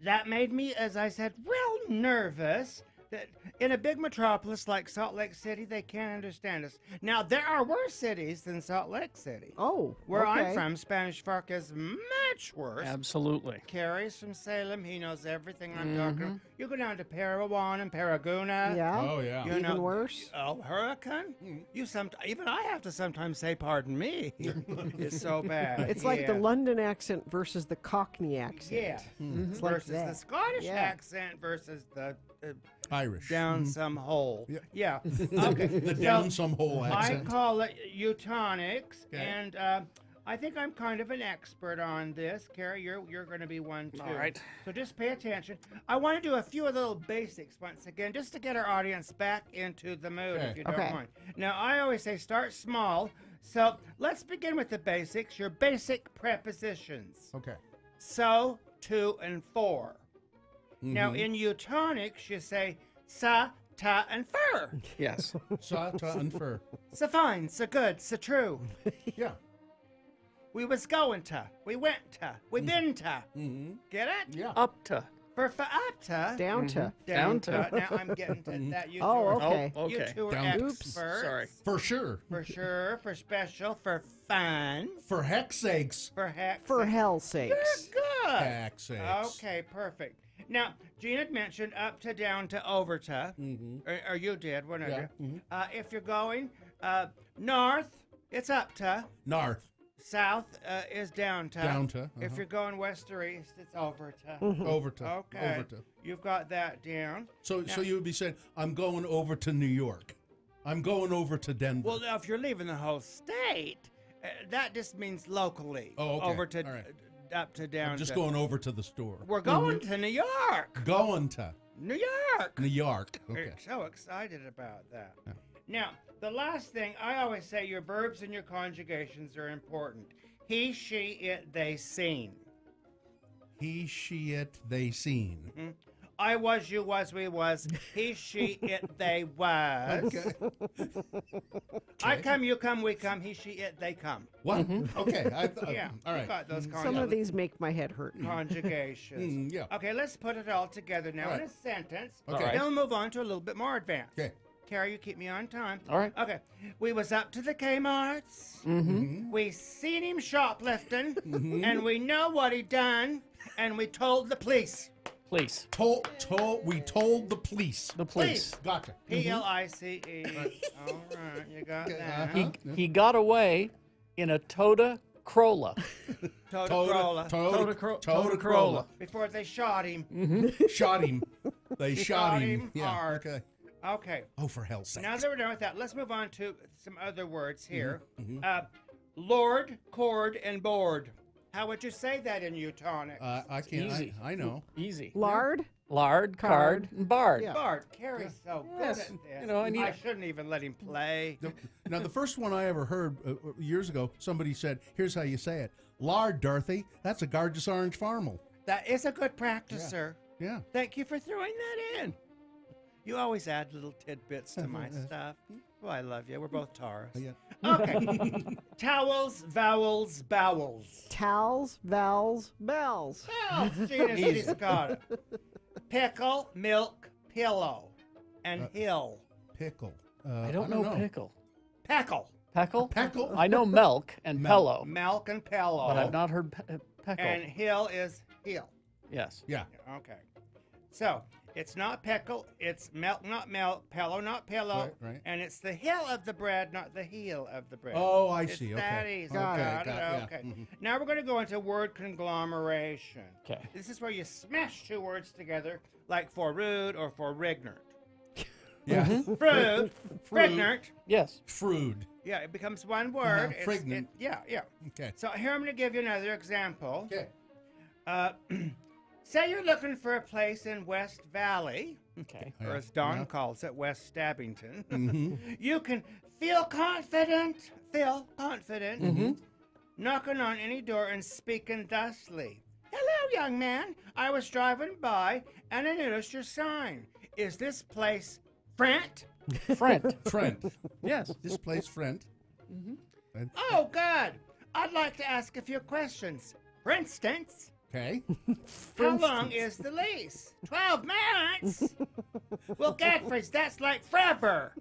that made me, as I said, real nervous that in a big metropolis like Salt Lake City, they can't understand us. Now, there are worse cities than Salt Lake City. Oh, Where I'm okay. from, Spanish Fork is much worse. Absolutely. Carrie's from Salem. He knows everything I'm talking about. You go down to Parawan and Paraguna. Yeah. Oh, yeah. You Even know, worse? Oh, Hurricane? Even I have to sometimes say, pardon me. It's so bad. It's like the London accent versus the Cockney accent. Yeah. It's like Versus the that. Scottish Yeah. accent versus the Irish. down some hole. Yeah. Yeah. Okay. The So down some hole I accent. call it Utonics, Okay. and I think I'm kind of an expert on this. Carrie, you're going to be one too. All right. So just pay attention. I want to do a few little basics once again, just to get our audience back into the mood, Okay. if you don't Okay. mind. Now, I always say start small. So let's begin with the basics. Your basic prepositions. Okay. So, to, and for. Now, in Utonics, you say sa, ta, and fur. Yes. Sa, ta, and fur. So fine, so good, so true. Yeah. We was going to, we went to, we been to. Get it? Yeah. Up to. For up to. Down to. Down Down to. to. Now I'm getting to that. You Oh, two are, okay. Oh, You okay. two are Down to. experts. Sorry. For sure. For sure, for special, for fun, For heck's sakes. for heck. For hell's sakes. Good. Heck's sakes. Okay, perfect. Now, Gene had mentioned up to, down to, over to. Or you did, one of Yeah. you. If you're going north, it's up to. North. South is down to. Down to, If you're going west or east, it's over to. Over to. Okay. Over to. You've got that down. So Now- you would be saying, I'm going over to New York. I'm going over to Denver. Well, now, if you're leaving the whole state, that just means locally. Oh, okay. Over to All right. up to down. I'm just to. going over to the store. We're going to New York. Going to New York. New York. Okay. We're so excited about that. Now, the last thing, I always say your verbs and your conjugations are important. He, she, it, they, seen. He, she, it, they, seen. I was, you was, we was. He, she, it, they, was. Okay. I come, you come, we come. He, she, it, they come. What? Okay. Yeah. All you right. got those Some of these make my head hurt. conjugations. Yeah. Okay, let's put it all together now All in right. a sentence. Okay. Then we'll move on to a little bit more advanced. Okay. Carrie, you keep me on time. All right. Okay. We was up to the Kmart's. We seen him shoplifting, and we know what he done. and we told the police. Police. We told the police. The police. Gotcha. P-L-I-C-E. All right, you got that. He got away in a Toyota Corolla. Toyota Corolla. Before they shot him. Shot him. They shot him. hard. Okay. Okay. Oh, for hell's sake. Now that we're done with that, let's move on to some other words here. Lord, cord, and board. How would you say that in Eutonics? I can't. Easy. I know. Easy. Lard? Lard, card, and bard. Yeah. Bard, Carrie's so good Yes. at this. You know, and I shouldn't even let him play. Now, the first one I ever heard years ago, somebody said, here's how you say it. Lard, Dorothy. That's a gorgeous orange farmal. That is a good practice, sir. Yeah. Thank you for throwing that in. You always add little tidbits to my stuff. Oh, I love you. We're both Taurus. Yeah. Okay. Towels, vowels, bowels. Towels, vowels, bells. Oh, genus discata. Pickle, milk, pillow, and hill. Pickle. I don't know pickle. Peckle. Peckle? Peckle? I know milk and pillow. Milk and pillow. But I've not heard peckle. And hill is heel. Yes. Yeah. Okay. So, it's not pickle, it's milk, not milk, pillow, not pillow, Right. and it's the hill of the bread, not the heel of the bread. Oh, I It's see. that Okay. easy. Got Got it. it. Yeah. Okay. Mhm. Now we're going to go into word conglomeration. Okay. This is where you smash two words together, like for rude or for rignard. Yeah. Fruit, rignard. Yes. Frood. Yeah, it becomes one word. It's- Frignant. Yeah. Okay. So here I'm going to give you another example. Okay. Say you're looking for a place in West Valley. Okay. Or as Don calls it, West Stabbington. Mm-hmm. You can feel confident, knocking on any door and speaking thusly. Hello, young man. I was driving by and I noticed your sign. Is this place Front? Friend. Yes. This place, friend. Oh, good. I'd like to ask a few questions. For instance, Okay. how long is the lease? 12 months. Well, Godfrey's, that's like forever.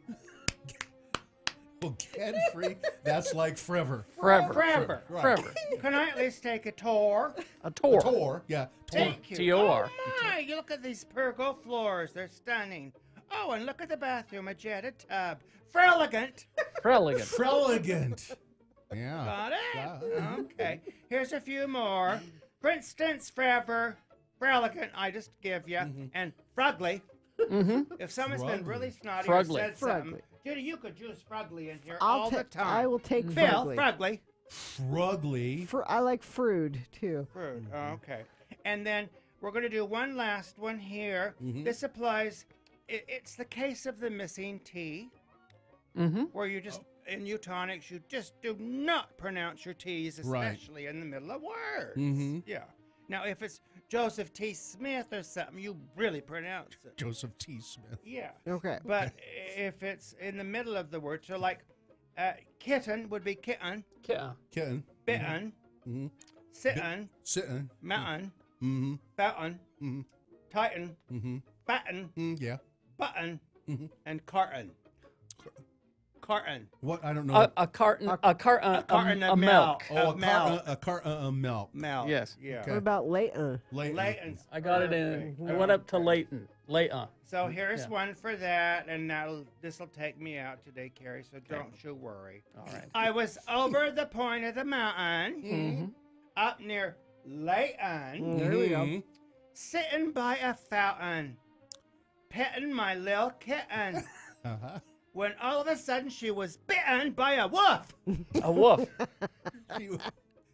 Well, get free. That's like forever. Forever. Right. Can I at least take a tour? A tour. Tour. Yeah. Tour. Thank you. T-O-R. Oh, my. You look at these pergo floors. They're stunning. Oh, and look at the bathroom. A jetted tub. Freligant. Freligant. Yeah. Got it? Yeah. Okay. Here's a few more. For instance, forever, freligant, I just give you, and frugly. If someone's been really snotty or said something, Judy, you could use frugly in here all the time. I will take Bill, frugly. Frugly. I like fruit, too. Fruit, okay. And then we're going to do one last one here. This applies, it's the case of the missing T, where you just, in Eutonics, you just do not pronounce your T's, especially in the middle of words. Yeah. Now, if it's Joseph T. Smith or something, you really pronounce it. Joseph T. Smith. Yeah. Okay. But if it's in the middle of the word, so like kitten would be kitten. Kitten. Bitten. Sittin'. Sitting. Mountain. Fountain. Titan. Batten. Yeah. Button. And carton. Carton. What? I don't know. A carton of milk. Oh, a carton of milk. Milk. Yes. Yeah. What about Leighton? Leighton. I got it in. I went up to Leighton. So here's one for that, and this will take me out today, Carrie, so don't you worry. All right. I was over the point of the mountain, up near Leighton. There we go. Sitting by a fountain, petting my little kitten. When all of a sudden she was bitten by a wolf. A wolf.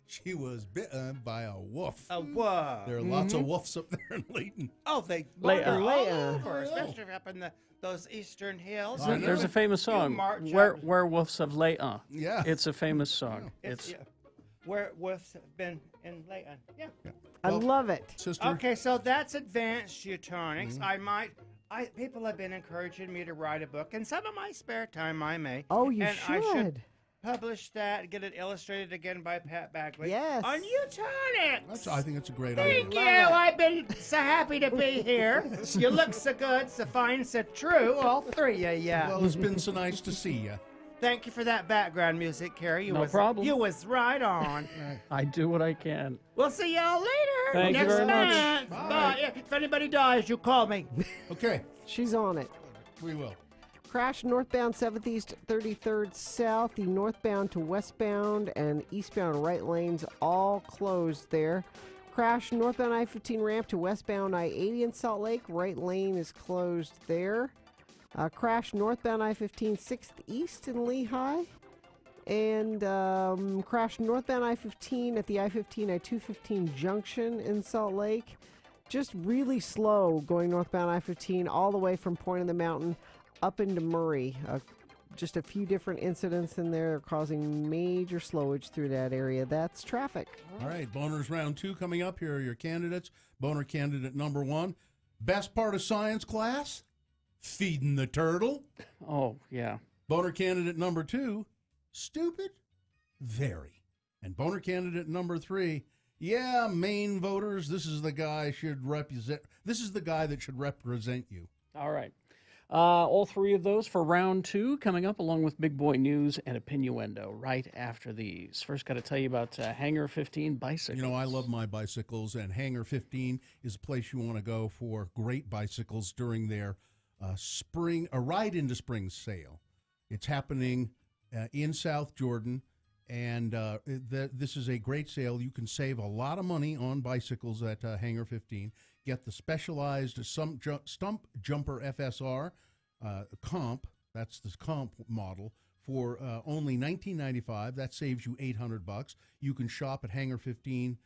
She was bitten by a wolf. A wolf. There are lots of wolves up there in Leighton. Oh, they wander all over, especially up in those eastern hills. There's a famous song, Werewolves of Leighton. Yeah. It's a famous song. It's Werewolves have been in Leighton. Yeah. I love it. Sister. Okay, so that's advanced Eutonics. People have been encouraging me to write a book. In some of my spare time, I may. Oh, you and should. I should publish that, get it illustrated again by Pat Bagley. Yes. On Eutonics. I think it's a great idea. Thank you. I've been so happy to be here. You look so good, so fine, so true, all three of you. Well, it's been so nice to see you. Thank you for that background music, Carrie. No problem. You was right on. I do what I can. We'll see y'all later. Thank you very much. Next time. Bye. Yeah, if anybody dies, you call me. Okay. She's on it. We will. Crash northbound 7th East 33rd South. The northbound to westbound and eastbound right lanes all closed there. Crash northbound I-15 ramp to westbound I-80 in Salt Lake. Right lane is closed there. Crash northbound I-15 6th East in Lehigh. And crash northbound I-15 at the I-15 I-215 junction in Salt Lake. Just really slow going northbound I-15 all the way from Point of the Mountain up into Murray. Just a few different incidents in there causing major slowage through that area. That's traffic. All right, Boehner's round 2 coming up. Here are your candidates. Boehner candidate number 1. Best part of science class? Feeding the turtle. Oh, yeah. Boehner candidate number 2. Stupid? Very. And Boehner candidate number 3. Yeah, Maine voters, this is the guy should represent. This is the guy that should represent you. All right. All three of those for round 2 coming up, along with Big Boy News and Opinioendo right after these. First, got to tell you about Hangar 15 bicycles. You know, I love my bicycles, and Hangar 15 is a place you want to go for great bicycles during their Ride into Spring sale. It's happening in South Jordan, and this is a great sale. You can save a lot of money on bicycles at Hangar 15. Get the specialized stump jumper FSR comp. That's the comp model for only $19.95. That saves you $800. You can shop at Hangar 15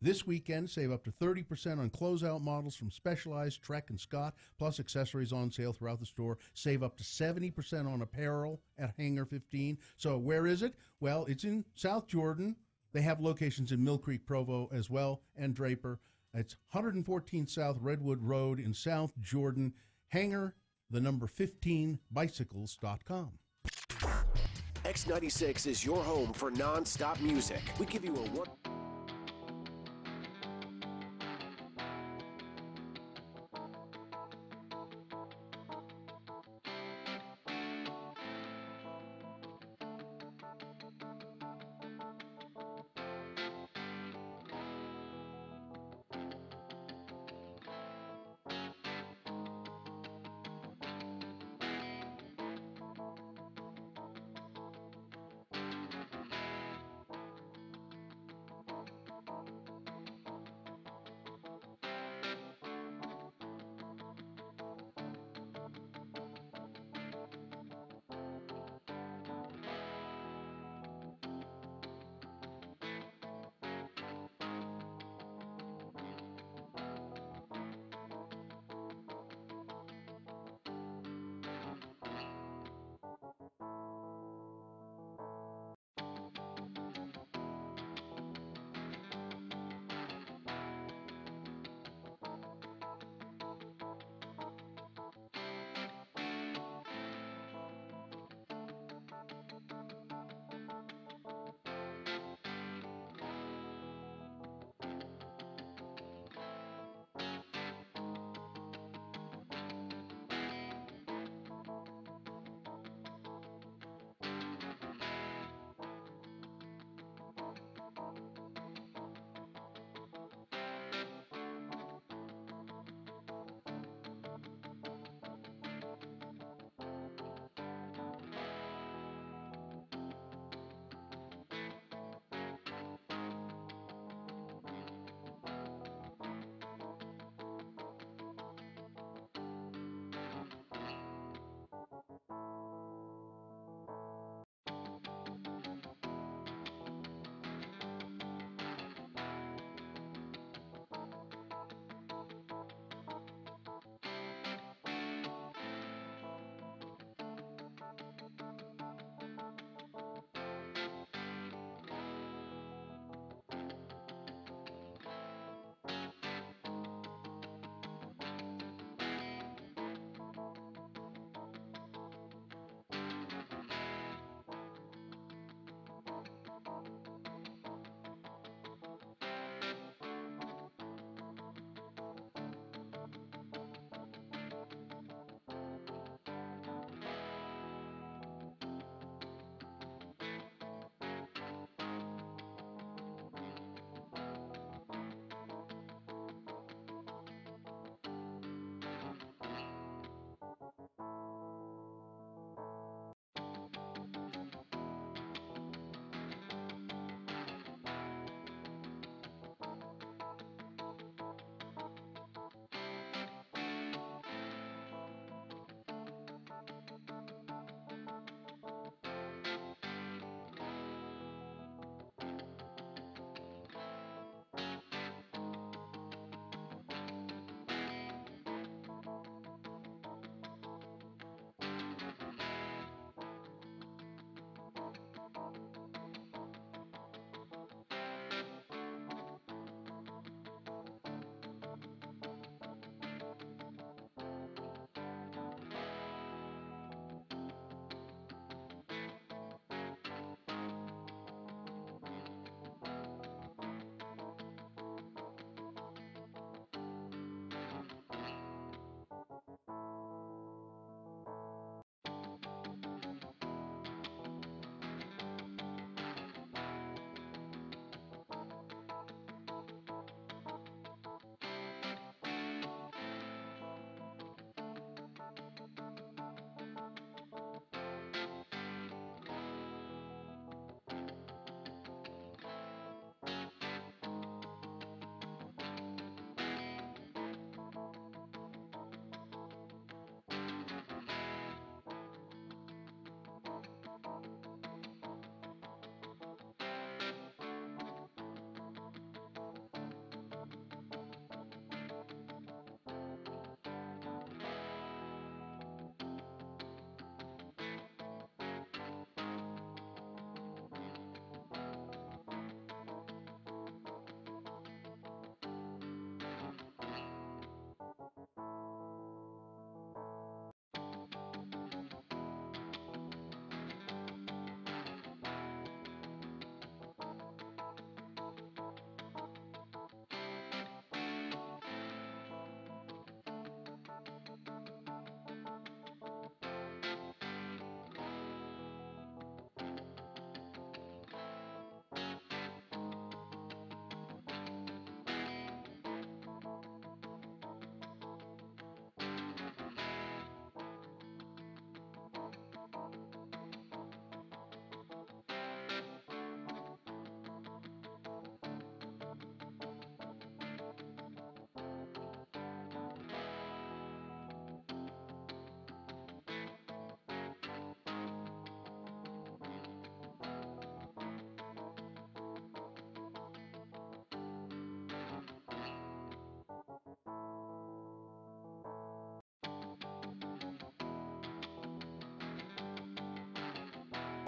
this weekend. Save up to 30% on closeout models from Specialized, Trek, and Scott, plus accessories on sale throughout the store. Save up to 70% on apparel at Hangar 15. So where is it? Well, it's in South Jordan. They have locations in Mill Creek, Provo as well, and Draper. It's 114 South Redwood Road in South Jordan. Hangar, the number 15, bicycles.com. X96 is your home for non-stop music. We give you a one...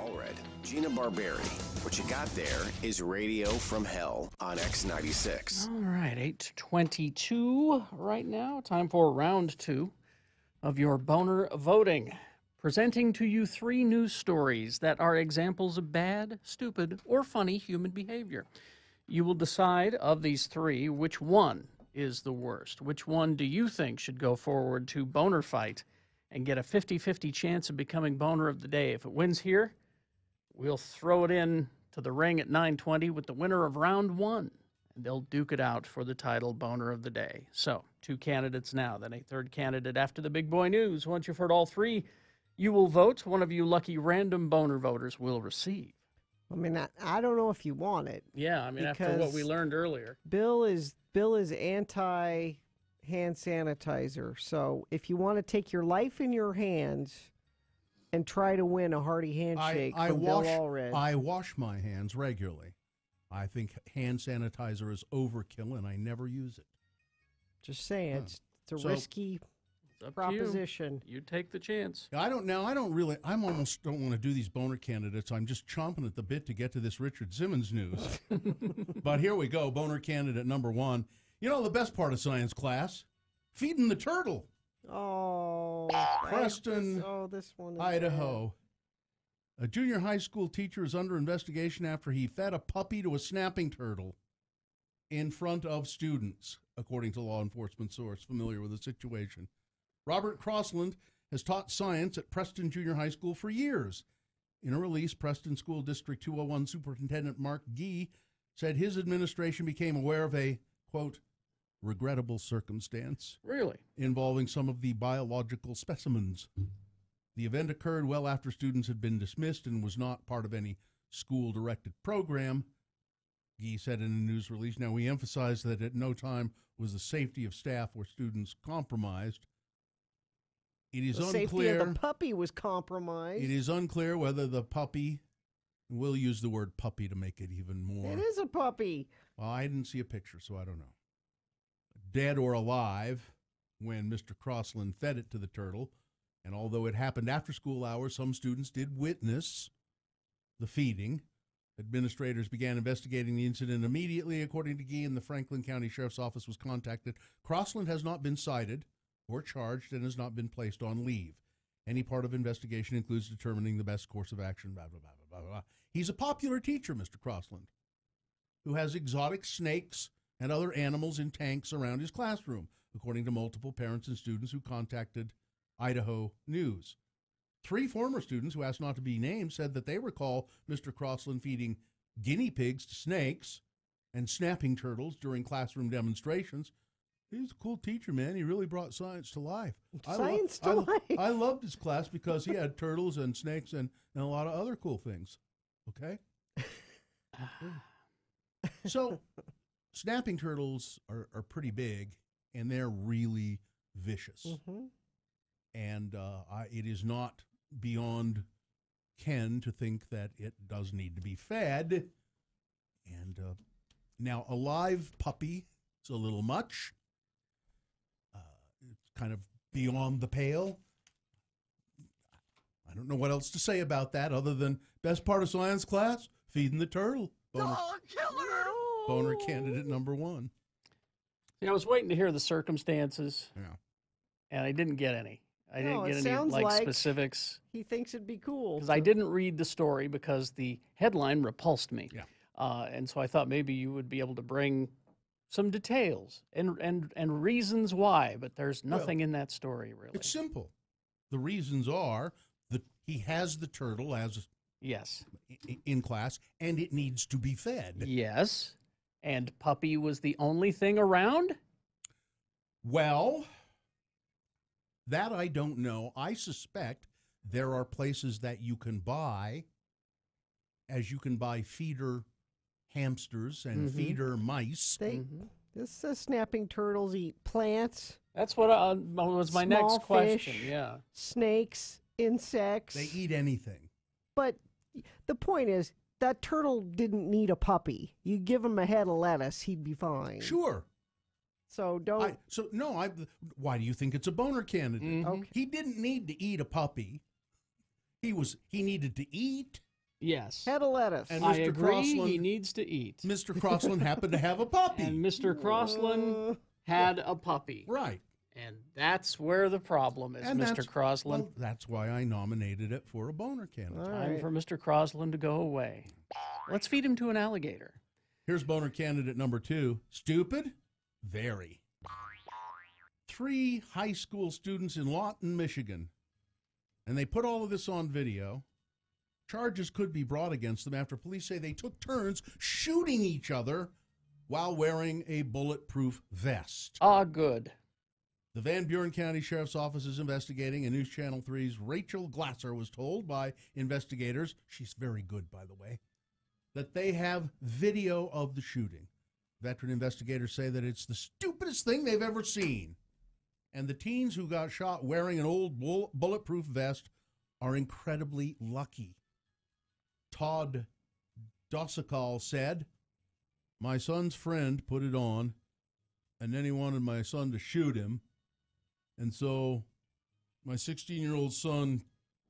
Allred, Gina Barberi. What you got there is Radio from Hell on X96. All right, 8:22 right now. Time for round 2 of your Boehner voting. Presenting to you 3 news stories that are examples of bad, stupid, or funny human behavior. You will decide of these 3 which one is the worst. Which one do you think should go forward to Boehner fight and get a 50-50 chance of becoming Boehner of the day? If it wins here, we'll throw it in to the ring at 9:20 with the winner of round 1, and they'll duke it out for the title Boehner of the day. So, 2 candidates now, then a 3rd candidate after the big boy news. Once you've heard all 3, you will vote. One of you lucky random Boehner voters will receive. I mean, I don't know if you want it. Yeah, I mean, after what we learned earlier. Bill is anti hand sanitizer. So if you want to take your life in your hands and try to win a hearty handshake from Bill Allred. I wash my hands regularly. I think hand sanitizer is overkill, and I never use it. Just saying, it's a risky proposition. You take the chance. I almost don't want to do these Boehner candidates. I'm just chomping at the bit to get to this Richard Simmons news. But here we go. Boehner candidate number 1. You know the best part of science class? Feeding the turtle. Oh. Preston, this one is Idaho. A junior high school teacher is under investigation after he fed a puppy to a snapping turtle in front of students, according to law enforcement source familiar with the situation. Robert Crossland has taught science at Preston Junior High School for years. In a release, Preston School District 201 Superintendent Mark Gee said his administration became aware of a, quote, regrettable circumstance. Really? Involving some of the biological specimens. The event occurred well after students had been dismissed and was not part of any school-directed program. Gee said in a news release, now we emphasize that at no time was the safety of staff or students compromised. It is unclear. Safety of the puppy was compromised. It is unclear whether the puppy, we'll use the word puppy to make it even more. It is a puppy. Well, I didn't see a picture, so I don't know. Dead or alive when Mr. Crossland fed it to the turtle. And although it happened after school hours, some students did witness the feeding. Administrators began investigating the incident immediately. According to Gee, and the Franklin County Sheriff's Office was contacted. Crossland has not been cited or charged and has not been placed on leave. Any part of investigation includes determining the best course of action, blah, blah, blah, blah, blah. He's a popular teacher, Mr. Crossland, who has exotic snakes and other animals in tanks around his classroom, according to multiple parents and students who contacted Idaho News. 3 former students who asked not to be named said that they recall Mr. Crossland feeding guinea pigs to snakes and snapping turtles during classroom demonstrations. He's a cool teacher, man. He really brought science to life. I loved his class because he had turtles and snakes and a lot of other cool things. Okay? So, snapping turtles are pretty big, and they're really vicious. Mm-hmm. And it is not beyond ken to think that it does need to be fed. And now, a live puppy is a little much. It's kind of beyond the pale. I don't know what else to say about that other than best part of science class, feeding the turtle. Boehner candidate number 1. I was waiting to hear the circumstances. Yeah. And I didn't get any. I didn't get any sounds like specifics. He thinks it'd be cool. Because I didn't read the story because the headline repulsed me. Yeah. And so I thought maybe you would be able to bring some details and reasons why, but there's nothing in that story, really. It's simple. The reasons are that he has the turtle as in class, and it needs to be fed. Yes. And puppy was the only thing around? Well, that I don't know. I suspect there are places that you can buy, as you can buy feeder hamsters and feeder mice. This says snapping turtles eat plants. That's what was my next question. Fish, yeah. Snakes, insects. They eat anything. But the point is, that turtle didn't need a puppy. You give him a head of lettuce, he'd be fine. Sure. So don't. Why do you think it's a Boehner candidate? Okay. He didn't need to eat a puppy. He needed to eat. Yes. Head of lettuce. And I Mr. agree. Crossland, He needs to eat. Mr. Crossland happened to have a puppy. And Mr. Crossland had a puppy. Right. And that's where the problem is, And Mr. Crossland. Well, that's why I nominated it for a Boehner candidate. Time for Mr. Crossland to go away. Let's feed him to an alligator. Here's Boehner candidate number 2. Stupid? Very. 3 high school students in Lawton, Michigan. And they put all of this on video. Charges could be brought against them after police say they took turns shooting each other while wearing a bulletproof vest. Ah, good. The Van Buren County Sheriff's Office is investigating, and News Channel 3's Rachel Glasser was told by investigators, she's very good, by the way, that they have video of the shooting. Veteran investigators say that it's the stupidest thing they've ever seen. And the teens who got shot wearing an old bulletproof vest are incredibly lucky. Todd Dossikal said, "My son's friend put it on, and then he wanted my son to shoot him. And so my 16-year-old son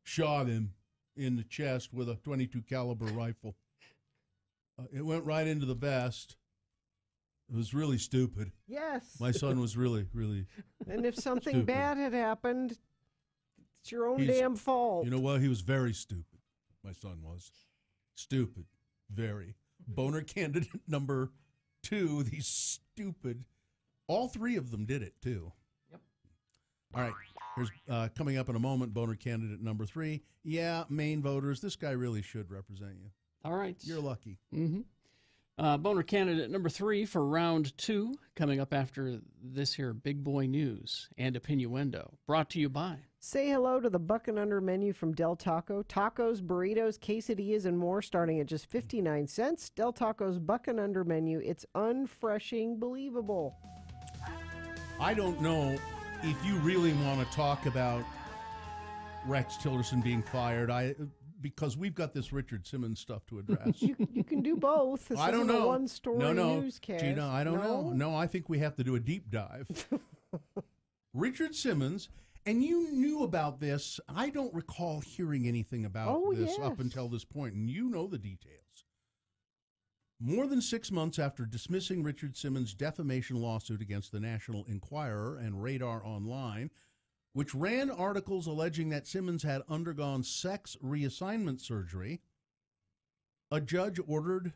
shot him in the chest with a .22 caliber rifle. It went right into the vest. It was really stupid. Yes. My son was really, really And if something stupid. bad had happened, it's your own He's- damn fault. You know what? He was very stupid. My son was. Stupid. Very. Boehner candidate number 2, these stupid. All 3 of them did it, too. Yep. All right. Here's coming up in a moment, Boehner candidate number 3. Yeah, Maine voters, this guy really should represent you. All right. You're lucky. Mm-hmm. Boehner candidate number 3 for round 2, coming up after this here Big Boy News and Opinioendo, brought to you by. Say hello to the Buck and Under menu from Del Taco. Tacos, burritos, quesadillas, and more starting at just 59 cents. Del Taco's Buck and Under menu. It's unfreshing, believable. I don't know if you really want to talk about Rex Tillerson being fired. Because we've got this Richard Simmons stuff to address. You can do both. This I don't isn't know. a one-story newscast. Gina, I don't know. No, I think we have to do a deep dive. Richard Simmons, and you knew about this. I don't recall hearing anything about this up until this point, and you know the details. More than 6 months after dismissing Richard Simmons' defamation lawsuit against the National Enquirer and Radar Online, which ran articles alleging that Simmons had undergone sex reassignment surgery, a judge ordered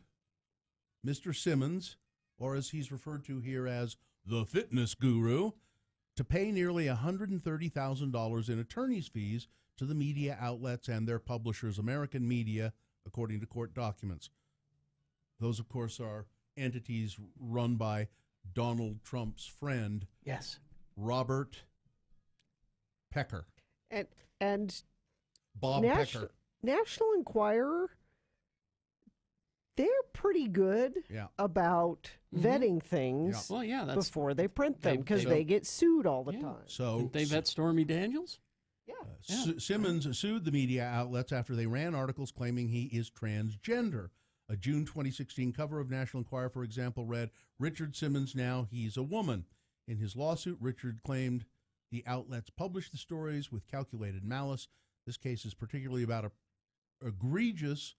Mr. Simmons, or as he's referred to here as the fitness guru, to pay nearly $130,000 in attorney's fees to the media outlets and their publishers, American Media, according to court documents. Those, of course, are entities run by Donald Trump's friend, yes, Robert Pecker. And Bob Pecker. National Enquirer, they're pretty good about vetting things Well, yeah, that's, before they print them because they get sued all the time. So didn't they vet Stormy Daniels? Simmons sued the media outlets after they ran articles claiming he is transgender. A June 2016 cover of National Enquirer, for example, read, "Richard Simmons, now he's a woman." In his lawsuit, Richard claimed the outlets published the stories with calculated malice. This case is particularly about a egregious,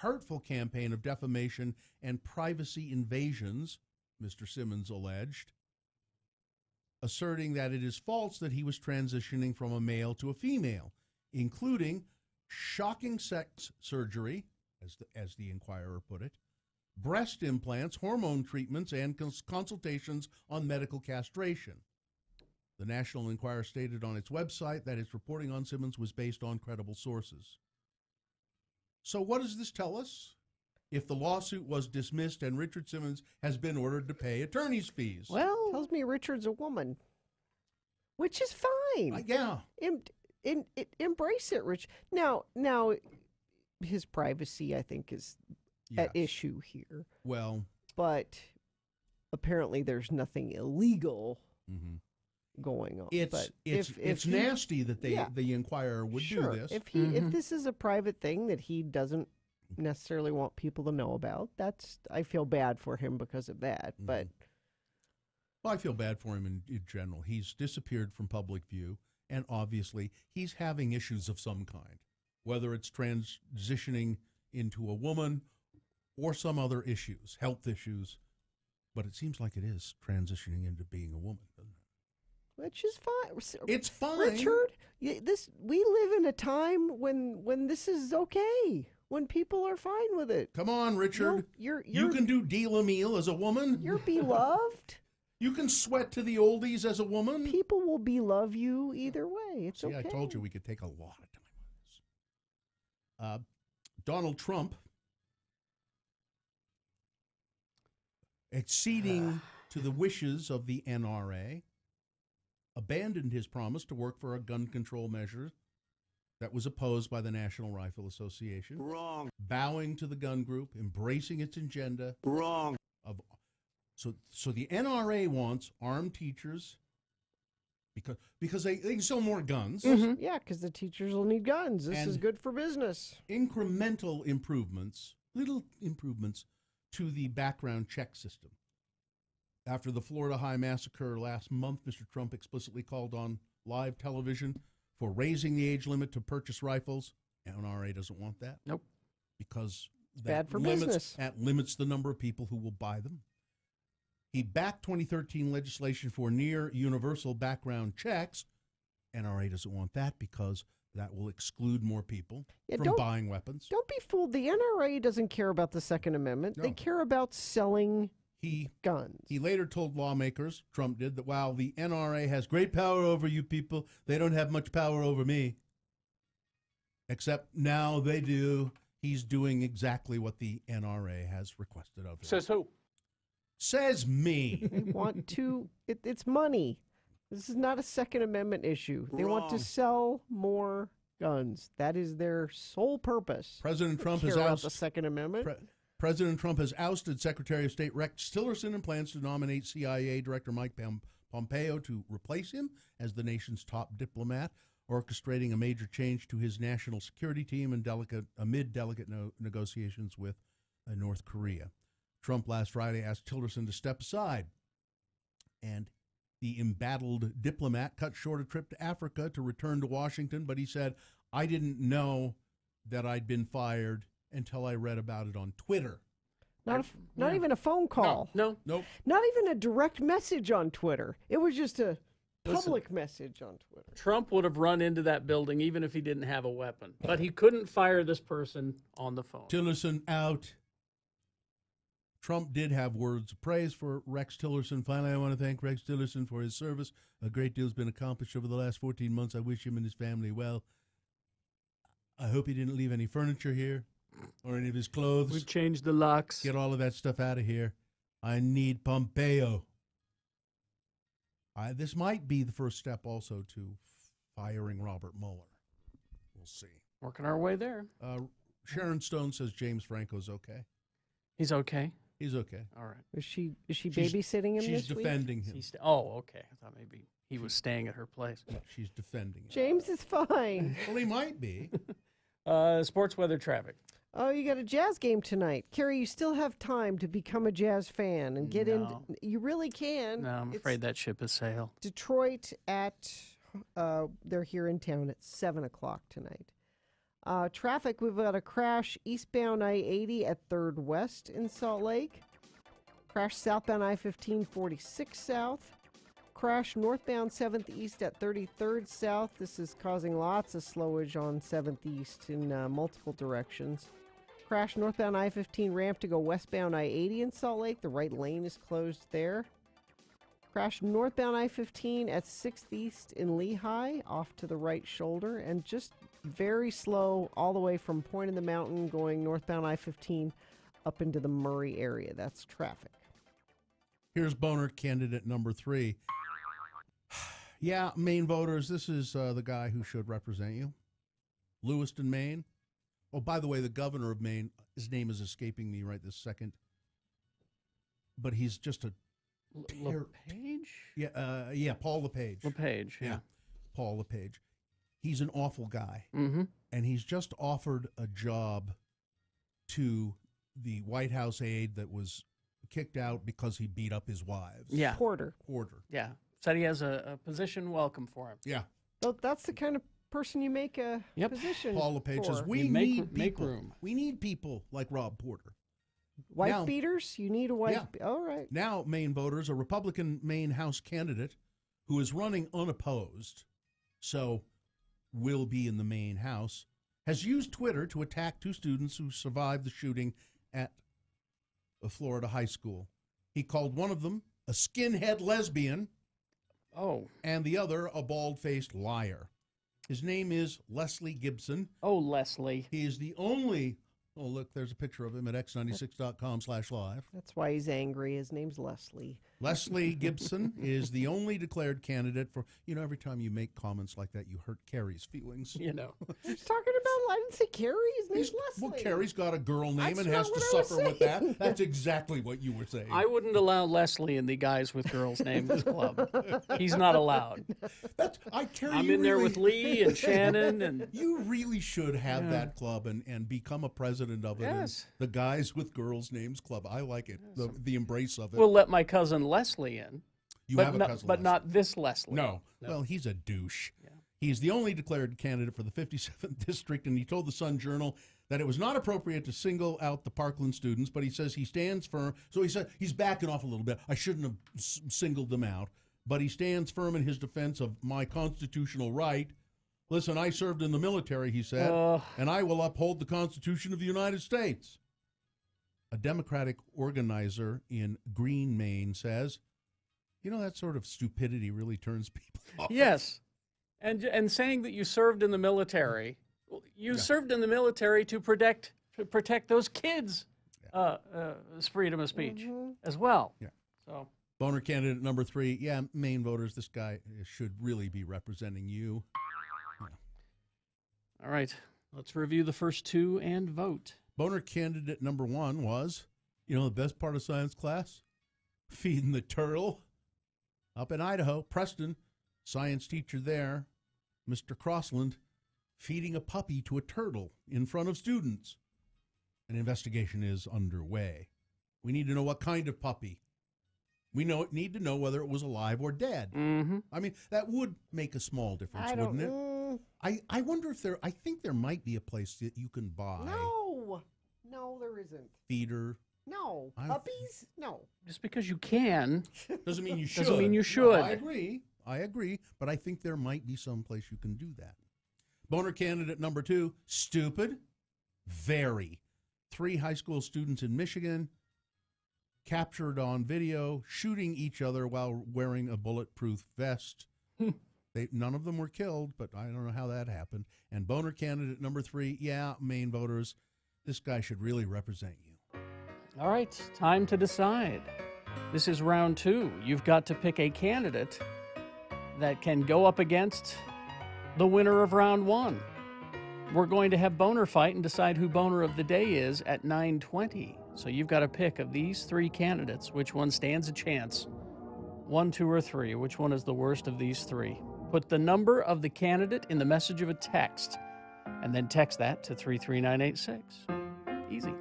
hurtful campaign of defamation and privacy invasions, Mr. Simmons alleged, asserting that it is false that he was transitioning from a male to a female, including shocking sex surgery, as the Enquirer put it, breast implants, hormone treatments, and consultations on medical castration. The National Enquirer stated on its website that its reporting on Simmons was based on credible sources. So what does this tell us? If the lawsuit was dismissed and Richard Simmons has been ordered to pay attorney's fees. Well, tells me Richard's a woman, which is fine. Yeah. Embrace it, Rich. Now, his privacy, I think, is at issue here. Well, but apparently there's nothing illegal going on. It's nasty that the Enquirer would do this. If this is a private thing that he doesn't necessarily want people to know about, I feel bad for him because of that. But well, I feel bad for him in general. He's disappeared from public view, and obviously he's having issues of some kind, whether it's transitioning into a woman or some other issues, health issues. But it seems like it is transitioning into being a woman, doesn't it? Which is fine. It's fine. Richard, we live in a time when this is okay. When people are fine with it. Come on, Richard. You can do deal a meal as a woman. You're beloved. You can sweat to the oldies as a woman. People will beloved you either way. It's okay. I told you we could take a lot of time on this. Donald Trump, acceding to the wishes of the NRA, abandoned his promise to work for a gun control measure that was opposed by the National Rifle Association. Wrong. Bowing to the gun group, embracing its agenda. Wrong. So the NRA wants armed teachers because they can sell more guns. Mm-hmm. Yeah, because the teachers will need guns. This is And good for business. Incremental improvements, little improvements to the background check system. After the Florida High massacre last month, Mr. Trump explicitly called on live television for raising the age limit to purchase rifles. NRA doesn't want that. Nope. Because bad for business. That limits the number of people who will buy them. He backed 2013 legislation for near universal background checks. NRA doesn't want that because that will exclude more people from buying weapons. Don't be fooled. The NRA doesn't care about the Second Amendment. No. They care about selling guns. He later told lawmakers, Trump did, that while the NRA has great power over you people, they don't have much power over me. Except now they do. He's doing exactly what the NRA has requested of him. Says who? Says me. They want to, it's money. This is not a Second Amendment issue. They want to sell more guns. That is their sole purpose. President Trump has ousted the Second Amendment. President Trump has ousted Secretary of State Rex Tillerson and plans to nominate CIA Director Mike Pompeo to replace him as the nation's top diplomat, orchestrating a major change to his national security team amid delicate negotiations with North Korea. Trump last Friday asked Tillerson to step aside, and the embattled diplomat cut short a trip to Africa to return to Washington, but he said, I didn't know that I'd been fired until I read about it on Twitter. Not even a phone call. Nope. Not even a direct message on Twitter. It was just a public message on Twitter. Trump would have run into that building even if he didn't have a weapon, but he couldn't fire this person on the phone. Tillerson out. Trump did have words of praise for Rex Tillerson. Finally, I want to thank Rex Tillerson for his service. A great deal has been accomplished over the last 14 months. I wish him and his family well. I hope he didn't leave any furniture here or any of his clothes. We've changed the locks. Get all of that stuff out of here. I need Pompeo. This might be the first step also to firing Robert Mueller. We'll see. Working our way there. Sharon Stone says James Franco's okay. He's okay? He's okay. All right. Is she babysitting him She's this week? defending him. Okay. I thought maybe he was staying at her place. She's defending him. James is fine. Well, he might be. Sports weather traffic. Oh, you got a Jazz game tonight. Carrie, you still have time to become a Jazz fan and get in. You really can. No, I'm afraid that ship has sailed. Detroit they're here in town at 7 o'clock tonight. Traffic, we've got a crash eastbound I-80 at 3rd West in Salt Lake. Crash southbound I-15 46 South. Crash northbound 7th East at 33rd South. This is causing lots of slowage on 7th East in multiple directions. Crash northbound I-15 ramp to go westbound I-80 in Salt Lake. The right lane is closed there. Crash northbound I-15 at 6th East in Lehigh, off to the right shoulder, and just very slow all the way from Point of the Mountain going northbound I-15 up into the Murray area. That's traffic. Here's Boehner, candidate number 3. Yeah, Maine voters, this is the guy who should represent you. Lewiston, Maine. Oh, by the way, the governor of Maine, his name is escaping me right this second, but he's just a LePage? Yeah, Paul LePage. LePage, yeah. Paul LePage. He's an awful guy. Mm-hmm. And he's just offered a job to the White House aide that was kicked out because he beat up his wives. Yeah. Porter. Yeah. Said he has a position welcome for him. Yeah. Well, that's the kind of person you make a position Paul LePage says, for. we make need people. room. We need people like Rob Porter. Wife Now- beaters? You need a wife. All right. Now, Maine voters, a Republican Maine House candidate who is running unopposed, so will be in the Maine House, has used Twitter to attack two students who survived the shooting at a Florida high school. He called one of them a skinhead lesbian. And the other a bald-faced liar. His name is Leslie Gibson. Oh, Leslie. He is the only... Oh, look, there's a picture of him at x96.com/live. That's why he's angry. His name's Leslie. Leslie Gibson is the only declared candidate for, every time you make comments like that, you hurt Carrie's feelings. He's talking about, I didn't say Carrie. His name's Leslie. Well, Carrie's got a girl name That's and not has to what I was suffer with saying. that. That's exactly what you were saying. I wouldn't allow Leslie in the Guys with Girls Names Club. He's not allowed. Carrie, I'm you in there really- with Lee and Shannon. And You really should have Yeah. that club and become a president of it. and Yes. The Guys with Girls Names Club. I like it. The embrace of it. we'll let my cousin Leslie in. You but have a not, cousin But Leslie. not this Leslie. No. Well, he's a douche. He's the only declared candidate for the 57th district, and he told the Sun Journal that it was not appropriate to single out the Parkland students, but he says he stands firm. So he said he's backing off a little bit. I shouldn't have singled them out, but he stands firm in his defense of my constitutional right. Listen, I served in the military, he said, and I will uphold the Constitution of the United States. A Democratic organizer in Green, Maine says, that sort of stupidity really turns people off. Yes. And saying that you served in the military, you served in the military to protect those kids' freedom of speech as well. Yeah. So Boehner candidate number 3. Yeah, Maine voters, this guy should really be representing you. all right, let's review the first two and vote. Boehner candidate number 1 was, the best part of science class? Feeding the turtle. Up in Idaho, Preston, science teacher there, Mr. Crossland, feeding a puppy to a turtle in front of students. An investigation is underway. We need to know what kind of puppy. We need to know whether it was alive or dead. Mm-hmm. I mean, that would make a small difference, wouldn't it? I wonder if I think there might be a place that you can buy No, there isn't. feeder. No. Puppies? No. Just because you can doesn't mean you should. Doesn't mean you should. No, I agree, but I think there might be some place you can do that. Boehner candidate number 2, stupid, very. 3 high school students in Michigan captured on video shooting each other while wearing a bulletproof vest. None of them were killed, but I don't know how that happened. And Boehner candidate number 3, Maine voters, this guy should really represent you. All right, time to decide. This is round 2. You've got to pick a candidate that can go up against the winner of round 1. We're going to have Boehner fight and decide who Boehner of the day is at 9:20. So you've got to pick of these 3 candidates, which one stands a chance. 1, 2, or 3. Which one is the worst of these 3? Put the number of the candidate in the message of a text, and then text that to 33986. Easy.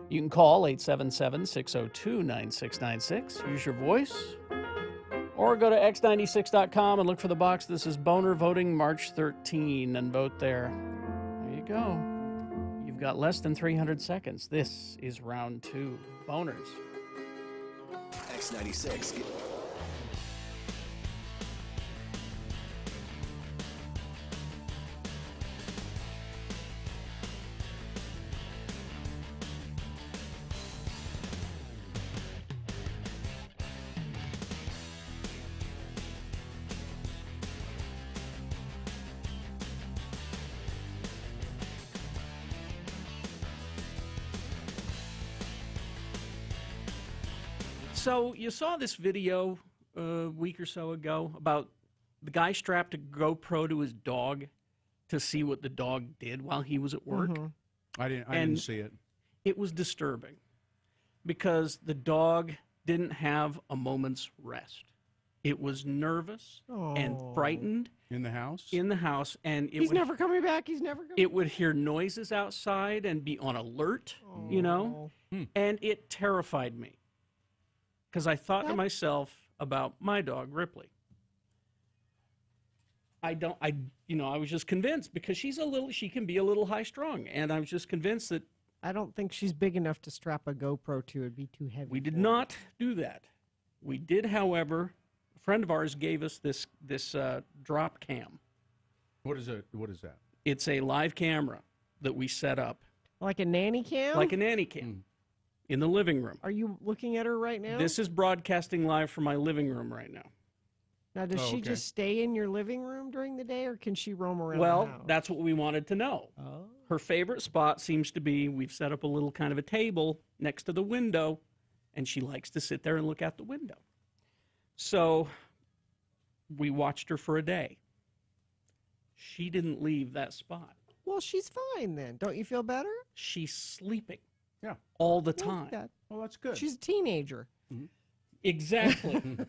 You can call 877-602-9696. Use your voice. Or go to x96.com and look for the box. This is Boehner voting March 13 and vote there. There you go. You've got less than 300 seconds. This is round 2. Boehners. X96. So you saw this video a week or so ago about the guy strapped a GoPro to his dog to see what the dog did while he was at work. I didn't see it. It was disturbing because the dog didn't have a moment's rest. It was nervous and frightened. In the house? In the house, and He's never coming back. He's never coming it would hear noises outside and be on alert, you know, and it terrified me because I thought to myself about my dog, Ripley. I was just convinced because she can be a little high strung, and I was just convinced that. I don't think she's big enough to strap a GoPro to. It'd be too heavy. We did not do that. We did, however, a friend of ours gave us this drop cam. What is it? What is that? It's a live camera that we set up. Like a nanny cam? Like a nanny cam in the living room. Are you looking at her right now? This is broadcasting live from my living room right now. Now, does she just stay in your living room during the day, or can she roam around Well, the house? that's what we wanted to know. Oh. Her favorite spot seems to be, we've set up a little kind of a table next to the window, and she likes to sit there and look out the window. So we watched her for a day. She didn't leave that spot. Well, she's fine then. Don't you feel better? She's sleeping. Yeah. All the time. Well, that's good. She's a teenager. Exactly.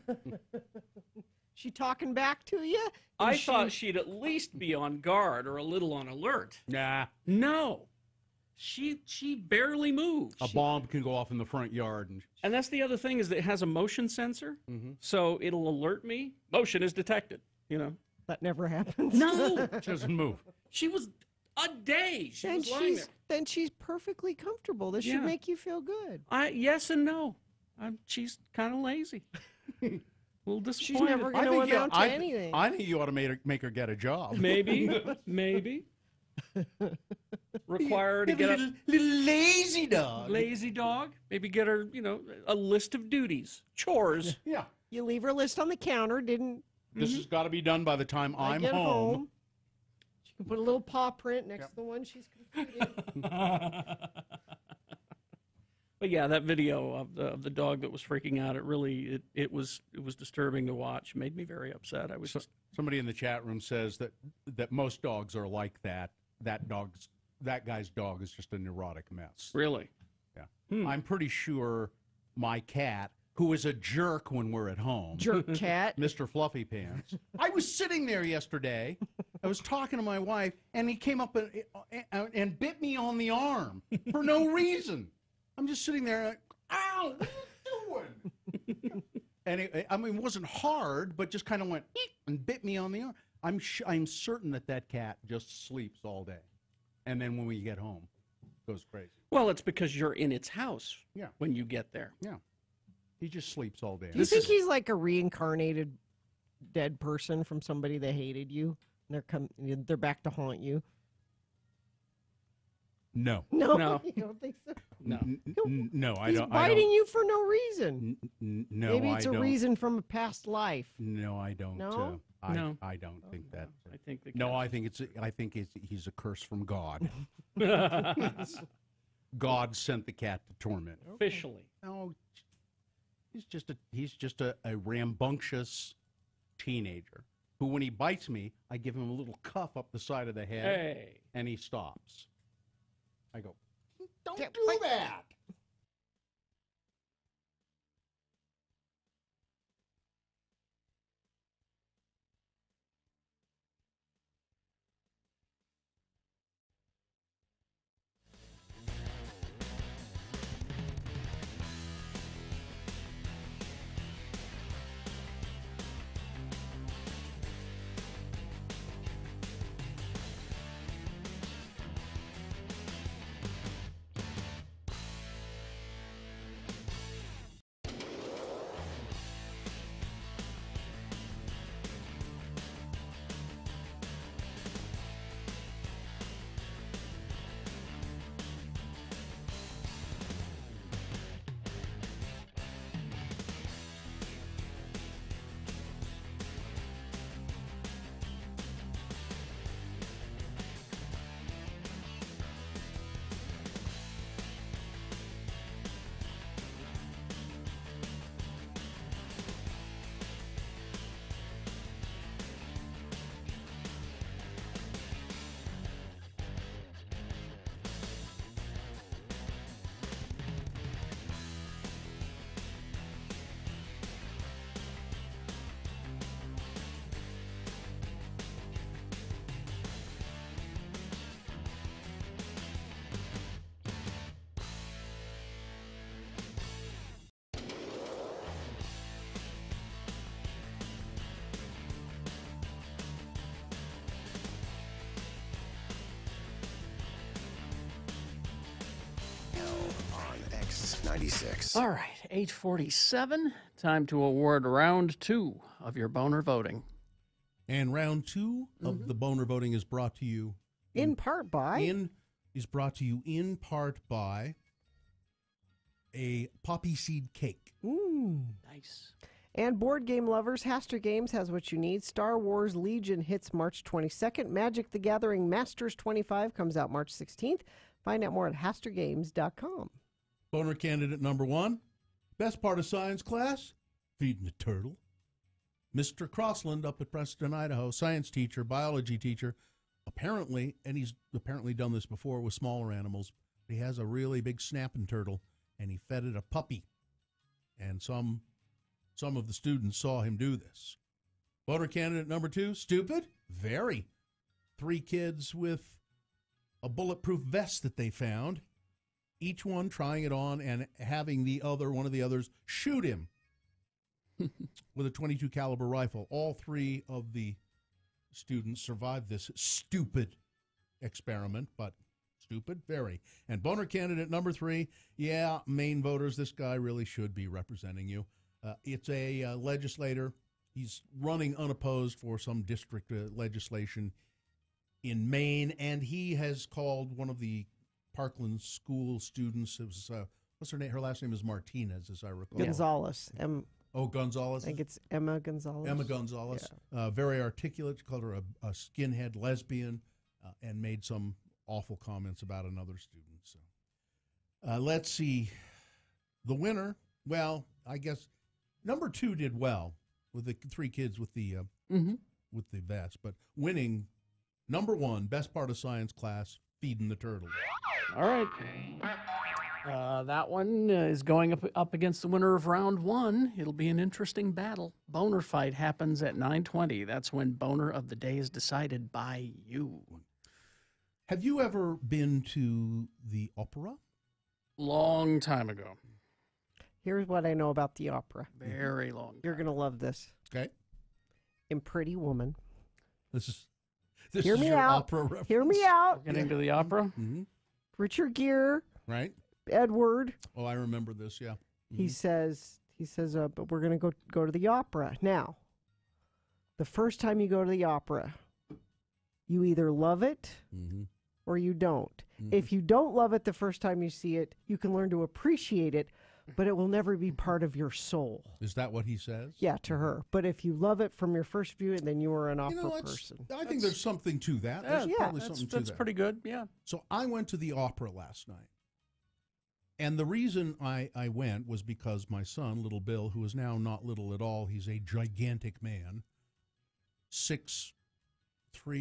She talking back to you? I thought she'd at least be on guard or a little on alert. Nah. No. She barely moves. A bomb can go off in the front yard. And that's the other thing is that it has a motion sensor. So it'll alert me. Motion is detected, That never happens. No. She doesn't move. She was a day. She was lying there. Then she's perfectly comfortable. This should make you feel good. Yes and no. She's kind of lazy. A little disappointed. She's never going to amount to anything. I think you ought to make her get a job. Maybe. Require her to get a little lazy dog. Lazy dog. Maybe get her, a list of duties, chores. Yeah. You leave her list on the counter. This has got to be done by the time I'm get home. She can put a little paw print next to the one she's completed. But yeah, that video of the dog that was freaking out, it was disturbing to watch. Made me very upset. Somebody in the chat room says that most dogs are like that. That guy's dog is just a neurotic mess. Really? Yeah. I'm pretty sure my cat, who is a jerk when we're at home. Jerk cat. Mr. Fluffy Pants. I was sitting there yesterday. I was talking to my wife, and he came up and bit me on the arm for no reason. I'm just sitting there, like, ow, what are you doing? And it wasn't hard, but just kind of went and bit me on the arm. I'm certain that cat just sleeps all day. And then when we get home, it goes crazy. Well, it's because you're in its house when you get there. Yeah. He just sleeps all day. Do you think he's like a reincarnated dead person from somebody that hated you? And they're back to haunt you? No. No. You don't think so? No. No, I He's don't. biting you for no reason. No, Maybe it's I a don't. reason from a past life. No, I don't. No? No. I don't think that. I think I think he's a curse from God. God sent the cat to torment. Officially. No, he's just a rambunctious teenager who, when he bites me, I give him a little cuff up the side of the head, and he stops. I go, don't do that. 96. All right, 8:47. Time to award round 2 of your boner voting. And round 2 of the boner voting is brought to you in part by a poppy seed cake. Ooh. Nice. And board game lovers, Haster Games has what you need. Star Wars Legion hits March 22nd. Magic the Gathering Masters 25 comes out March 16th. Find out more at hastergames.com. Boner candidate number 1, best part of science class, feeding the turtle. Mr. Crossland up at Preston, Idaho, science teacher, biology teacher, apparently, and he's apparently done this before with smaller animals, he has a really big snapping turtle, and he fed it a puppy. And some of the students saw him do this. Boner candidate number 2, stupid? Very. 3 kids with a bulletproof vest that they found, each one trying it on and having one of the others shoot him with a .22 caliber rifle. All 3 of the students survived this stupid experiment, but stupid, very. And boner candidate number 3, yeah, Maine voters, this guy really should be representing you. It's a legislator. He's running unopposed for some district legislation in Maine, and he has called one of the Parkland school students. It was, what's her name? Her last name is Martinez, as I recall. Gonzalez. Gonzalez? I think it's Emma Gonzalez. Emma Gonzalez. Yeah. Very articulate. She called her a skinhead lesbian and made some awful comments about another student. So, let's see. The winner, well, I guess number 2 did well with the 3 kids with the vest, but winning number 1, best part of science class, feeding the turtle. All right. That one is going up against the winner of round 1. It'll be an interesting battle. Boner fight happens at 9:20. That's when boner of the day is decided by you. Have you ever been to the opera? Long time ago. Here's what I know about the opera. Very long time. You're going to love this. Okay. In Pretty Woman. This is Hear me your out. opera reference. Hear me out. Getting to the opera? Mm-hmm. Richard Gere. Right. Edward. Oh, I remember this, yeah. Mm-hmm. He says, but we're going to go to the opera. Now, the first time you go to the opera, you either love it or you don't. If you don't love it the first time you see it, you can learn to appreciate it, but it will never be part of your soul. Is that what he says? Yeah, to her. But if you love it from your first view, then you are an opera person. I think there's something to that. Yeah, there's probably something to that. That's pretty good, yeah. So I went to the opera last night. And the reason I went was because my son, little Bill, who is now not little at all, he's a gigantic man, 6'3"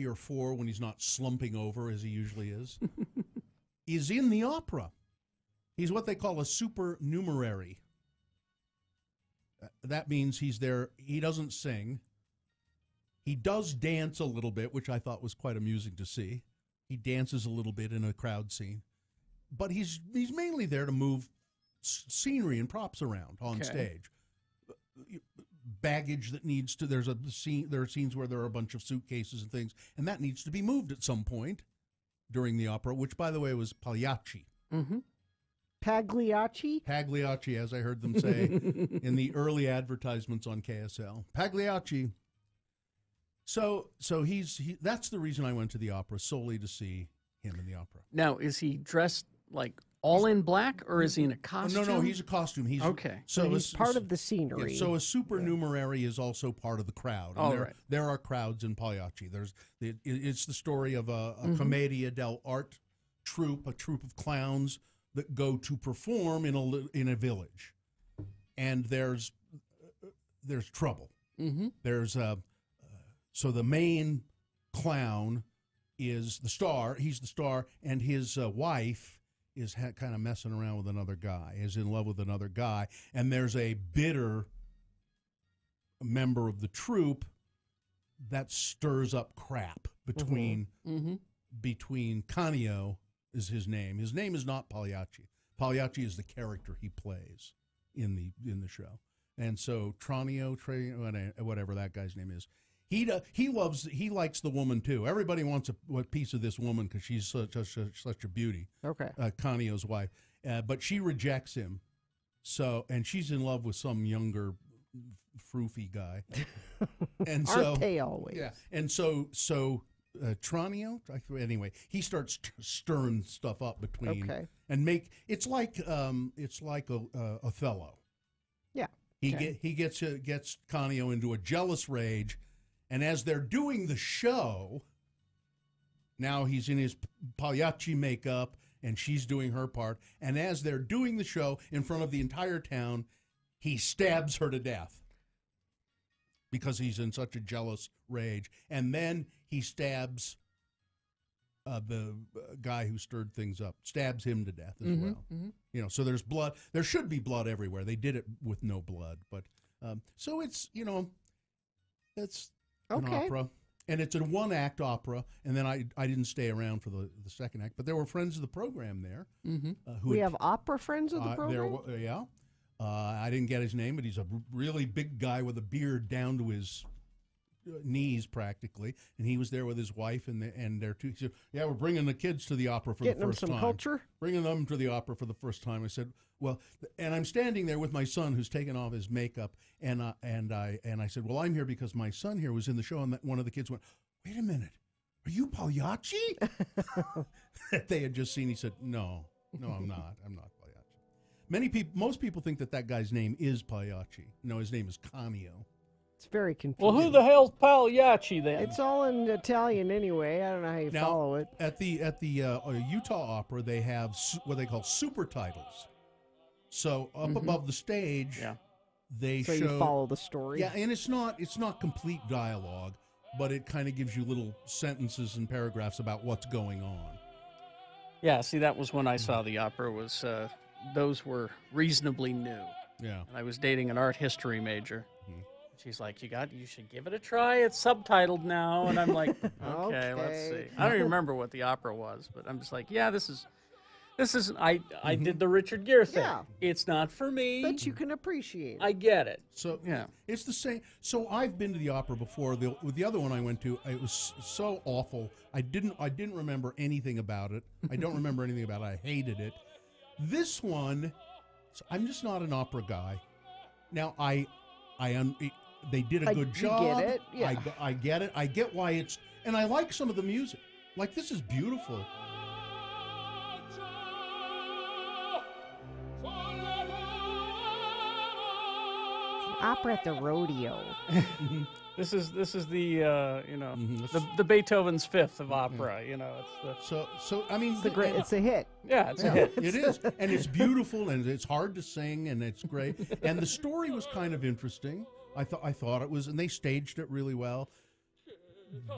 or 4 when he's not slumping over as he usually is in the opera. He's what they call a supernumerary. That means he's there. He doesn't sing. He does dance a little bit, which I thought was quite amusing to see. He dances a little bit in a crowd scene. But he's mainly there to move scenery and props around on stage. Baggage that needs to, there are scenes where there are a bunch of suitcases and things, and that needs to be moved at some point during the opera, which, by the way, was Pagliacci. Mm-hmm. Pagliacci? Pagliacci, as I heard them say in the early advertisements on KSL. Pagliacci. So that's the reason I went to the opera, solely to see him in the opera. Now, is he dressed like all in black, or is he in a costume? No, he's a costume. He's okay. So he's part of the scenery. Yeah, so a supernumerary is also part of the crowd. And there are crowds in Pagliacci. It's the story of a commedia dell'arte troupe, a troupe of clowns that go to perform in a village, and there's trouble. Mm-hmm. So the main clown is the star. He's the star, and his wife is kind of messing around with another guy, is in love with another guy, and there's a bitter member of the troupe that stirs up crap between Canio is his name. His name is not Pagliacci. Pagliacci is the character he plays in the show, and so Tranio, whatever that guy's name is. He likes the woman too. Everybody wants a piece of this woman because she's such a beauty. Okay. Canio's wife, but she rejects him So, and she's in love with some younger, froofy guy. And so, Aren't they always? Yeah. And so Tranio, anyway, he starts stirring stuff up between and it's like Othello. Yeah. He gets Canio into a jealous rage, and as they're doing the show, now he's in his Pagliacci makeup, and she's doing her part. And as they're doing the show in front of the entire town, he stabs her to death because he's in such a jealous rage. And then he stabs the guy who stirred things up, stabs him to death as well. Mm-hmm. You know, so there's blood. There should be blood everywhere. They did it with no blood, but so it's it's an opera, and it's a one-act opera. And then I didn't stay around for the second act, but there were friends of the program there. Mm-hmm. We have opera friends of the program. Yeah, I didn't get his name, but he's a really big guy with a beard down to his knees practically, and he was there with his wife and their two. He said, "Yeah, we're bringing the kids to the opera for the first time. Culture. Bringing them to the opera for the first time." I said, "Well," and I'm standing there with my son who's taken off his makeup, and I said, "Well, I'm here because my son here was in the show," and one of the kids went, "Wait a minute, are you Pagliacci?" That they had just seen. He said, "No, I'm not. I'm not Pagliacci." Most people think that guy's name is Pagliacci. No, his name is Canio. It's very confusing. Well, who the hell's Pagliacci then? It's all in Italian anyway. I don't know how you follow it. At the Utah Opera, they have what they call super titles. So up above the stage, they show. You follow the story. Yeah, and it's not complete dialogue, but it kind of gives you little sentences and paragraphs about what's going on. Yeah, see, that was when I saw the opera. Those were reasonably new. Yeah, and I was dating an art history major. She's like, you should give it a try. It's subtitled now. And I'm like, okay, let's see. I don't even remember what the opera was, but I'm just like, yeah, this is I did the Richard Gere thing. Yeah. It's not for me. But you can appreciate it. I get it. So yeah, it's the same. So I've been to the opera before. With the other one I went to, it was so awful. I didn't remember anything about it. I don't remember anything about it. I hated it. This one, I'm just not an opera guy. Now they did a good job. You get it? Yeah. I get it. I get why it's, and I like some of the music. Like, this is beautiful. Opera at the rodeo. This is the the Beethoven's Fifth of opera. You know, it's the so I mean it's a hit. Yeah, it's a hit. It is, and it's beautiful, and it's hard to sing, and it's great. And the story was kind of interesting. I thought it was, and they staged it really well.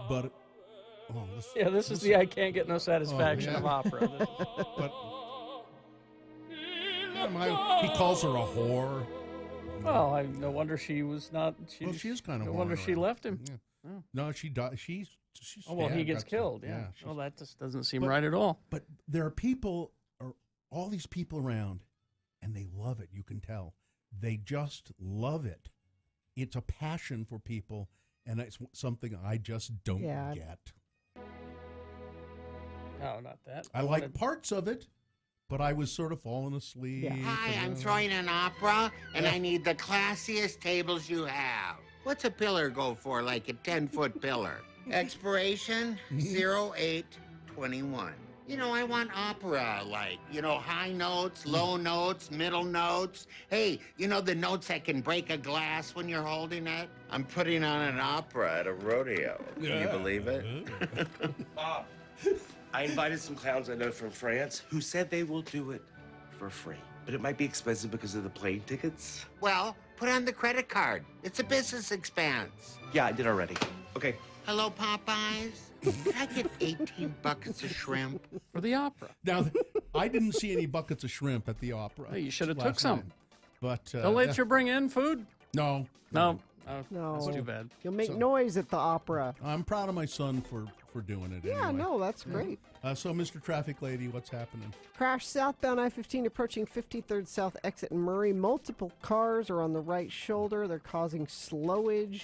But this is the I can't get no satisfaction of opera. But he calls her a whore. Well, no wonder she was not. She is kind of. No wonder she left him. Yeah. Oh. No, she died. She's he gets killed. Yeah. Well, that just doesn't seem right at all. But there are all these people around, and they love it. You can tell. They just love it. It's a passion for people, and it's something I just don't get. No, not that. I like parts of it, but I was sort of falling asleep. Yeah. Hi, I'm throwing an opera, and I need the classiest tables you have. What's a pillar go for, like a 10-foot pillar? Expiration, 0821. You know, I want opera, like, high notes, low notes, middle notes. Hey, the notes that can break a glass when you're holding it? I'm putting on an opera at a rodeo. Can you believe it? Bob, I invited some clowns I know from France who said they will do it for free. But it might be expensive because of the plane tickets. Well, put on the credit card. It's a business expense. Yeah, I did already. Okay. Hello, Popeyes. Can I get 18 buckets of shrimp? For the opera. Now, I didn't see any buckets of shrimp at the opera. Hey, you should have took some. But don't let you bring in food? No. No. That's too bad. You'll make noise at the opera. I'm proud of my son for doing it. Yeah, anyway. no, that's great. So, Mr. Traffic Lady, what's happening? Crash southbound I-15 approaching 53rd South exit in Murray. Multiple cars are on the right shoulder. They're causing slowage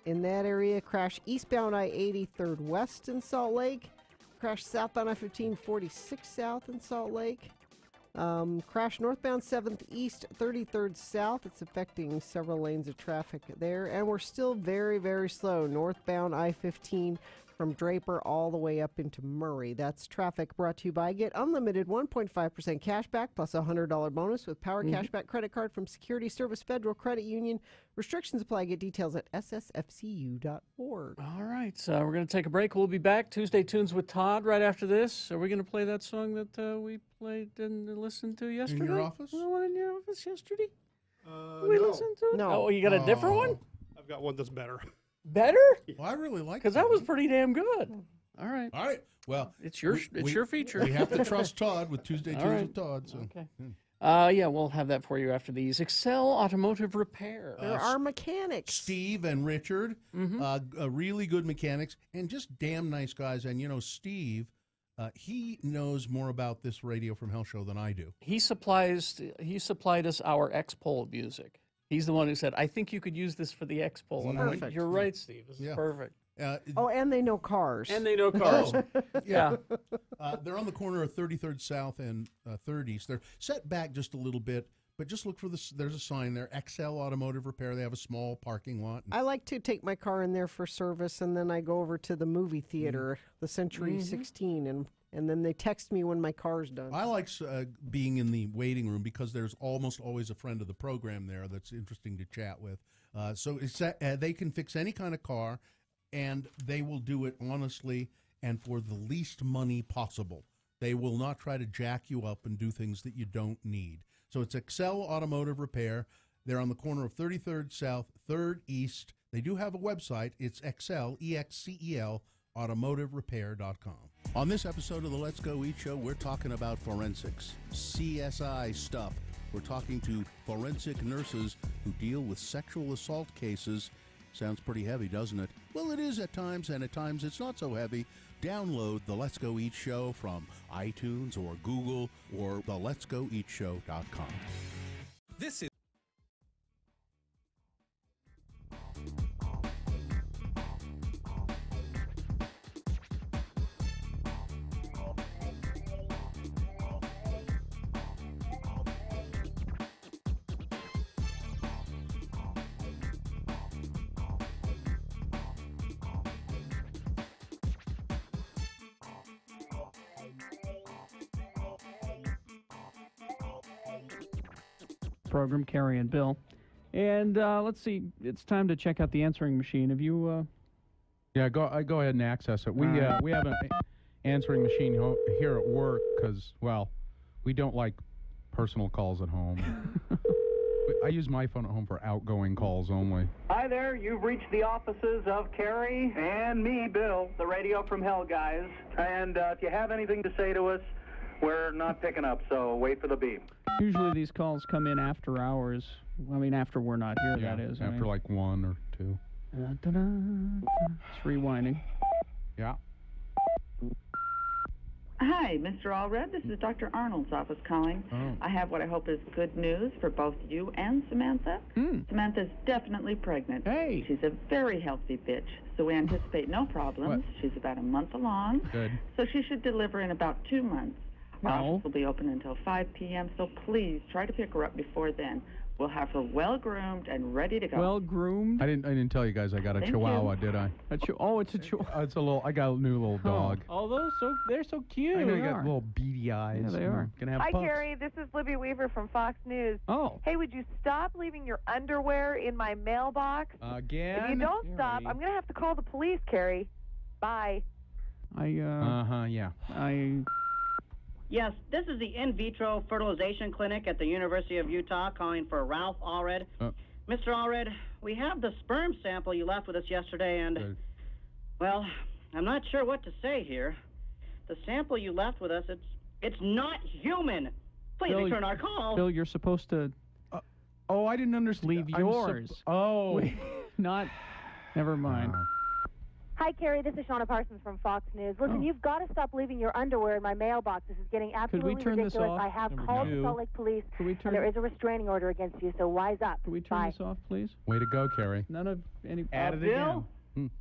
in that area. Crash eastbound I-80 3rd West in Salt Lake. Crash southbound I-15 46 South in Salt Lake. Crash northbound 7th East, 33rd South. It's affecting several lanes of traffic there. And we're still very, very slow. Northbound I-15 from Draper all the way up into Murray. That's traffic brought to you by Get Unlimited 1.5% cash back plus a $100 bonus with Power Cashback credit card from Security Service Federal Credit Union. Restrictions apply. Get details at ssfcu.org. All right, so we're going to take a break. We'll be back. Tuesday Tunes with Todd right after this. Are we going to play that song that we played and listened to yesterday? In your office? The one in your office yesterday? We no. listened to it? No. Oh, you got a different one? I've got one that's better. Better? Well, I really like Because that was pretty damn good. All right. All right. Well, it's your feature. We have to trust Todd with Tuesday All Tunes right. with Todd. So. Okay. Yeah, we'll have that for you after these. Excel Automotive Repair. There are mechanics. Steve and Richard, really good mechanics and just damn nice guys. And, you know, Steve, he knows more about this Radio from Hell show than I do. He supplied us our X-Pole music. He's the one who said, I think you could use this for the X-Pole. And I went, you're right, Steve. This is perfect. And they know cars. And they know cars. Yeah. They're on the corner of 33rd South and 3rd East. They're set back just a little bit, but just look for this. There's a sign there, Excel Automotive Repair. They have a small parking lot. I like to take my car in there for service, and then I go over to the movie theater, the Century 16, and then they text me when my car's done. I like being in the waiting room because there's almost always a friend of the program there that's interesting to chat with. So it's they can fix any kind of car, and they will do it honestly and for the least money possible. They will not try to jack you up and do things that you don't need. So it's Excel Automotive Repair. They're on the corner of 33rd South, 3rd East. They do have a website. It's Excel, E-X-C-E-L, automotiverepair.com. On this episode of the Let's Go Eat Show, we're talking about forensics, CSI stuff. We're talking to forensic nurses who deal with sexual assault cases. Sounds pretty heavy, doesn't it? Well, it is at times, and at times it's not so heavy. Download the Let's Go Eat Show from iTunes or Google or the letsgoeatshow.com. This is program, Carrie and Bill. And let's see, it's time to check out the answering machine. Have you... Yeah, go ahead and access it. We have an answering machine here at work because, well, we don't like personal calls at home. I use my phone at home for outgoing calls only. Hi there, you've reached the offices of Carrie and me, Bill, the Radio from Hell guys. And if you have anything to say to us, we're not picking up, so wait for the beep. Usually these calls come in after hours. I mean, after we're not here, Yeah, that is. after like 1 or 2. It's rewinding. Yeah. Hi, Mr. Allred. This is Dr. Arnold's office calling. Oh. I have what I hope is good news for both you and Samantha. Samantha's definitely pregnant. Hey. She's a very healthy bitch, so we anticipate no problems. She's about a month along. Good. So she should deliver in about 2 months. Our No. office will be open until 5 p.m., so please try to pick her up before then. We'll have her well-groomed and ready to go. Well-groomed? I didn't tell you guys I got a Thank Chihuahua, you. did I? Oh, it's a Chihuahua. It's a little. I got a new little dog. Oh, they're so cute. I know you They got are. little beady eyes. Yeah, they are. Gonna have Hi, pups. Carrie. This is Libby Weaver from Fox News. Oh. Hey, would you stop leaving your underwear in my mailbox? Again? If you don't stop, I'm going to have to call the police, Carrie. Bye. Yeah. Yes, this is the in vitro fertilization clinic at the University of Utah calling for Ralph Allred. Mr. Allred, we have the sperm sample you left with us yesterday, and, well, I'm not sure what to say here. The sample you left with us, it's not human. Please Bill, return our call. Bill, you're supposed to... Oh, I didn't understand. Leave yours. Not... Never mind. Hi, Carrie. This is Shauna Parsons from Fox News. Listen, you've got to stop leaving your underwear in my mailbox. This is getting absolutely turn this ridiculous. off? I have There we called go. the Salt Lake Police, Could we and there is a restraining order against you, so wise up. Can we turn Bye. this off, please? Way to go, Carrie. None of any... Add it Bill?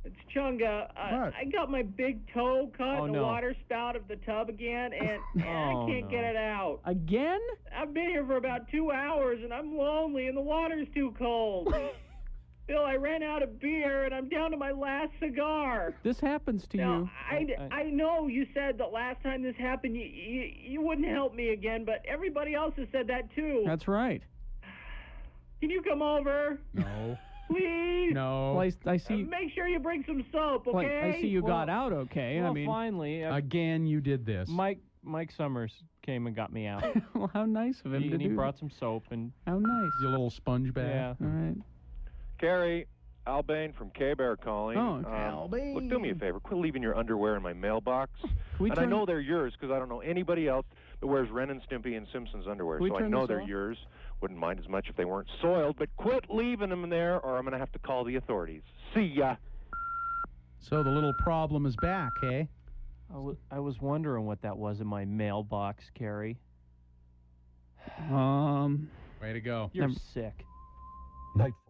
It's Chunga. What? I got my big toe caught Oh, in the no. water spout of the tub again, and I can't get it out. Again? I've been here for about 2 hours, and I'm lonely, and the water's too cold. Bill, I ran out of beer, and I'm down to my last cigar. This happens to Now, you. I know you said that last time this happened, you wouldn't help me again, but everybody else has said that too. That's right. Can you come over? No. Please? No. Well, I see. Make sure you bring some soap, okay? Well, I see you got out okay. Well, I mean, finally. Again, you did this. Mike Summers came and got me out. Well, how nice of him to do. He brought some soap and. How nice. Your little sponge bag. Yeah. All right. Carrie, Al Bain from K-Bear calling. Oh, Al Bain. Look, do me a favor. Quit leaving your underwear in my mailbox. we And I turn- know they're yours because I don't know anybody else that wears Ren and Stimpy and Simpsons underwear. We So I turn know this they're off? yours. Wouldn't mind as much if they weren't soiled. But quit leaving them there or I'm going to have to call the authorities. See ya. So the little problem is back, eh? I was wondering what that was in my mailbox, Carrie. Way to go. You're sick. Nightfall.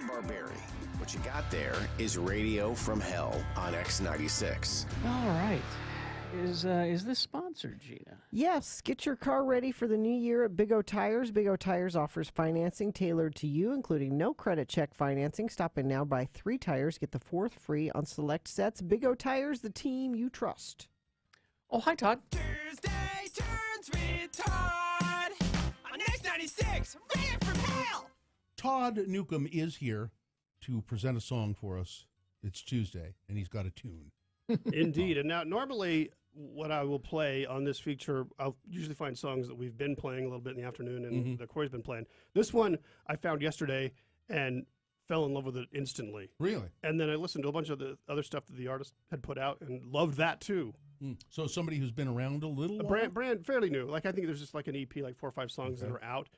Barbary. What you got there is Radio from Hell on X96. All right. Is this sponsored, Gina? Yes, get your car ready for the new year at Big O Tires. Big O Tires offers financing tailored to you, including no credit check financing. Stop in now, buy 3 tires, get the 4th free on select sets. Big O Tires, the team you trust. Oh, hi, Todd. Tuesday turns with Todd on X96. Radio from Hell. Todd Newcomb is here to present a song for us. It's Tuesday, and he's got a tune. Indeed. And now, normally, what I will play on this feature, I'll usually find songs that we've been playing a little bit in the afternoon and that Corey's been playing. This one I found yesterday and fell in love with it instantly. Really? And then I listened to a bunch of the other stuff that the artist had put out and loved that too. So somebody who's been around a little while? Brand fairly new. Like I think there's just like an EP, like 4 or 5 songs that are out.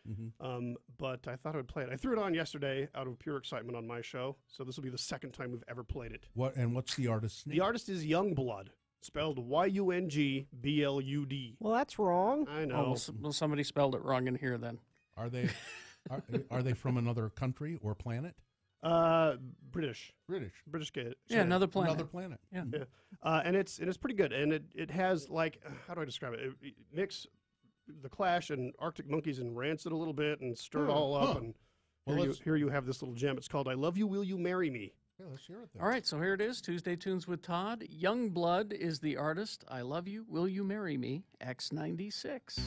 But I thought I would play it. I threw it on yesterday out of pure excitement on my show. So this will be the second time we've ever played it. What's the artist's name? The artist is Youngblood, spelled Youngblud. Well, that's wrong. I know. Well, somebody spelled it wrong in here then. Are they are they from another country or planet? British. Yeah, another planet. Another planet. Yeah. And it's pretty good. And it has like, how do I describe it? It mix the Clash and Arctic Monkeys and Rancid a little bit and stir it all up. And here you have this little gem. It's called "I Love You, Will You Marry Me?" Yeah, let's hear it then. All right, so here it is. Tuesday Tunes with Todd. Youngblood is the artist. I Love You, Will You Marry Me? X96.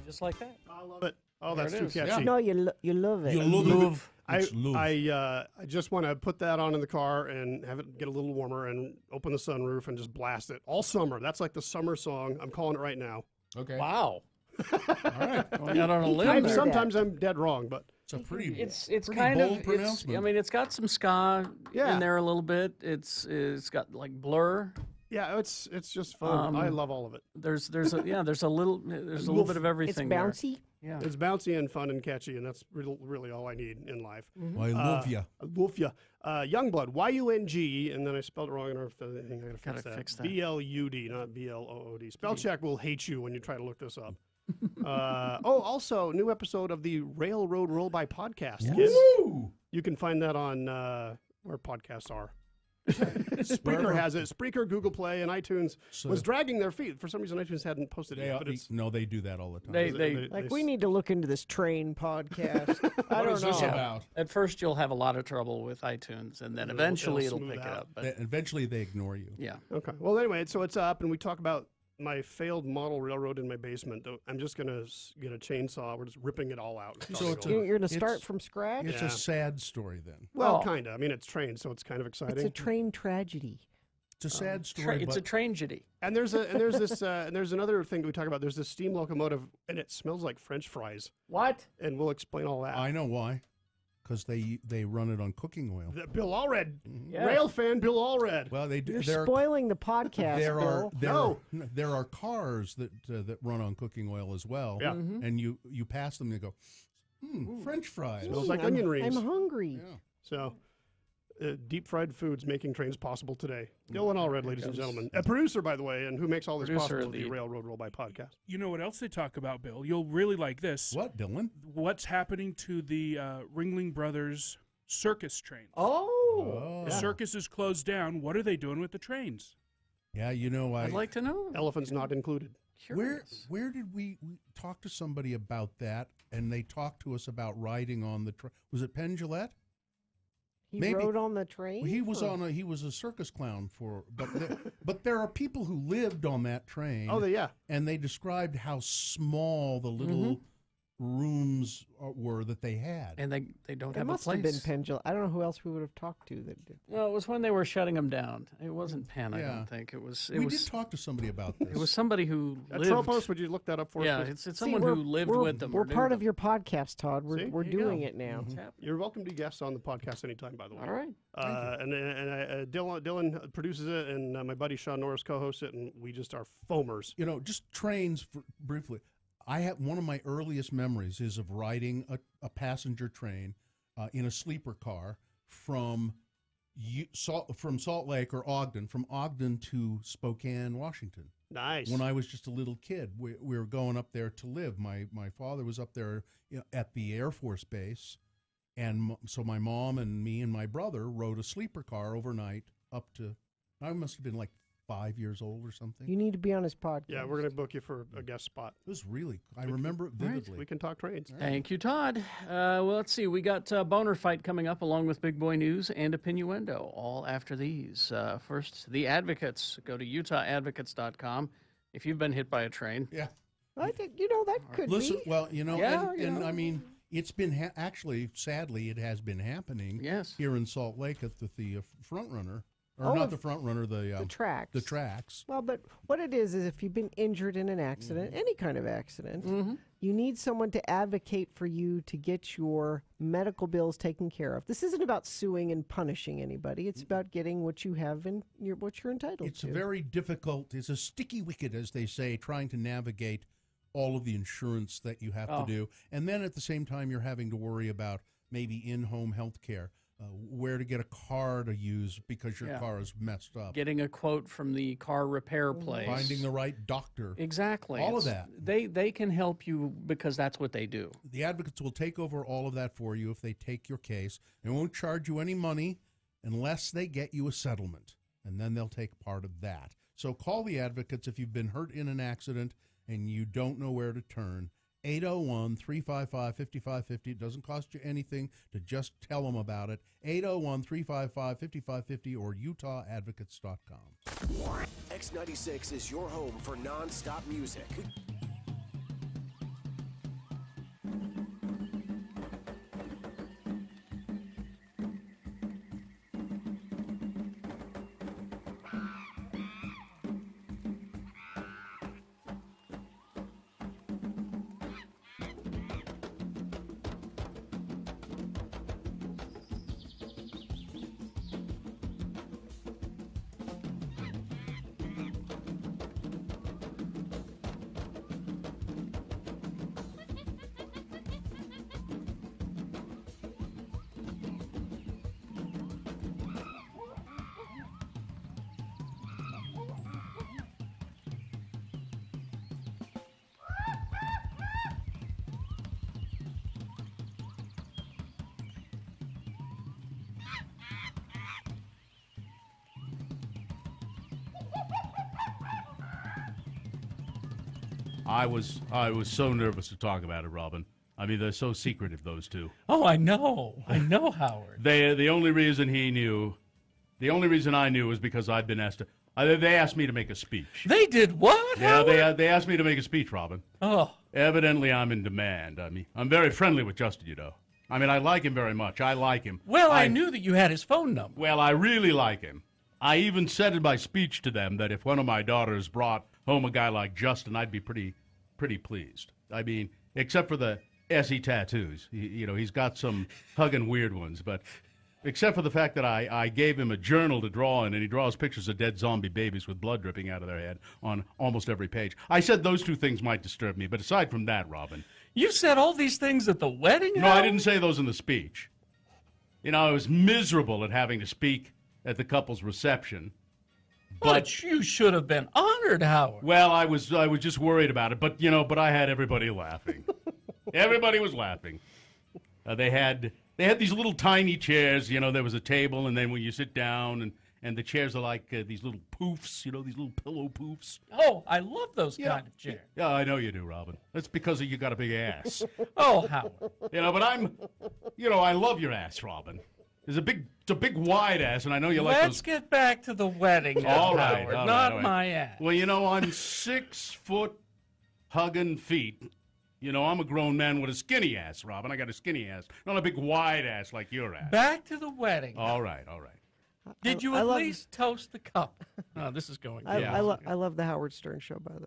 Just like that. I love it. Oh, There that's it too is. catchy. Yeah. No, you love it. You love it. It's love. I just want to put that on in the car and have it get a little warmer and open the sunroof and just blast it all summer. That's like the summer song. I'm calling it right now. Okay. Wow. All right. Going out on a limb there. Sometimes I'm dead wrong, but It's a pretty It's pretty kind bold of pronouncement. I mean, it's got some ska Yeah. in there a little bit. It's got like Blur. yeah, it's just fun. I love all of it. There's a little bit of everything. It's bouncy. There. Yeah. It's bouncy and fun and catchy, and that's really all I need in life. I love ya. I love ya. Youngblood, Y-U-N-G, and then I spelled it wrong in our thing. I gotta fix that. B-L-U-D, not B-L-O-O-D. Spell check will hate you when you try to look this up. Also, new episode of the Railroad Roll-By podcast, kids. Woo! You can find that on where podcasts are. Spreaker has it. Spreaker, Google Play, and iTunes was dragging their feet. For some reason, iTunes hadn't posted it yet. But it's, no, they do that all the time. We need to look into this train podcast. I What don't is know. this about? At first, you'll have a lot of trouble with iTunes, and then eventually it'll pick it up. But Eventually, they ignore you. yeah. okay. Well, anyway, so it's up, and we talk about my failed model railroad in my basement. I'm just going to get a chainsaw. We're just ripping it all out. So it's You're going to it's- start from scratch? It's a sad story then. Well, Oh. kind of. I mean, it's train, so it's kind of exciting. It's a train tragedy. It's a sad story. It's a tragedy. And there's another thing that we talk about. There's this steam locomotive, and it smells like French fries. What? And we'll explain all that. I know why. Because they run it on cooking oil. Bill Allred, Yes. rail fan Bill Allred. Well, they do. You're spoiling the podcast, Bill. There are cars that run on cooking oil as well. Yeah. And you pass them, and you go, French fries. Smells like onion rings. I'm hungry. Yeah. So, deep fried foods making trains possible today. Dylan Allred, ladies and gentlemen. A producer, by the way, and who makes all this Producer possible, of the the- Railroad Roll-By podcast. You know what else they talk about, Bill? You'll really like this. What, Dylan? What's happening to the Ringling Brothers circus trains? Oh. The circus is closed down. What are they doing with the trains? Yeah, you know, I'd like to know. Elephants not included. Where did we talk to somebody about that, and they talked to us about riding on the train? Was it Penn Jillette? He rode on the train? Well, he was a circus clown but there are people who lived on that train. Oh, yeah. And they described how small the little rooms were that they had. And they don't It have a must place. have been Pendulum. I don't know who else we would have talked to that did. No, it was when they were shutting them down. It wasn't Penn, I don't think. It was. We did talk to somebody about this. It was somebody who At lived. Tropos, would you look that up for Yeah, us? it's someone who lived with them. We're or knew part them. of your podcast, Todd. We're See? we're There you doing go. it now. You're welcome to be guests on the podcast anytime, by the way. All right. Dylan produces it, and my buddy Sean Norris co-hosts it, and we just are foamers. You know, just trains briefly. I have one of my earliest memories is of riding a passenger train in a sleeper car from Salt Lake or Ogden, from Ogden to Spokane, Washington. Nice. When I was just a little kid, we were going up there to live. My father was up there at the Air Force Base, and so my mom and me and my brother rode a sleeper car overnight up to. I must have been like 5 years old or something. You need to be on his podcast. Yeah, we're going to book you for a guest spot. It was really, I remember it vividly. We can talk trains. Thank you, Todd. Well, let's see. We got Boehner fight coming up along with Big Boy News and Opinioendo all after these. First, the Advocates. Go to UtahAdvocates.com if you've been hit by a train. Yeah. I think, that could Listen, be. well, Yeah, and I mean, it's been actually, sadly, it has been happening. Yes. Here in Salt Lake at the front runner. Or Oh, not the front runner, the tracks. The tracks. Well, but what it is if you've been injured in an accident, any kind of accident, you need someone to advocate for you to get your medical bills taken care of. This isn't about suing and punishing anybody. It's about getting what you have and what you're entitled It's to. very difficult. It's a sticky wicket, as they say, trying to navigate all of the insurance that you have to do. And then at the same time, you're having to worry about maybe in-home health care. Where to get a car to use because your car is messed up. Getting a quote from the car repair place. Finding the right doctor. Exactly. All of that. They can help you because that's what they do. The Advocates will take over all of that for you if they take your case. They won't charge you any money unless they get you a settlement, and then they'll take part of that. So call the Advocates if you've been hurt in an accident and you don't know where to turn. 801-355-5550. It doesn't cost you anything to just tell them about it. 801-355-5550 or UtahAdvocates.com. X96 is your home for non-stop music. I was so nervous to talk about it, Robin. I mean, they're so secretive, those two. Oh, I know, Howard. The only reason he knew, the only reason I knew was because I'd been asked to. They asked me to make a speech. They did what? Yeah, Howard? they asked me to make a speech, Robin. Oh. Evidently, I'm in demand. I mean, I'm very friendly with Justin, you know. I mean, I like him very much. I like him. Well, I knew that you had his phone number. Well, I really like him. I even said in my speech to them that if one of my daughters brought home a guy like Justin, I'd be pretty pleased. I mean, except for the SE tattoos. He's got some hugging weird ones, but except for the fact that I gave him a journal to draw in, and he draws pictures of dead zombie babies with blood dripping out of their head on almost every page. I said those two things might disturb me, but aside from that, Robin. You said all these things at the wedding? No, I didn't say those in the speech. I was miserable at having to speak at the couple's reception. But you should have been honored, Howard. Well, I was just worried about it, but I had everybody laughing. Everybody was laughing. They had these little tiny chairs. There was a table, and then when you sit down, and the chairs are like these little poofs. These little pillow poofs. Oh, I love those kind of chairs. Yeah, I know you do, Robin. That's because you got a big ass. Oh, Howard. But I love your ass, Robin. It's a big wide ass, and I know you like those. Let's get back to the wedding, all Howard, right, not my ass. Well, I'm 6 foot hugging feet. I'm a grown man with a skinny ass, Robin. I got a skinny ass, not a big wide ass like your ass. Back to the wedding. All right. Did you at least toast the cup? Oh, this is going. I love the Howard Stern show, by the way.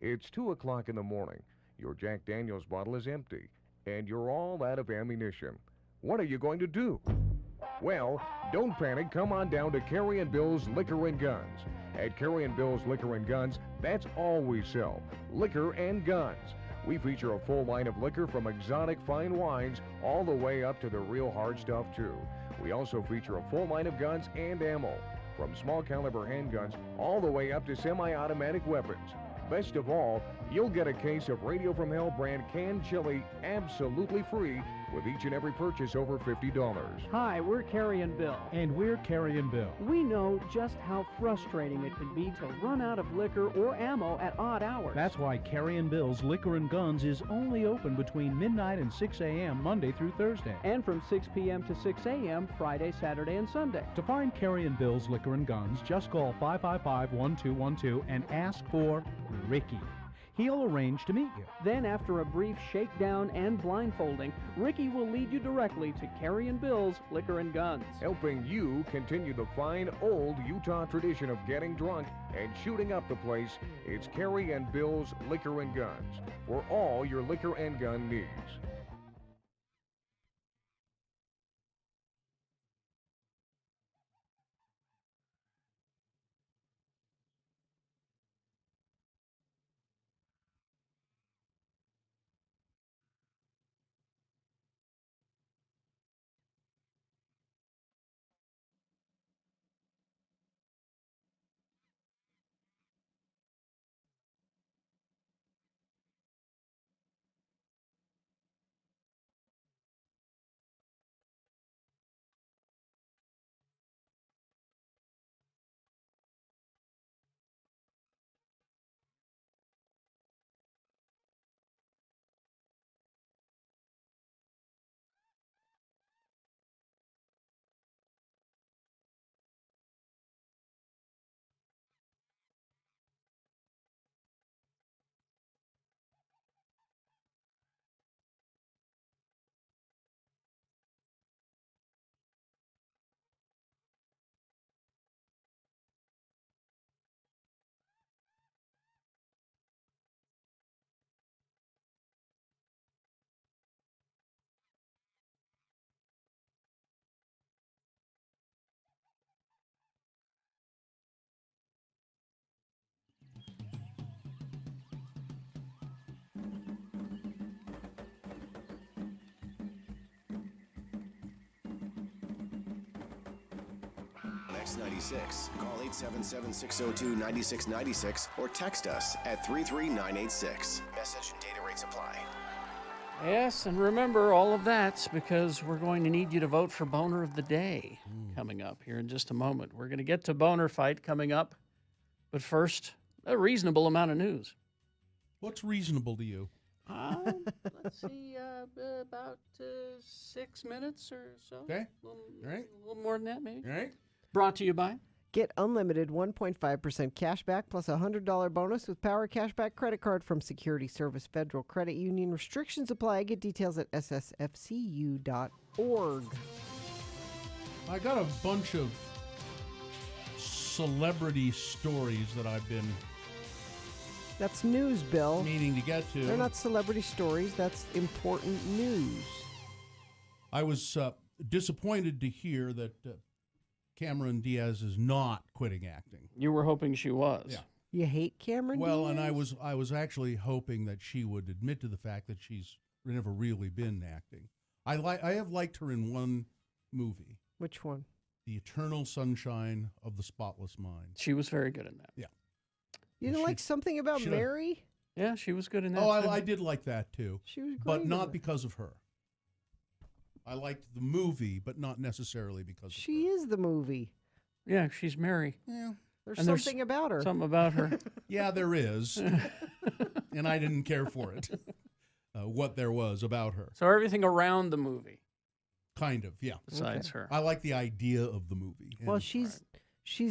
It's 2 o'clock in the morning. Your Jack Daniels bottle is empty, and you're all out of ammunition. What are you going to do? Well, don't panic. Come on down to Carrie and Bill's Liquor and Guns. At Carrie and Bill's Liquor and Guns, that's all we sell, liquor and guns. We feature a full line of liquor from exotic fine wines all the way up to the real hard stuff, too. We also feature a full line of guns and ammo, from small caliber handguns all the way up to semi-automatic weapons. Best of all, you'll get a case of Radio from Hell brand canned chili absolutely free with each and every purchase over $50. Hi, we're Carrie and Bill. And we're Carrie and Bill. We know just how frustrating it can be to run out of liquor or ammo at odd hours. That's why Carrie and Bill's Liquor and Guns is only open between midnight and 6 a.m. Monday through Thursday. And from 6 p.m. to 6 a.m. Friday, Saturday, and Sunday. To find Carrie and Bill's Liquor and Guns, just call 555-1212 and ask for Ricky. He'll arrange to meet you. Then, after a brief shakedown and blindfolding, Ricky will lead you directly to Carrie and Bill's Liquor and Guns. Helping you continue the fine old Utah tradition of getting drunk and shooting up the place, it's Carrie and Bill's Liquor and Guns for all your liquor and gun needs. X96. Call 877-602-9696 or text us at 33986. Message and data rates apply. Yes, and remember all of that's because we're going to need you to vote for Boehner of the Day coming up here in just a moment. We're going to get to Boehner fight coming up, but first, a reasonable amount of news. What's reasonable to you? Let's see, about 6 minutes or so. Okay. All right. A little more than that, maybe. All right. Brought to you by? Get unlimited 1.5% cash back plus a $100 bonus with Power Cashback credit card from Security Service Federal Credit Union. Restrictions apply. Get details at ssfcu.org. I got a bunch of celebrity stories that I've been That's news, Bill. meaning to get to. They're not celebrity stories. That's important news. I was disappointed to hear that Cameron Diaz is not quitting acting. You were hoping she was. Yeah. You hate Cameron Well, Diaz? and I was actually hoping that she would admit to the fact that she's never really been acting. I have liked her in one movie. Which one? The Eternal Sunshine of the Spotless Mind. She was very good in that. Yeah. You didn't like something about should've- Mary? Yeah, she was good in that. Oh, too. I did like that too. She was but great not in it. because of her. I liked the movie, but not necessarily because of She is the movie. Yeah, she's Mary. Yeah. There's And something about her. Something about her. Yeah, there is. And I didn't care for it, what there was about her. So everything around the movie. Kind of, yeah. Besides her. I like the idea of the movie. Well, she's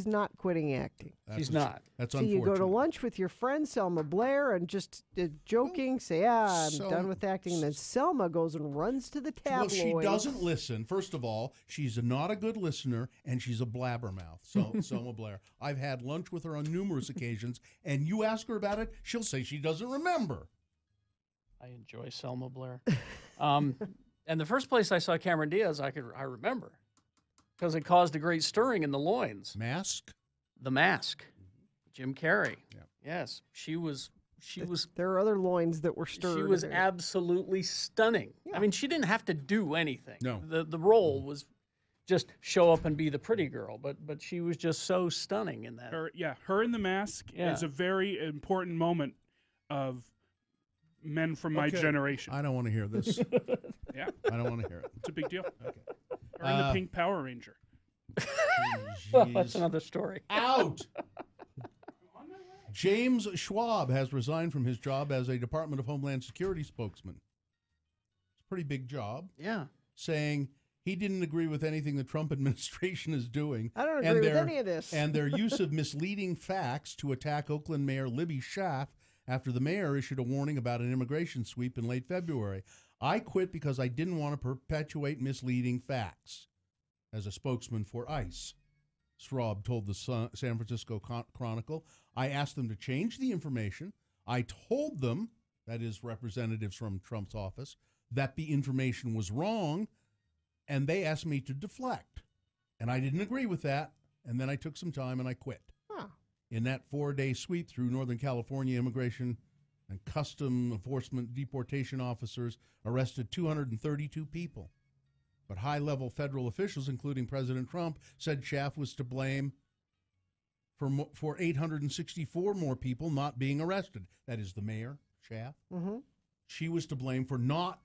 not quitting acting. She's not. That's So unfortunate. you go to lunch with your friend Selma Blair and just joking, say, I'm done with acting. And then Selma goes and runs to the Well, tabloids. she doesn't listen. First of all, she's not a good listener, and she's a blabbermouth. So, Selma Blair. I've had lunch with her on numerous occasions, and you ask her about it, she'll say she doesn't remember. I enjoy Selma Blair. And the first place I saw Cameron Diaz, I remember, because it caused a great stirring in the loins. Mask? The Mask. Jim Carrey. Yeah. Yes, she was. There are other loins that were stirred. She was absolutely stunning. I mean, she didn't have to do anything. No. The role was just show up and be the pretty girl, but she was just so stunning in that. Her in The Mask is a very important moment of men from my Okay. generation. I don't want to hear this. Yeah. I don't want to hear it. It's a big deal. Okay. Her in the Pink Power Ranger. Well, that's another story. Out! James Schwab has resigned from his job as a Department of Homeland Security spokesman. It's a pretty big job. Yeah. Saying he didn't agree with anything the Trump administration is doing. I don't agree with any of this. And their use of misleading facts to attack Oakland Mayor Libby Schaaf after the mayor issued a warning about an immigration sweep in late February. I quit because I didn't want to perpetuate misleading facts, as a spokesman for ICE. Schwab told the San Francisco Chronicle, I asked them to change the information. I told them, that is representatives from Trump's office, that the information was wrong, and they asked me to deflect. And I didn't agree with that, and then I took some time and I quit. Huh. In that 4-day sweep through Northern California, immigration and custom enforcement deportation officers arrested 232 people. But high-level federal officials, including President Trump, said Schaaf was to blame for 864 more people not being arrested. That is the mayor, Schaaf. Mm-hmm. She was to blame for more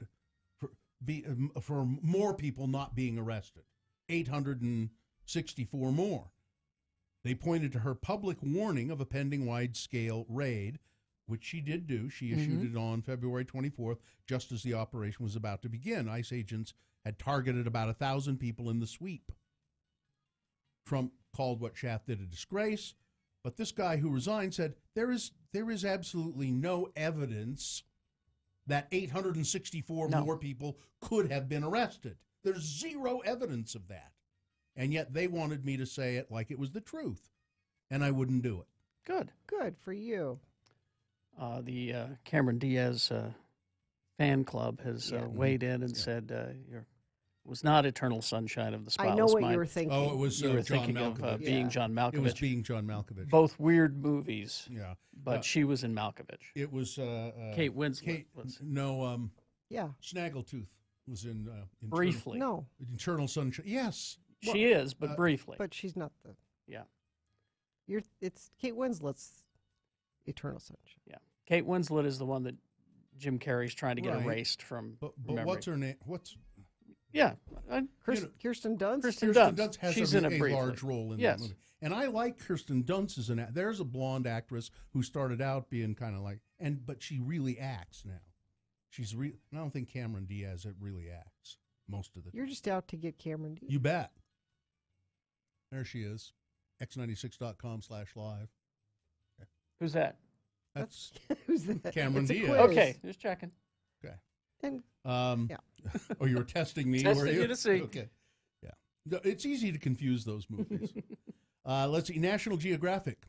people not being arrested. 864 more. They pointed to her public warning of a pending wide-scale raid, which she did do. She issued it on February 24th, just as the operation was about to begin. ICE agents had targeted about 1,000 people in the sweep. Trump called what Schaaf did a disgrace, but this guy who resigned said there is absolutely no evidence that 864 more people could have been arrested. There's zero evidence of that. And yet they wanted me to say it like it was the truth, and I wouldn't do it. Good. Good for you. The Cameron Diaz fan club has weighed in and said it was not Eternal Sunshine of the Spotless I know what Mind. you were thinking. Oh, it was You were John thinking Malkovich. of Being John Malkovich. It was Being John Malkovich. Both weird movies. Yeah. But she was in Malkovich. It was Kate Winslet. No, yeah. Snaggletooth was in Briefly. No. Eternal Sunshine. Yes. She is, but briefly. But she's not the. Yeah. It's Kate Winslet's Eternal Sunshine. Yeah. Kate Winslet is the one that Jim Carrey's trying to get erased from. But memory. what's her name? Yeah. Kirsten Dunst. Kirsten Dunst has She's a in it briefly. large role in that movie. And I like Kirsten Dunst as there's a blonde actress who started out being kind of like, but she really acts now. I don't think Cameron Diaz really acts most of the time. You're just out to get Cameron Diaz. You bet. There she is. x96.com/live. Who's that? That's who's that? Cameron Diaz. Okay, just checking. Okay. And yeah. Oh, you were testing me, Testing were you? you to see. Okay. Yeah. No, it's easy to confuse those movies. Let's see. National Geographic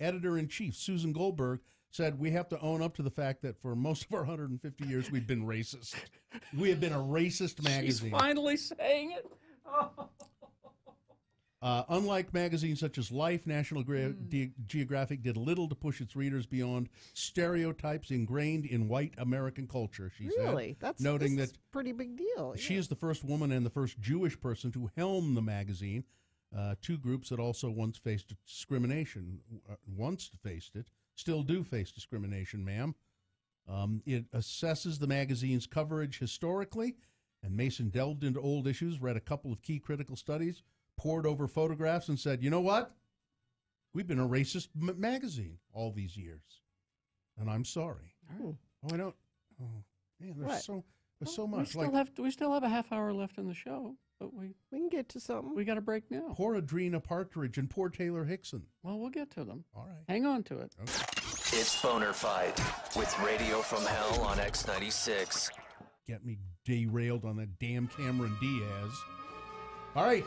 editor-in-chief Susan Goldberg said we have to own up to the fact that for most of our 150 years we've been racist. We have been a racist magazine. She's finally saying it. Unlike magazines such as Life, National Geographic did little to push its readers beyond stereotypes ingrained in white American culture, she really? said. Noting that's that a pretty big deal. she is the first woman and the first Jewish person to helm the magazine, two groups that also once faced discrimination. Once faced it, still do face discrimination, ma'am. It assesses the magazine's coverage historically, and Mason delved into old issues, read a couple of key critical studies, pored over photographs, and said, you know what? We've been a racist magazine all these years. And I'm sorry. Oh, I don't. Oh, man, there's so much. We still have a half hour left in the show, but we can get to something. We got a break now. Poor Adrena Partridge and poor Taylor Hickson. Well, we'll get to them. All right. Hang on to it. Okay. It's Boner Fight with Radio from Hell on X96. Get me derailed on that damn Cameron Diaz. All right.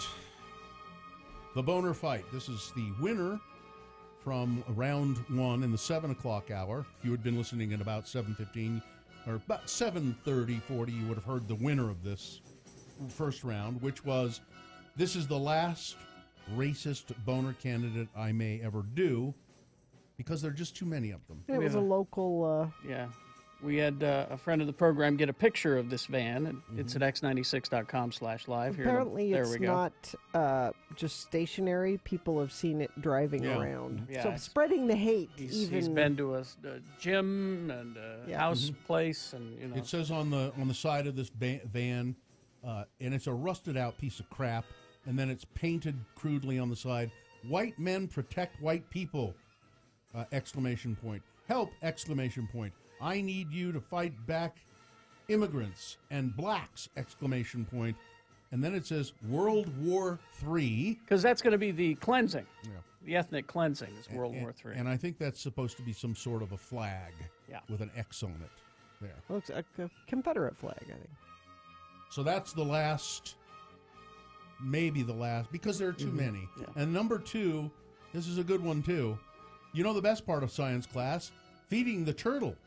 The Boner Fight. This is the winner from round one in the 7 o'clock hour. If you had been listening at about 7:15 or about 7:30, 40, you would have heard the winner of this first round, which was, this is the last racist boner candidate I may ever do, because there are just too many of them. It was a local... Yeah. We had a friend of the program get a picture of this van. And It's at x96.com/live. Apparently there it's we go. not just stationary. People have seen it driving around. Yeah, so spreading the hate. He's been to a gym and a house place. And It says on the side of this van, and it's a rusted out piece of crap, and then it's painted crudely on the side, "White men protect white people!" Exclamation point. Help! Exclamation point. I need you to fight back immigrants and blacks! Exclamation point. And then it says World War III. Because that's going to be the cleansing. Yeah. The ethnic cleansing is World War III. And I think that's supposed to be some sort of a flag with an X on it. There. Looks like a Confederate flag, I think. So that's the last, maybe the last, because there are too many. Yeah. And number two, this is a good one too. You know the best part of science class? Feeding the turtle.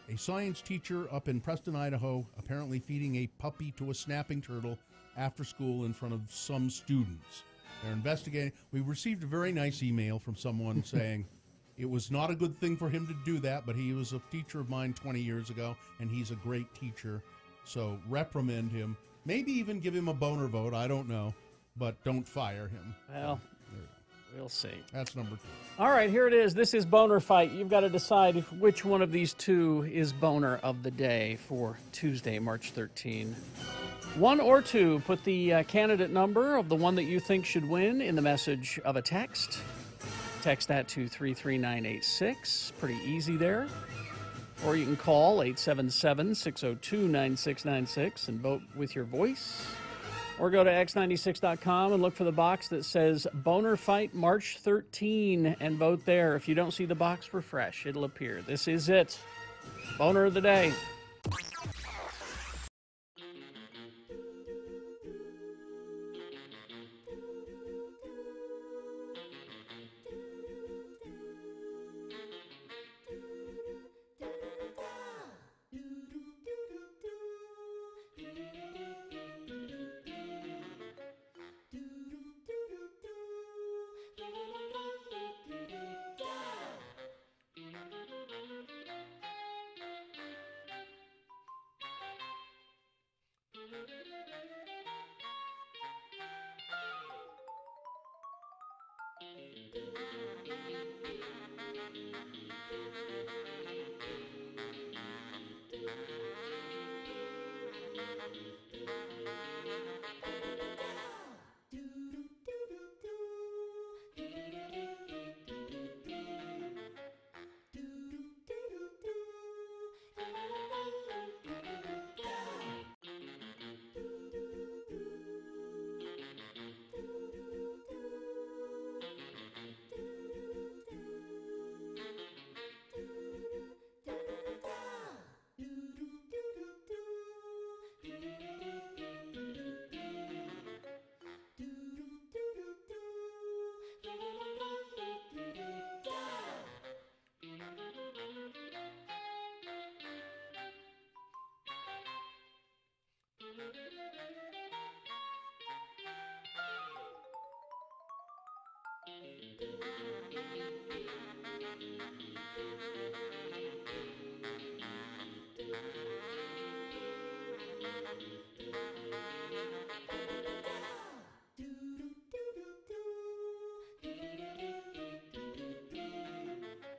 A science teacher up in Preston, Idaho, apparently feeding a puppy to a snapping turtle after school in front of some students. They're investigating. We received a very nice email from someone saying it was not a good thing for him to do that, but he was a teacher of mine 20 years ago, and he's a great teacher. So reprimand him. Maybe even give him a boner vote. I don't know. But don't fire him. Well, we'll see. That's number two. All right, here it is. This is Boner Fight. You've got to decide which one of these two is Boner of the day for Tuesday, March 13. One or two. Put the candidate number of the one that you think should win in the message of a text. Text that to 33986. Pretty easy there. Or you can call 877-602-9696 and vote with your voice. Or go to x96.com and look for the box that says Boner Fight March 13 and vote there. If you don't see the box, refresh. It'll appear. This is it. Boner of the day.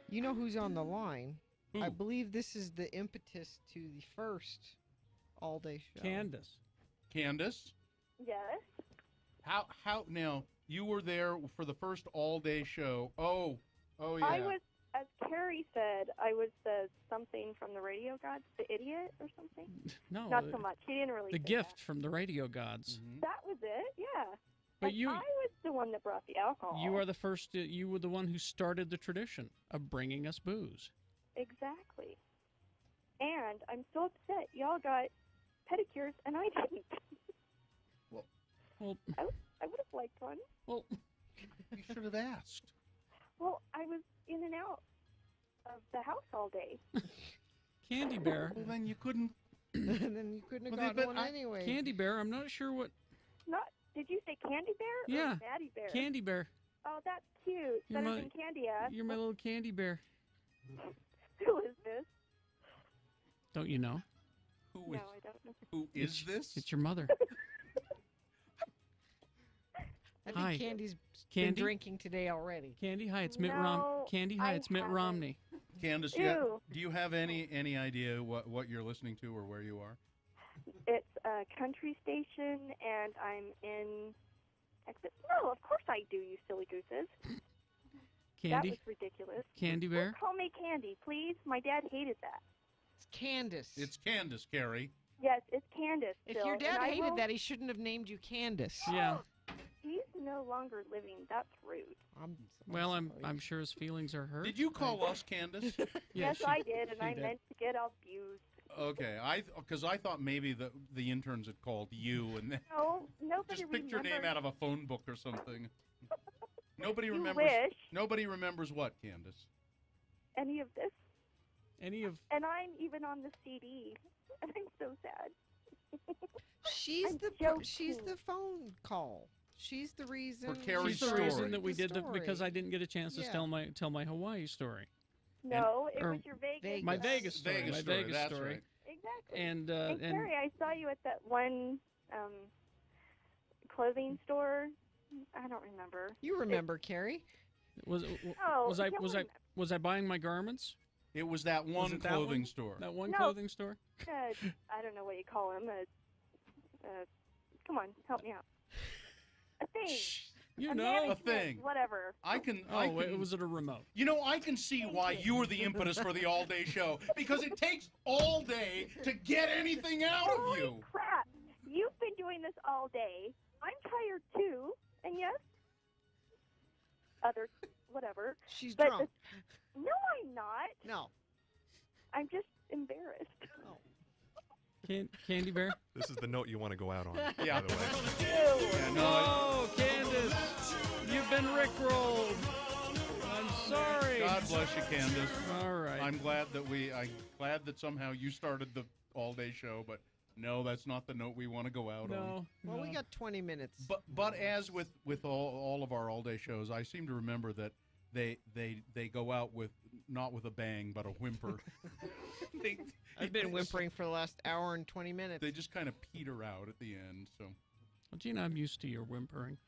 You know who's on the line? Who? I believe this is the impetus to the first all-day show. Candace. Candace? Yes. How now, you were there for the first all-day show. Oh, yeah. I was, as Carrie said, I was the something from the radio gods, the idiot or something. No. Not so much. He didn't really The say gift from the radio gods. That was it, yeah. But And you- I was the one that brought the alcohol. You are the first. You were the one who started the tradition of bringing us booze. Exactly. And I'm so upset. Y'all got pedicures and I didn't. Well, I would have liked one. Well, you should have asked. Well, I was in and out of the house all day. Candy Bear. Well, then you couldn't. And then you couldn't have gotten one anyway. Candy Bear. I'm not sure what. Did you say Candy Bear? Yeah. Or Daddy Bear? Candy Bear. Oh, that's cute. You're Better my- than Candy Ass. You're my little Candy Bear. Who is this? Don't you know? Who No, I don't know. Who is this? It's your mother. I think Hi. Candy's Candy? been drinking today already. Candy, hi, it's Mitt No, Candy, hi, I it's Mitt haven't. Romney. Candace, Ew. do you have any idea what you're listening to or where you are? It's a country station, and I'm in Texas. No, of course I do, you silly gooses. That Candy? was ridiculous. Candy Don't Bear? call me Candy, please. My dad hated that. It's Candace. It's Candace, Carrie. Yes, it's Candace. If Bill, your and dad I hated will- that, he shouldn't have named you Candace. Yeah. He's no longer living. That's rude. Well, I'm sure his feelings are hurt. Did you call us Candace? Yes, I did, and I did. meant to get abused. Okay, because I thought maybe the interns had called you and then No, nobody just picked your name remembers. out of a phone book or something. Nobody You remembers. wish. Nobody remembers what, Candace? Any of this. Any of. And I'm even on the CD, and I'm so sad. She's I'm she's the phone call. She's the reason. She's the reason that we did that because I didn't get a chance to Yeah. tell my Hawaii story. No, it or was your Vegas. My Vegas story. Vegas my story, Vegas that's story. right. Exactly. And And Carrie, I saw you at that one clothing store. I don't remember. You remember, Carrie? was Oh, was I yeah, was I was I buying my garments? It was that Was one it that clothing one? store. That one No. clothing store? I don't know what you call him. Come on, help me out. A thing. You a know. management, A thing. Whatever. I can. Oh, I wait, can, was it a remote? You know, I can see why you were the impetus for the all-day show because it takes all day to get anything out of Holy you. crap! You've been doing this all day. I'm tired too. And yes, other whatever. She's But drunk. No, I'm not. No. I'm just embarrassed. Candy Bear? This is the note you want to go out on. Yeah. By the way. Yeah, no, Oh, Candace, you've been rickrolled. I'm sorry. God bless you, Candace. All right. I'm glad that somehow you started the all-day show, but no, that's not the note we want to go out on. Well, we got 20 minutes. But as with all of our all-day shows, I seem to remember that they go out with not with a bang but a whimper. I've been whimpering for the last hour and 20 minutes. They just kind of peter out at the end. So, Well, Gina, I'm used to your whimpering.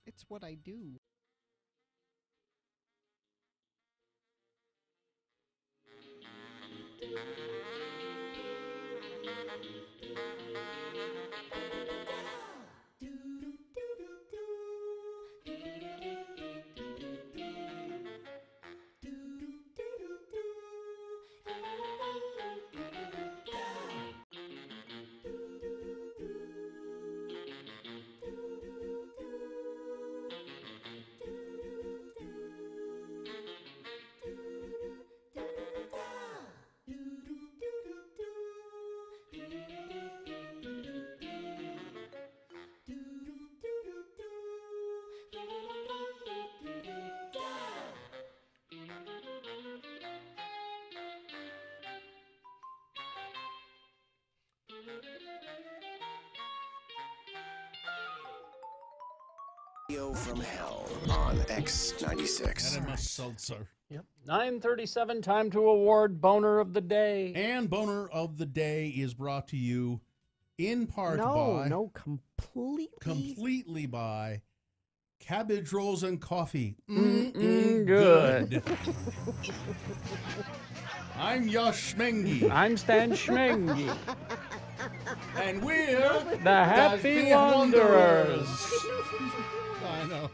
It's what I do. Radio from Hell on X96. Enema seltzer. Yep. 9:37. Time to award Boehner of the Day. And Boehner of the Day is brought to you in part No, by no, completely. completely by cabbage rolls and coffee. Good. I'm Yosh Schmengi. I'm Stan Schmengi. And we're the Happy Wanderers. I know.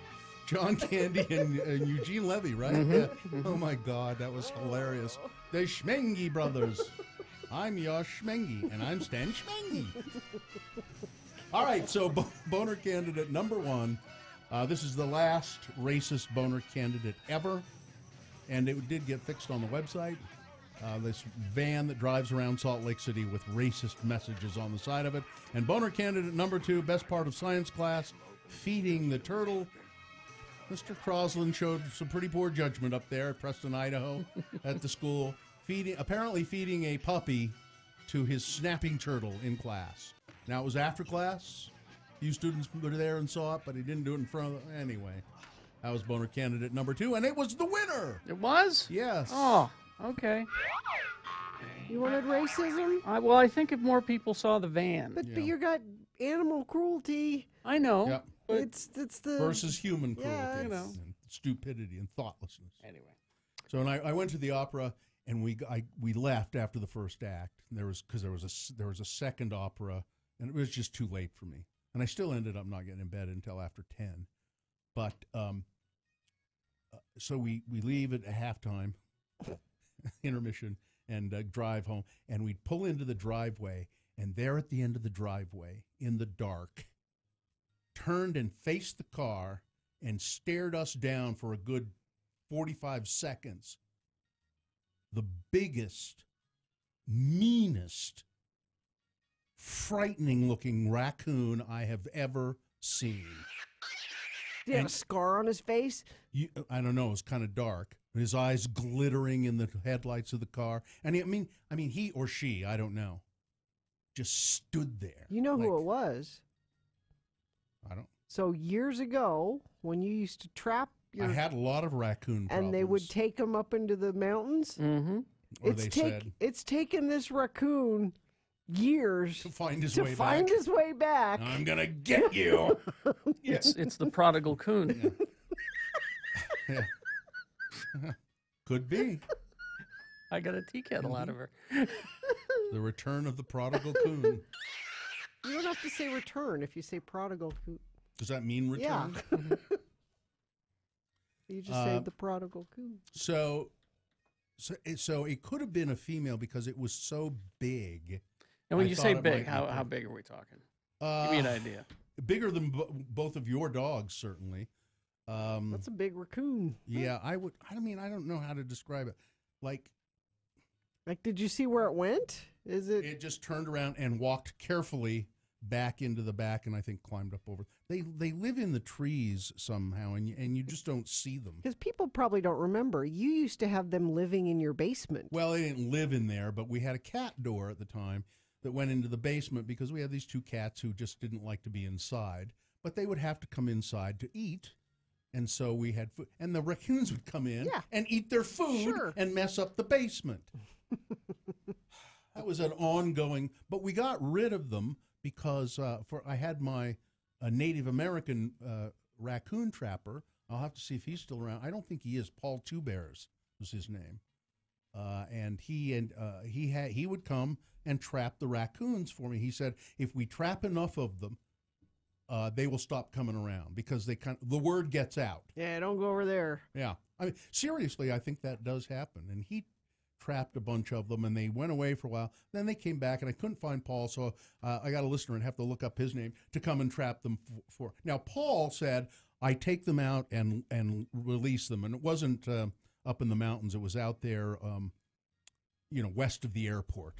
John Candy and Eugene Levy, right? Yeah. Oh, my God. That was hilarious. The Schmengi brothers. I'm Yosh Schmengi, and I'm Stan Schmengi. All right, so boner candidate number 1. This is the last racist boner candidate ever, and it did get fixed on the website. This van that drives around Salt Lake City with racist messages on the side of it. And boner candidate number 2, best part of science class, feeding the turtle. Mr. Crosland showed some pretty poor judgment up there at Preston, Idaho, at the school, apparently feeding a puppy to his snapping turtle in class. Now, it was after class. You students were there and saw it, but he didn't do it in front of them. Anyway, that was boner candidate number 2, and it was the winner. It was? Yes. Oh, okay. You wanted racism? Well, I think if more people saw the van. But you got animal cruelty. I know. Yep. It's the versus human cruelty, Yeah, and stupidity and thoughtlessness. Anyway, so when I went to the opera, and we left after the first act. And there was a second opera, and it was just too late for me, and I still ended up not getting in bed until after 10. But so we leave at halftime, intermission, and drive home, and we'd pull into the driveway, and there at the end of the driveway, in the dark, turned and faced the car and stared us down for a good 45 seconds. The biggest, meanest, frightening-looking raccoon I have ever seen. Did he have a scar on his face? I don't know. It was kind of dark. His eyes glittering in the headlights of the car. And I mean, he or she, I don't know, just stood there. You know who it was? I don't. So years ago, when you used to trap I had a lot of raccoon problems. and they would take them up into the mountains. Mm-hmm. It's taken this raccoon years to find his way back. I'm gonna get you. It's the prodigal coon. Yeah. Could be. I got a tea kettle out of her. The return of the prodigal coon. You don't have to say return if you say prodigal coon. Does that mean return? Yeah. You just say the prodigal coon. So it could have been a female because it was so big. And when you say big, how big are we talking? Give me an idea. Bigger than both of your dogs, certainly. That's a big raccoon. Yeah, I don't know how to describe it. Like, did you see where it went? It just turned around and walked carefully back into the back, and I think climbed up over. They live in the trees somehow, and you just don't see them. Because people probably don't remember. You used to have them living in your basement. Well, they didn't live in there, but we had a cat door at the time that went into the basement because we had these 2 cats who just didn't like to be inside, but they would have to come inside to eat. And so we had food, and the raccoons would come in and eat their food and mess up the basement. That was an ongoing, but we got rid of them because I had my Native American raccoon trapper. I'll have to see if he's still around. I don't think he is. Paul Two Bears was his name, and he would come and trap the raccoons for me. He said if we trap enough of them, they will stop coming around because the word gets out. Yeah, don't go over there. Yeah, I mean seriously, I think that does happen, and he trapped a bunch of them, and they went away for a while. Then they came back, and I couldn't find Paul, so I got a listener and have to look up his name to come and trap them for. Now, Paul said, I take them out and release them, and it wasn't up in the mountains. It was out there, west of the airport,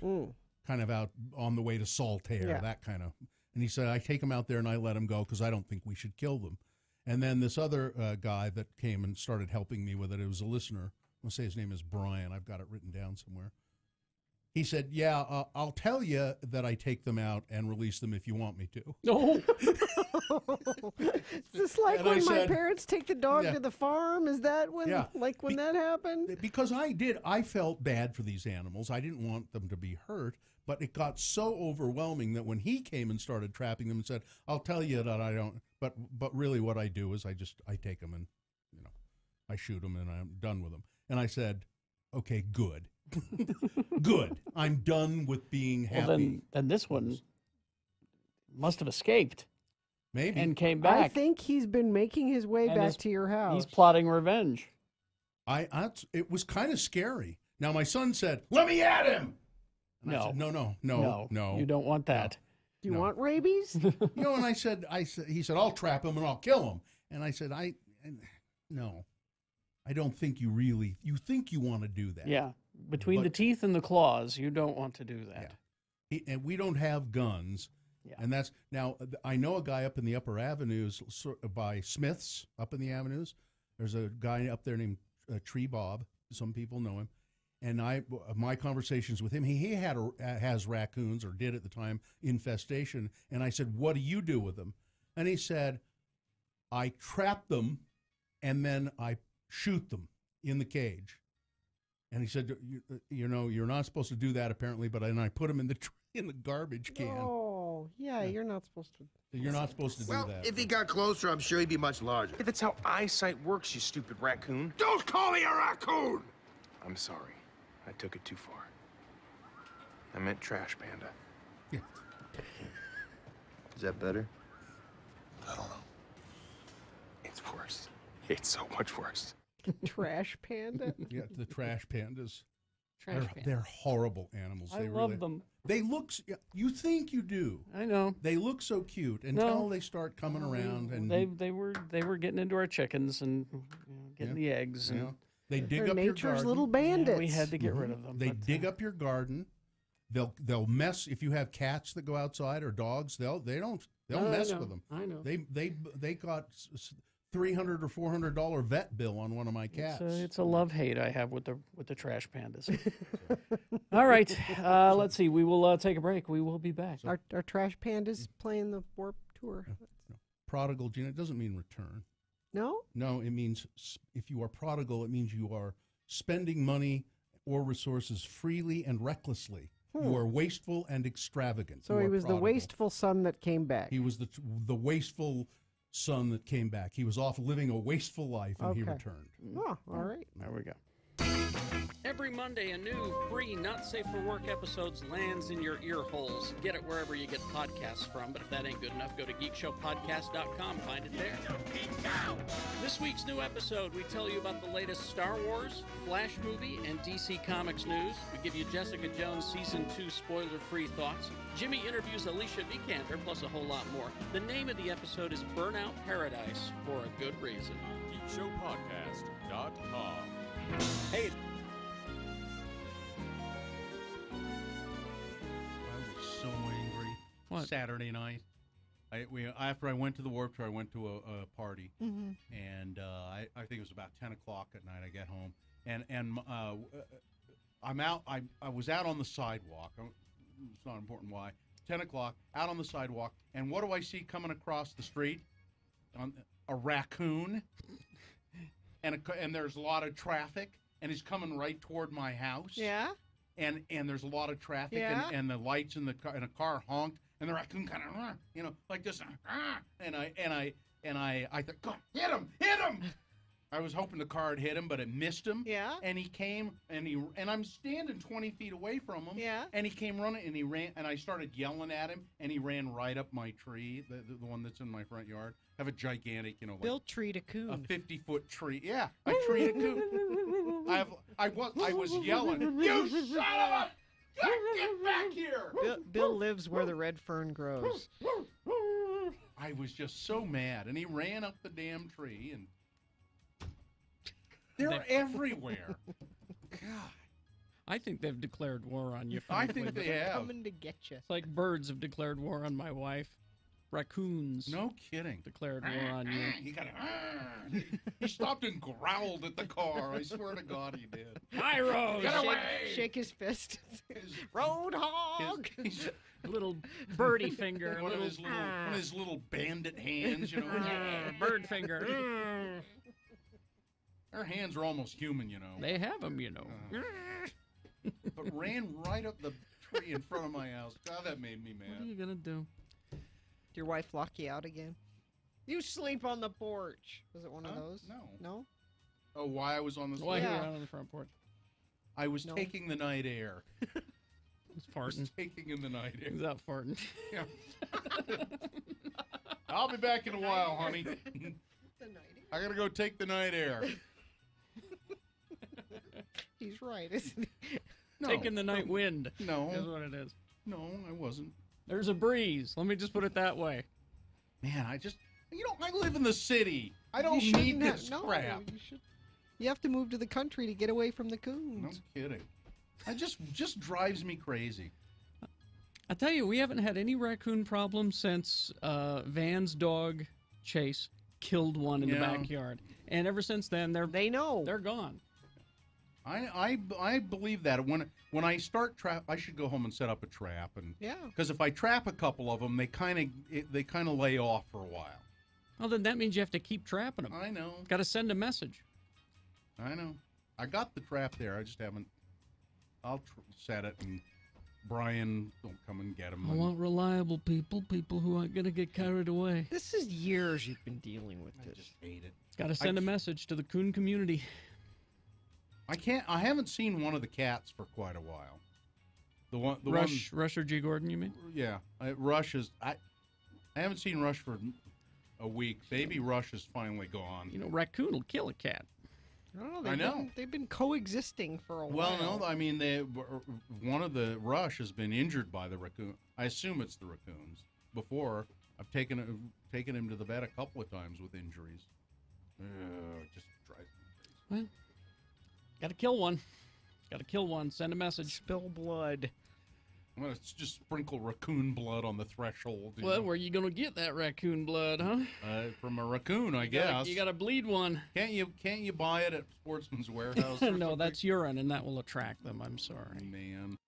kind of out on the way to Saltaire, that kind of. And he said, I take them out there and I let them go because I don't think we should kill them. And then this other guy that came and started helping me with it, it was a listener. I'm going to say his name is Brian. I've got it written down somewhere. He said, I'll tell you that I take them out and release them if you want me to. No. Is this like and when my parents take the dog to the farm? Is that when, when that happened? Because I felt bad for these animals. I didn't want them to be hurt, but it got so overwhelming that when he came and started trapping them and said, I'll tell you that I don't, But really, what I do is I take them and I shoot them and I'm done with them. And I said, okay, good, good. I'm done with being happy. Well, then this one must have escaped. Maybe. And came back. I think he's been making his way back to your house. He's plotting revenge. It was kind of scary. Now my son said, "Let me at him." And I said, no. You don't want that. Do you want rabies? And I said, he said, "I'll trap him and I'll kill him." And I said, no, I don't think you think you want to do that. Yeah, between the teeth and the claws, you don't want to do that. Yeah. And we don't have guns. Yeah. And that's now. I know a guy up in the upper avenues by Smith's up in the avenues. There's a guy up there named Tree Bob. Some people know him. And my conversations with him, he has raccoons, or did at the time, infestation. And I said, "What do you do with them?" And he said, "I trap them, and then I shoot them in the cage." And he said, "You're not supposed to do that apparently." But I put them in the garbage can. Oh, yeah, you're not supposed to. You're not supposed to do that. Well, if he got closer, I'm sure he'd be much larger. That's how eyesight works, you stupid raccoon. Don't call me a raccoon! I'm sorry. I took it too far. I meant trash panda. Yeah. Is that better? I don't know. It's worse. It's so much worse. Trash panda? Yeah, the trash pandas. Trash They're horrible animals. I love them. They look. You think you do. I know. They look so cute until they start coming around, and they were getting into our chickens and getting the eggs and. They dig They're up your nature's garden. little bandits. Yeah, we had to get rid of them. They dig up your garden. They'll mess if you have cats that go outside or dogs. They'll mess with them. I know. They got $300 or $400 vet bill on one of my cats. It's a love-hate I have with the trash pandas. All right, let's see. We will take a break. We will be back. Are trash pandas playing the Warp Tour? Prodigal, Gina, it doesn't mean return. No? No, it means if you are prodigal, it means you are spending money or resources freely and recklessly. You are wasteful and extravagant. So he was the wasteful son that came back. He was the wasteful son that came back. He was off living a wasteful life, and he returned. Oh, all right. There we go. Every Monday, a new free Not Safe for Work episodes lands in your ear holes. Get it wherever you get podcasts from, but if that ain't good enough, go to geekshowpodcast.com. Find it there. This week's new episode, we tell you about the latest Star Wars, Flash movie, and DC Comics news. We give you Jessica Jones Season 2 spoiler-free thoughts. Jimmy interviews Alicia Vikander, plus a whole lot more. The name of the episode is Burnout Paradise, for a good reason. geekshowpodcast.com. Hey. I was so angry. What? Saturday night. After I went to the Warped Tour, I went to a party, and I think it was about 10 o'clock at night. I get home, and I'm out. I was out on the sidewalk. It's not important why. 10 o'clock, out on the sidewalk, and what do I see coming across the street? A raccoon, and there's a lot of traffic, and he's coming right toward my house. Yeah. And there's a lot of traffic, and the lights in the car honked, and the raccoon kind of like this, and I thought, God, hit him! I was hoping the car had hit him, but it missed him. Yeah. And he came, and I'm standing 20 feet away from him. Yeah. And he came running, and he ran, and I started yelling at him, and he ran right up my tree, the one that's in my front yard. I have a gigantic, Bill treed a coon. A 50-foot tree. Yeah, I treed a coon. I was yelling, you son of a... Get back here! Bill lives where the red fern grows. I was just so mad, and he ran up the damn tree, and they're everywhere. God. I think they've declared war on you. I think they have. Coming to get you. It's like birds have declared war on my wife. Raccoons. No kidding. Declared war on you. He stopped and growled at the car. I swear to God he did. Pyro! Get away! Shake his fist. Roadhog! Little birdie finger. One of his little bandit hands, Bird finger. Their hands are almost human, They have them, But ran right up the tree in front of my house. God, that made me mad. What are you going to do? Did your wife lock you out again? You sleep on the porch. Was it one of those? No. No? Oh, why I was on the Why street? you were out on the front porch? I was taking the night air. He's farting. Taking in the night air. He's out farting. Yeah. I'll be back in a while, honey. I gotta go take the night air. He's right, isn't he? No. Taking the night wind. No. Is what it is. No, I wasn't. There's a breeze. Let me just put it that way. Man, I live in the city. I don't You need shouldn't have- this no, crap. You have to move to the country to get away from the coons. No kidding. It just drives me crazy. I tell you, we haven't had any raccoon problems since Van's dog Chase killed one in the backyard, and ever since then they're gone. I believe that when I start trap, I should go home and set up a trap, and yeah, because if I trap a couple of them, they kind of lay off for a while. Well, then that means you have to keep trapping them. I know. Got to send a message. I know. I got the trap there. I just haven't. I'll set it, and Brian will come and get them. I want reliable people who aren't going to get carried away. This is years you've been dealing with this. I just hate it. Got to send a message to the coon community. I haven't seen one of the cats for quite a while. Rush or G. Gordon, you mean? Yeah, Rush is. I haven't seen Rush for a week. Baby Rush is finally gone. You know, raccoon will kill a cat. I know. They've been coexisting for a while. Well, no, I mean, one of the Rush has been injured by the raccoon. I assume it's the raccoons. Before, I've taken him to the vet a couple of times with injuries. Just drives me crazy. Well, got to kill one. Got to kill one. Send a message. Spill blood. I'm going to just sprinkle raccoon blood on the threshold. Well, where are you going to get that raccoon blood, huh? From a raccoon, I guess. You got to bleed one. Can't you buy it at Sportsman's Warehouse? No, that's urine, and that will attract them. I'm sorry. Man.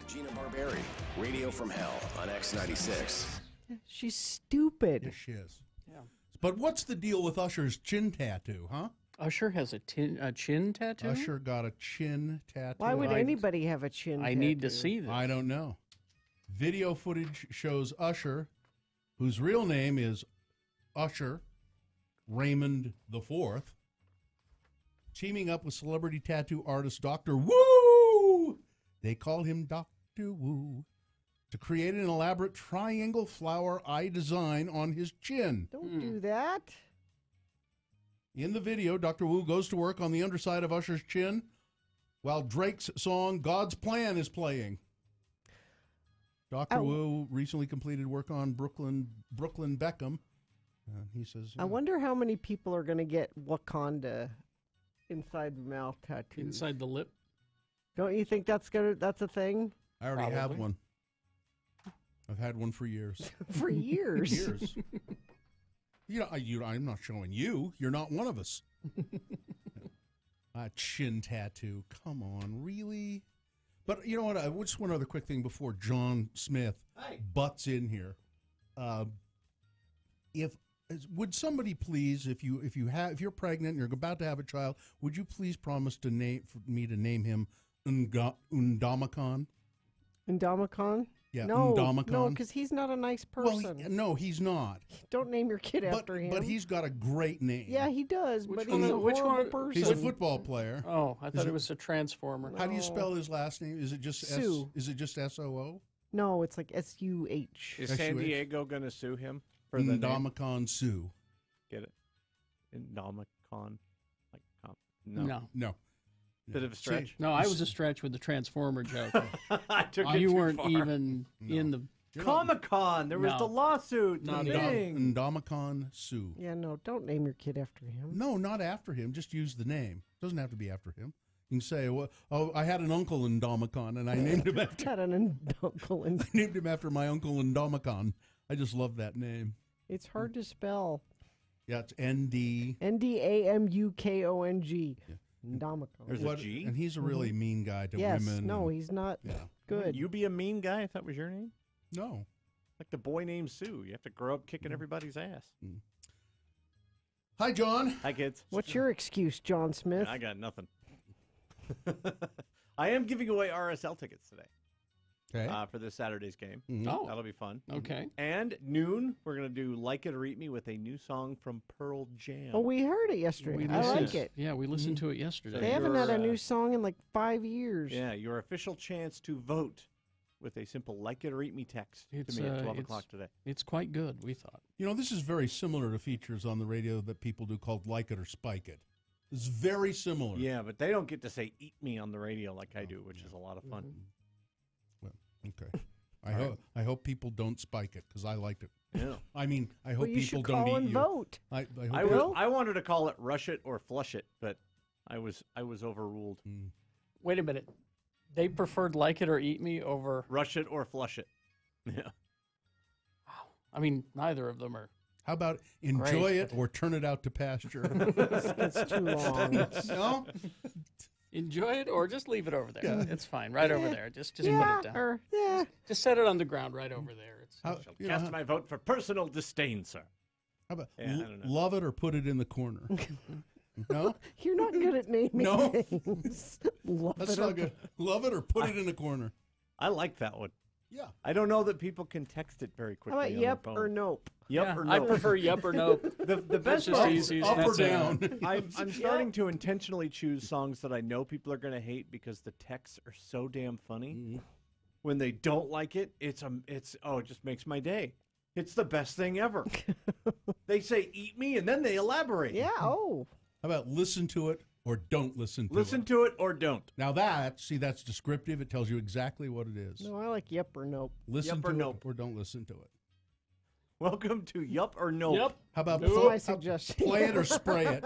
Gina Barberi, Radio from Hell on X96. She's stupid. Yes, she is. Yeah. But what's the deal with Usher's chin tattoo, huh? Usher has a chin tattoo? Usher got a chin tattoo. Why would anybody have a chin I tattoo? need to see this. I don't know. Video footage shows Usher, whose real name is Usher Raymond IV, teaming up with celebrity tattoo artist Dr. Woo. They call him Dr. Woo, to create an elaborate triangle flower eye design on his chin. Don't do that. In the video, Dr. Woo goes to work on the underside of Usher's chin while Drake's song God's Plan is playing. Dr. Woo recently completed work on Brooklyn Beckham. He says, I wonder how many people are going to get Wakanda inside the mouth tattoo. Inside the lip? Don't you think that's a thing? I already have one. I've had one for years. For years? Years. I'm not showing you. You're not one of us. A chin tattoo. Come on, really? But you know what? Just one other quick thing before John Smith butts in here. Would somebody please, if you're pregnant and you're about to have a child, would you please promise for me to name him Undamacon? Undamacon? Yeah, no, Undamacon. No, because he's not a nice person. Well, no, he's not. Don't name your kid after him. But he's got a great name. Yeah, he does. Which but one- he's a which horrible one- person. He's a football player. Oh, I thought it was a transformer. How do you spell his last name? Is it just Sue. Is it just S-O-O? No, it's like S-U-H. Is San Diego going to sue him for the name? Ndamukong Sue. Get it? Ndamukong? Like, No. Bit of a stretch. No, I was a stretch with the transformer joke. I took it You too weren't far. even in the Comic-Con. There was the lawsuit. Not the thing. Ndamukong Sue. Yeah, no, don't name your kid after him. No, not after him. Just use the name. Doesn't have to be after him. You can say, "Well, I had an uncle in Ndamukong, and I named him after." Had an uncle in. I named him after my uncle in Ndamukong. I just love that name. It's hard to spell. Yeah, it's N-D. Ndamukong. Ndamukong. There's a G? And he's a really mean guy to Yes, women. no, he's not good. You be a mean guy if that was your name? No. Like the boy named Sue. You have to grow up kicking everybody's ass. Hi, John. Hi, kids. What's your excuse, John Smith? I got nothing. I am giving away RSL tickets today. Okay. For this Saturday's game. Oh. That'll be fun. Okay. And noon, we're going to do Like It or Eat Me with a new song from Pearl Jam. Oh, we heard it yesterday. I like it. Yeah, we listened to it yesterday. They haven't had a new song in like 5 years. Yeah, your official chance to vote with a simple Like It or Eat Me text to me at 12 o'clock today. It's quite good, we thought. You know, this is very similar to features on the radio that people do called Like It or Spike It. It's very similar. Yeah, but they don't get to say "eat me" on the radio like I do, which is a lot of fun. Well, okay. I hope people don't spike it because I liked it. Yeah. I mean, I hope Well, you people should don't call eat and you. vote. I hope I wanted to call it "Rush It" or "Flush It," but I was overruled. Wait a minute. They preferred Like It or Eat Me over "Rush It" or "Flush It." Yeah. I mean, neither of them are. How about enjoy it or turn it out to pasture? It's too long. No? Enjoy it or just leave it over there. Yeah. It's fine. Right over there. Just put it down. Or, yeah. Just set it on the ground right over there. It's Cast my vote for personal disdain, sir. How about Yeah, I don't know. love it or put it in the corner? No? You're not good at naming No. things. That's not good. Love it or put it in the corner? I like that one. Yeah. I don't know that people can text it very How quickly. about on yep their or phone. nope? Yep Yeah, or no. I prefer yep or nope. The best just part easy. Up or That's it. down? I'm starting to intentionally choose songs that I know people are going to hate because the texts are so damn funny. When they don't like it, it just makes my day. It's the best thing ever. They say "eat me" and then they elaborate. Yeah. Oh. How about listen to it or don't listen to it? Listen to it or don't. Now that's descriptive. It tells you exactly what it is. No, I like yep or nope. Listen Yep to or it nope. or don't listen to it. Welcome to Yup or Nope. Yep. How about That's my suggestion. play it or spray it?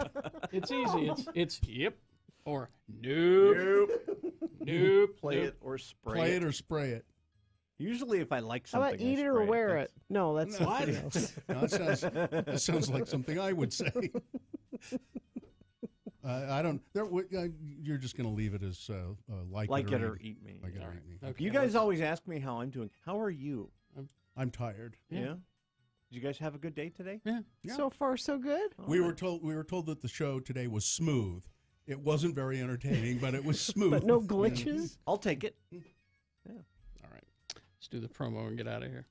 It's easy. It's yep or nope. Nope. Play it or spray Play it. it or spray it. Usually if I like How something, about eat I it or spray wear That's- it? No, that's something else. No, that sounds like something I would say. I don't. You're just going to leave it as like Like it or eat me. Like it All or right. eat me. Okay. You guys always ask me how I'm doing. How are you? I'm tired. Yeah. Did you guys have a good day today? Yeah. So far, so good. We were told that the show today was smooth. It wasn't very entertaining, but it was smooth. But no glitches. I'll take it. Yeah. All right. Let's do the promo and get out of here.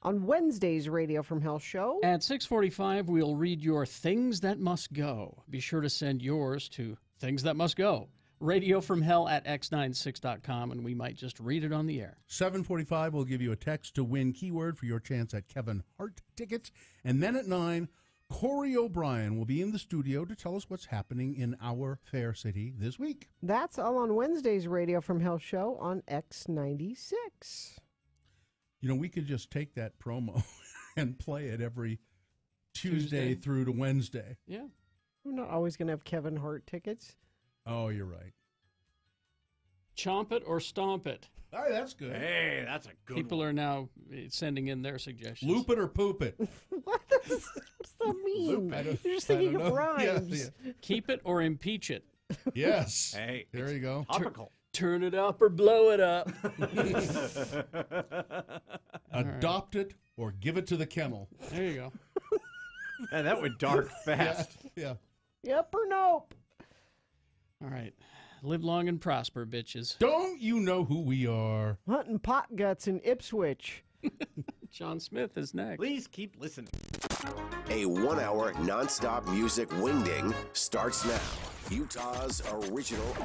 On Wednesday's Radio from Hell show. At 6:45, we'll read your Things That Must Go. Be sure to send yours to Things That Must Go. radiofromhell@x96.com, and we might just read it on the air. 7:45, we'll give you a text to win keyword for your chance at Kevin Hart tickets. And then at 9, Corey O'Brien will be in the studio to tell us what's happening in our fair city this week. That's all on Wednesday's Radio from Hell show on X96. You know, we could just take that promo and play it every Tuesday through to Wednesday. Yeah. We're not always going to have Kevin Hart tickets. Oh, you're right. Chomp it or stomp it. Hey, that's good. Hey, that's a good People are now sending in their suggestions. Loop it or poop it. What does that mean? You're just thinking of rhymes. Yeah. Keep it or impeach it. Yes. Hey, there you go. Topical. Turn it up or blow it up. Adopt it or give it to the kennel. There you go. Man, that went dark fast. Yeah. Yep or nope. All right. Live long and prosper, bitches. Don't you know who we are? Hunting pot guts in Ipswich. John Smith is next. Please keep listening. A 1-hour nonstop music wingding starts now. Utah's original